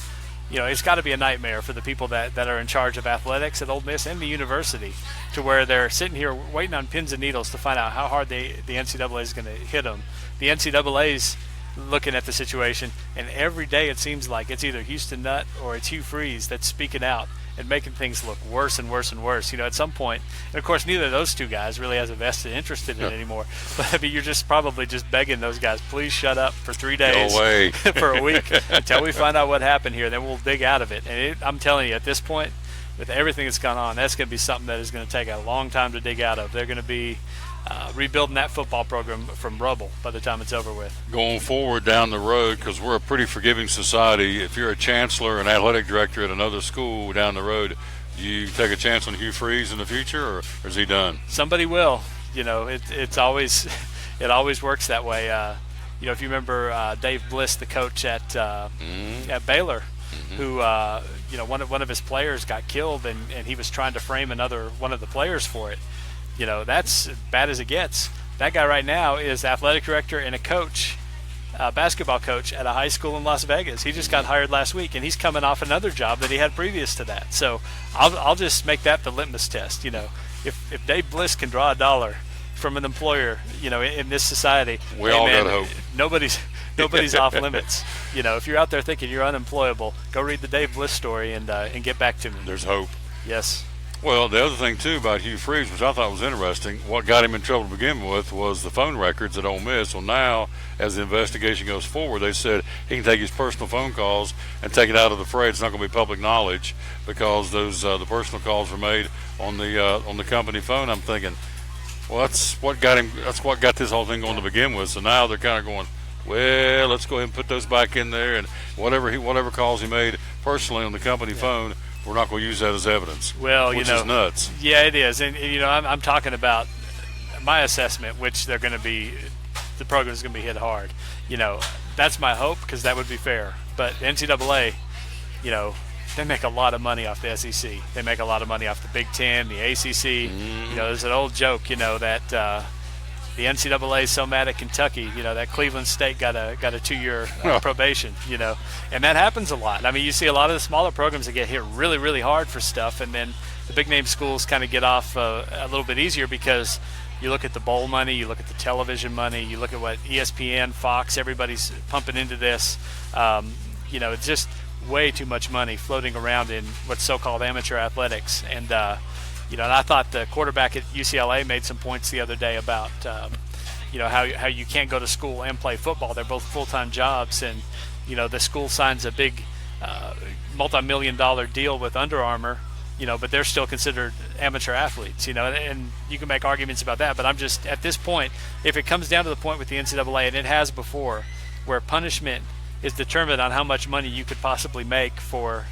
you know, it's got to be a nightmare for the people that are in charge of athletics at Ole Miss and the university, to where they're sitting here waiting on pins and needles to find out how hard the NCAA is going to hit them. The NCAA's looking at the situation, and every day it seems like it's either Houston Nutt or it's Hugh Freeze that's speaking out and making things look worse and worse and worse. You know, at some point, and of course neither of those two guys really has a vested interest in it anymore. But I mean, you're just probably just begging those guys, please shut up for 3 days, go away. for a week until we find out what happened here. Then we'll dig out of it. And I'm telling you, at this point, with everything that's gone on, that's going to be something that is going to take a long time to dig out of. They're going to be rebuilding that football program from rubble by the time it's over with. Going forward down the road, because we're a pretty forgiving society, if you're a chancellor, an athletic director at another school down the road, do you take a chance on Hugh Freeze in the future, or is he done? Somebody will. You know, it always works that way. You know, if you remember Dave Bliss, the coach at Baylor, who you know, one of his players got killed, and he was trying to frame one of the players for it. You know, that's as bad as it gets. That guy right now is athletic director and a coach, basketball coach at a high school in Las Vegas. He just got hired last week, and he's coming off another job that he had previous to that. So I'll just make that the litmus test. You know, if Dave Bliss can draw $1 from an employer, you know, in this society, we all got hope. Nobody's off limits. You know, if you're out there thinking you're unemployable, go read the Dave Bliss story and get back to me. There's hope. Yes. Well, the other thing, too, about Hugh Freeze, which I thought was interesting, what got him in trouble to begin with was the phone records at Ole Miss. Well, now, as the investigation goes forward, they said he can take his personal phone calls and take it out of the fray. It's not going to be public knowledge because those the personal calls were made on the company phone. I'm thinking, well, that's what got this whole thing going to begin with. So now they're kind of going, well, let's go ahead and put those back in there, and whatever calls he made personally on the company phone, we're not going to use that as evidence. Well, which is nuts. Yeah, it is, and you know, I'm talking about my assessment, which the program is going to be hit hard. You know, that's my hope, because that would be fair. But NCAA, you know, they make a lot of money off the SEC. They make a lot of money off the Big Ten, the ACC. You know, there's an old joke, you know, that the NCAA is so mad at Kentucky, you know, that Cleveland State got a 2-year probation, you know, and that happens a lot. I mean, you see a lot of the smaller programs that get hit really, really hard for stuff, and then the big name schools kind of get off a little bit easier, because you look at the bowl money, you look at the television money, you look at what ESPN, Fox, everybody's pumping into this. You know, it's just way too much money floating around in what's so-called amateur athletics, and you know, and I thought the quarterback at UCLA made some points the other day about how you can't go to school and play football. They're both full-time jobs, and the school signs a big multi-million-dollar deal with Under Armour, but they're still considered amateur athletes, and you can make arguments about that. But I'm just, at this point, if it comes down to the point with the NCAA, and it has before, where punishment is determined on how much money you could possibly make for,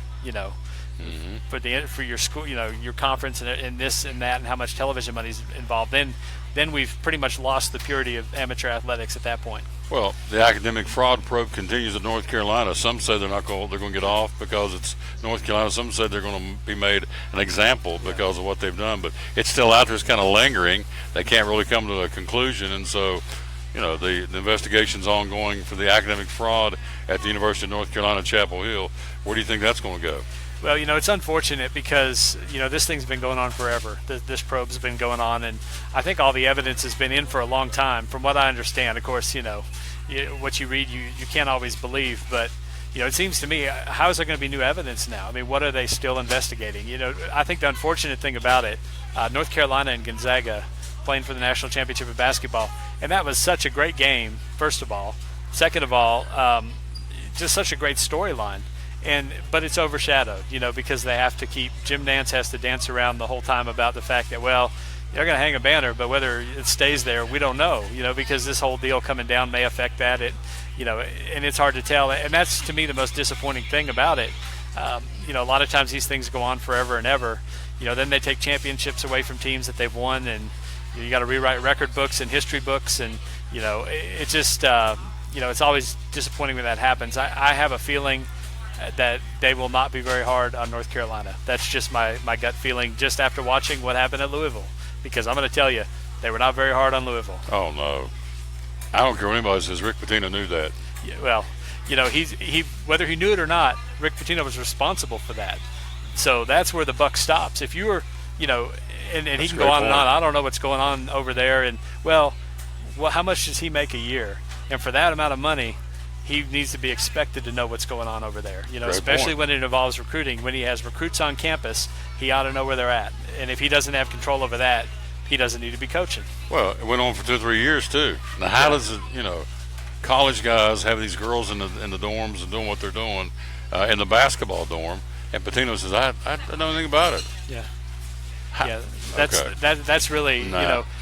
for your school, your conference and this and that, and how much television money is involved, then we've pretty much lost the purity of amateur athletics at that point. Well, the academic fraud probe continues in North Carolina. Some say they're going to get off because it's North Carolina. Some say they're going to be made an example because of what they've done. But it's still out there. It's kind of lingering. They can't really come to a conclusion. And so, the investigation's ongoing for the academic fraud at the University of North Carolina, Chapel Hill. Where do you think that's going to go? Well, it's unfortunate because, this thing's been going on forever. This probe's been going on, and I think all the evidence has been in for a long time, from what I understand. Of course, what you read, you can't always believe, but, it seems to me, how is there going to be new evidence now? I mean, what are they still investigating? I think the unfortunate thing about it, North Carolina and Gonzaga playing for the national championship of basketball, and that was such a great game, first of all. Second of all, just such a great storyline. But it's overshadowed, because they have to keep, Jim Nance has to dance around the whole time about the fact that, well, they're going to hang a banner, but whether it stays there, we don't know, because this whole deal coming down may affect that, and it's hard to tell. And that's, to me, the most disappointing thing about it. A lot of times these things go on forever and ever. Then they take championships away from teams that they've won, and you got to rewrite record books and history books, and, it just, it's always disappointing when that happens. I have a feeling that they will not be very hard on North Carolina. That's just my gut feeling just after watching what happened at Louisville, because I'm going to tell you, they were not very hard on Louisville. Oh, no. I don't care what anybody says. Rick Pitino knew that. Yeah, well, he whether he knew it or not, Rick Pitino was responsible for that. So that's where the buck stops. If you were, and he can go on and on. I don't know what's going on over there. And, well, how much does he make a year? And for that amount of money, he needs to be expected to know what's going on over there, especially when it involves recruiting. When he has recruits on campus, he ought to know where they're at. And if he doesn't have control over that, he doesn't need to be coaching. Well, it went on for 2 or 3 years, too. Now, how does it, college guys have these girls in the dorms and doing what they're doing in the basketball dorm, and Pitino says, I don't know anything about it. Yeah. That's really,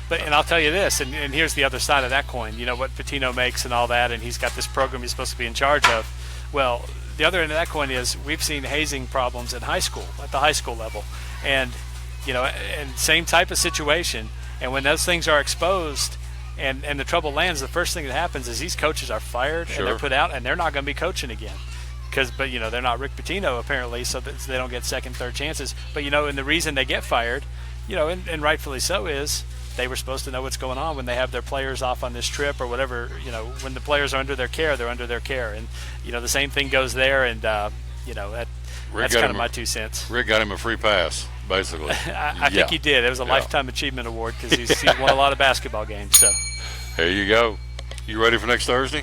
But and I'll tell you this, and here's the other side of that coin. What Pitino makes and all that, and he's got this program he's supposed to be in charge of. Well, the other end of that coin is we've seen hazing problems in high school, at the high school level, and and same type of situation. And when those things are exposed, and the trouble lands, the first thing that happens is these coaches are fired and they're put out, and they're not going to be coaching again. But they're not Rick Pitino apparently, so that they don't get second, third chances. But and the reason they get fired, and rightfully so, is they were supposed to know what's going on when they have their players off on this trip or whatever. When the players are under their care, they're under their care, and the same thing goes there. And that's kind of my 2 cents. Rick got him a free pass, basically. I think he did. It was a lifetime achievement award because he's won a lot of basketball games. So there you go. You ready for next Thursday?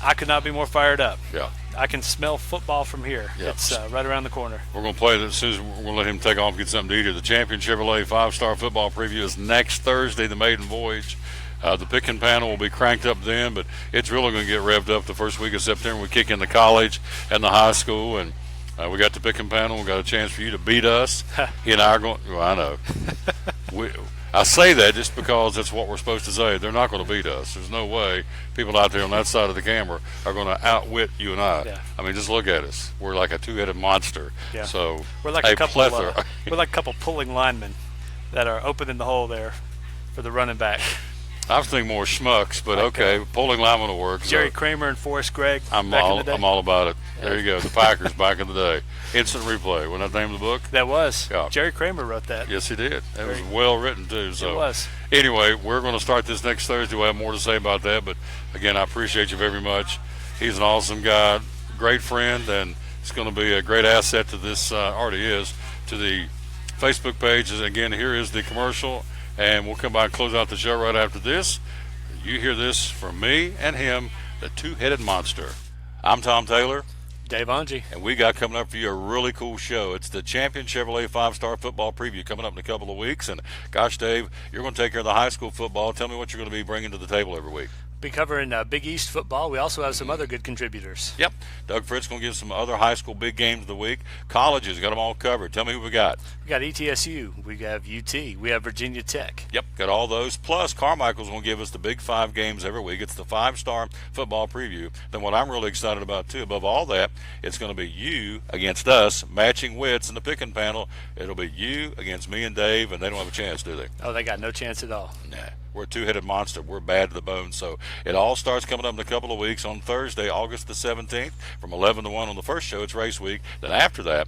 I could not be more fired up. Yeah. I can smell football from here. Yep. It's right around the corner. We're going to play it as soon as we're going to let him take off and get something to eat here. The Champion Chevrolet 5-Star Football Preview is next Thursday, the maiden voyage. The picking panel will be cranked up then, but it's really going to get revved up the first week of September. We kick in the college and the high school, and we got the picking panel. We got a chance for you to beat us. He and I are going. Well, I know. I say that just because that's what we're supposed to say. They're not going to beat us. There's no way people out there on that side of the camera are going to outwit you and I. Yeah. I mean, just look at us. We're like a two-headed monster. Yeah. So we're like a couple pulling linemen that are opening the hole there for the running back. I was thinking more schmucks, but okay, pulling lineman will work. Jerry Kramer and Forrest Gregg. I'm all about it. Yeah. There you go. The Packers back in the day. Instant Replay. Wasn't that the name of the book? That was. Yeah. Jerry Kramer wrote that. Yes, he did. It was well written too. So it was. Anyway, we're going to start this next Thursday. We'll have more to say about that. But again, I appreciate you very much. He's an awesome guy, great friend, and it's going to be a great asset to this. Already is to the Facebook page. And again, here is the commercial. And we'll come by and close out the show right after this. You hear this from me and him, the two-headed monster. I'm Tom Taylor. Dave Angie. And we got coming up for you a really cool show. It's the Champion Chevrolet 5-Star Football Preview coming up in a couple of weeks. And, gosh, Dave, you're going to take care of the high school football. Tell me what you're going to be bringing to the table every week. Be covering Big East football. We also have some other good contributors. Yep. Doug Fritz going to give some other high school big games of the week. Colleges, got them all covered. Tell me who we got. We got ETSU. We have UT. We have Virginia Tech. Yep, got all those. Plus, Carmichael's going to give us the big 5 games every week. It's the 5-Star Football Preview. Then what I'm really excited about, too, above all that, it's going to be you against us, matching wits in the picking panel. It'll be you against me and Dave, and they don't have a chance, do they? Oh, they got no chance at all. Nah. We're a two-headed monster. We're bad to the bone. So it all starts coming up in a couple of weeks on Thursday, August the 17th, from 11 to 1 on the first show. It's race week. Then after that,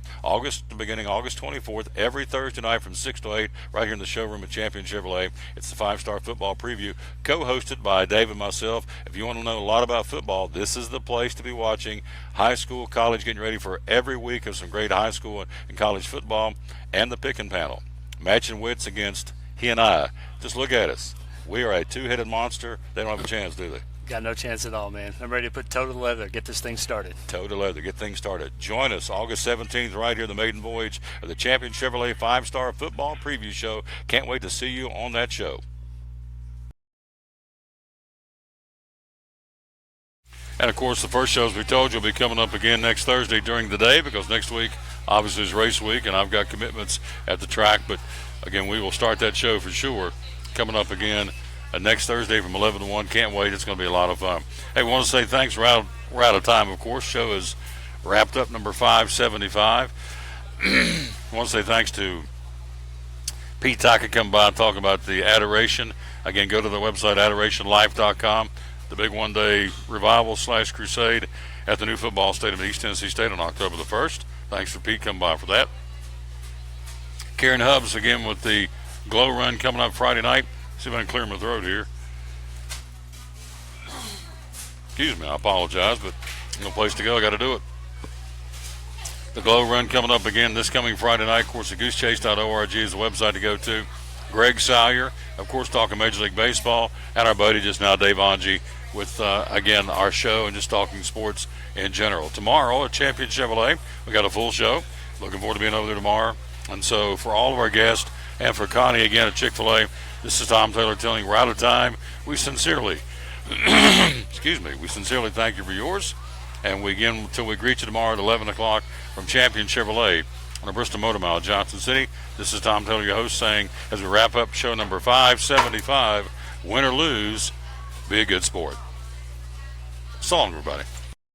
beginning August 24th, every Thursday night from 6 to 8, right here in the showroom at Champion Chevrolet. It's the 5-Star Football Preview, co-hosted by Dave and myself. If you want to know a lot about football, this is the place to be watching. High school, college, getting ready for every week of some great high school and college football, and the picking panel. Matching wits against he and I. Just look at us. We are a two-headed monster. They don't have a chance, do they? Got no chance at all, man. I'm ready to put toe to leather, get this thing started. Toe to leather, get things started. Join us August 17th right here, the maiden voyage of the Champion Chevrolet 5-Star Football Preview Show. Can't wait to see you on that show. And, of course, the first show, as we told you, will be coming up again next Thursday during the day because next week, obviously, is race week, and I've got commitments at the track. But, again, we will start that show for sure coming up again next Thursday from 11 to 1. Can't wait. It's going to be a lot of fun. Hey, we want to say thanks. We're out of time, of course. Show is wrapped up, number 575. I want to say thanks to Pete Taka coming by and talking about the Adoration. Again, go to the website, adorationlife.com. The big one-day revival / crusade at the new football stadium at East Tennessee State on October the 1st. Thanks for Pete coming by for that. Karen Hubbs, again, with the Glow Run coming up Friday night. See if I can clear my throat here. Excuse me, I apologize, but no place to go. I got to do it. The Glow Run coming up again this coming Friday night. Of course, the goosechase.org is the website to go to. Greg Salyer, of course, talking Major League Baseball, and our buddy just now, Dave Angie, with, again, our show and just talking sports in general. Tomorrow at Champion Chevrolet, we got a full show. Looking forward to being over there tomorrow. And so for all of our guests and for Connie again at Chick-Fil-A, this is Tom Taylor telling you we're out of time. We sincerely, we sincerely thank you for yours. And we again, until we greet you tomorrow at 11 o'clock from Champion Chevrolet on the Bristol Motor Mile, Johnson City. This is Tom Taylor, your host, saying as we wrap up show number 575, win or lose, be a good sport. So long, everybody.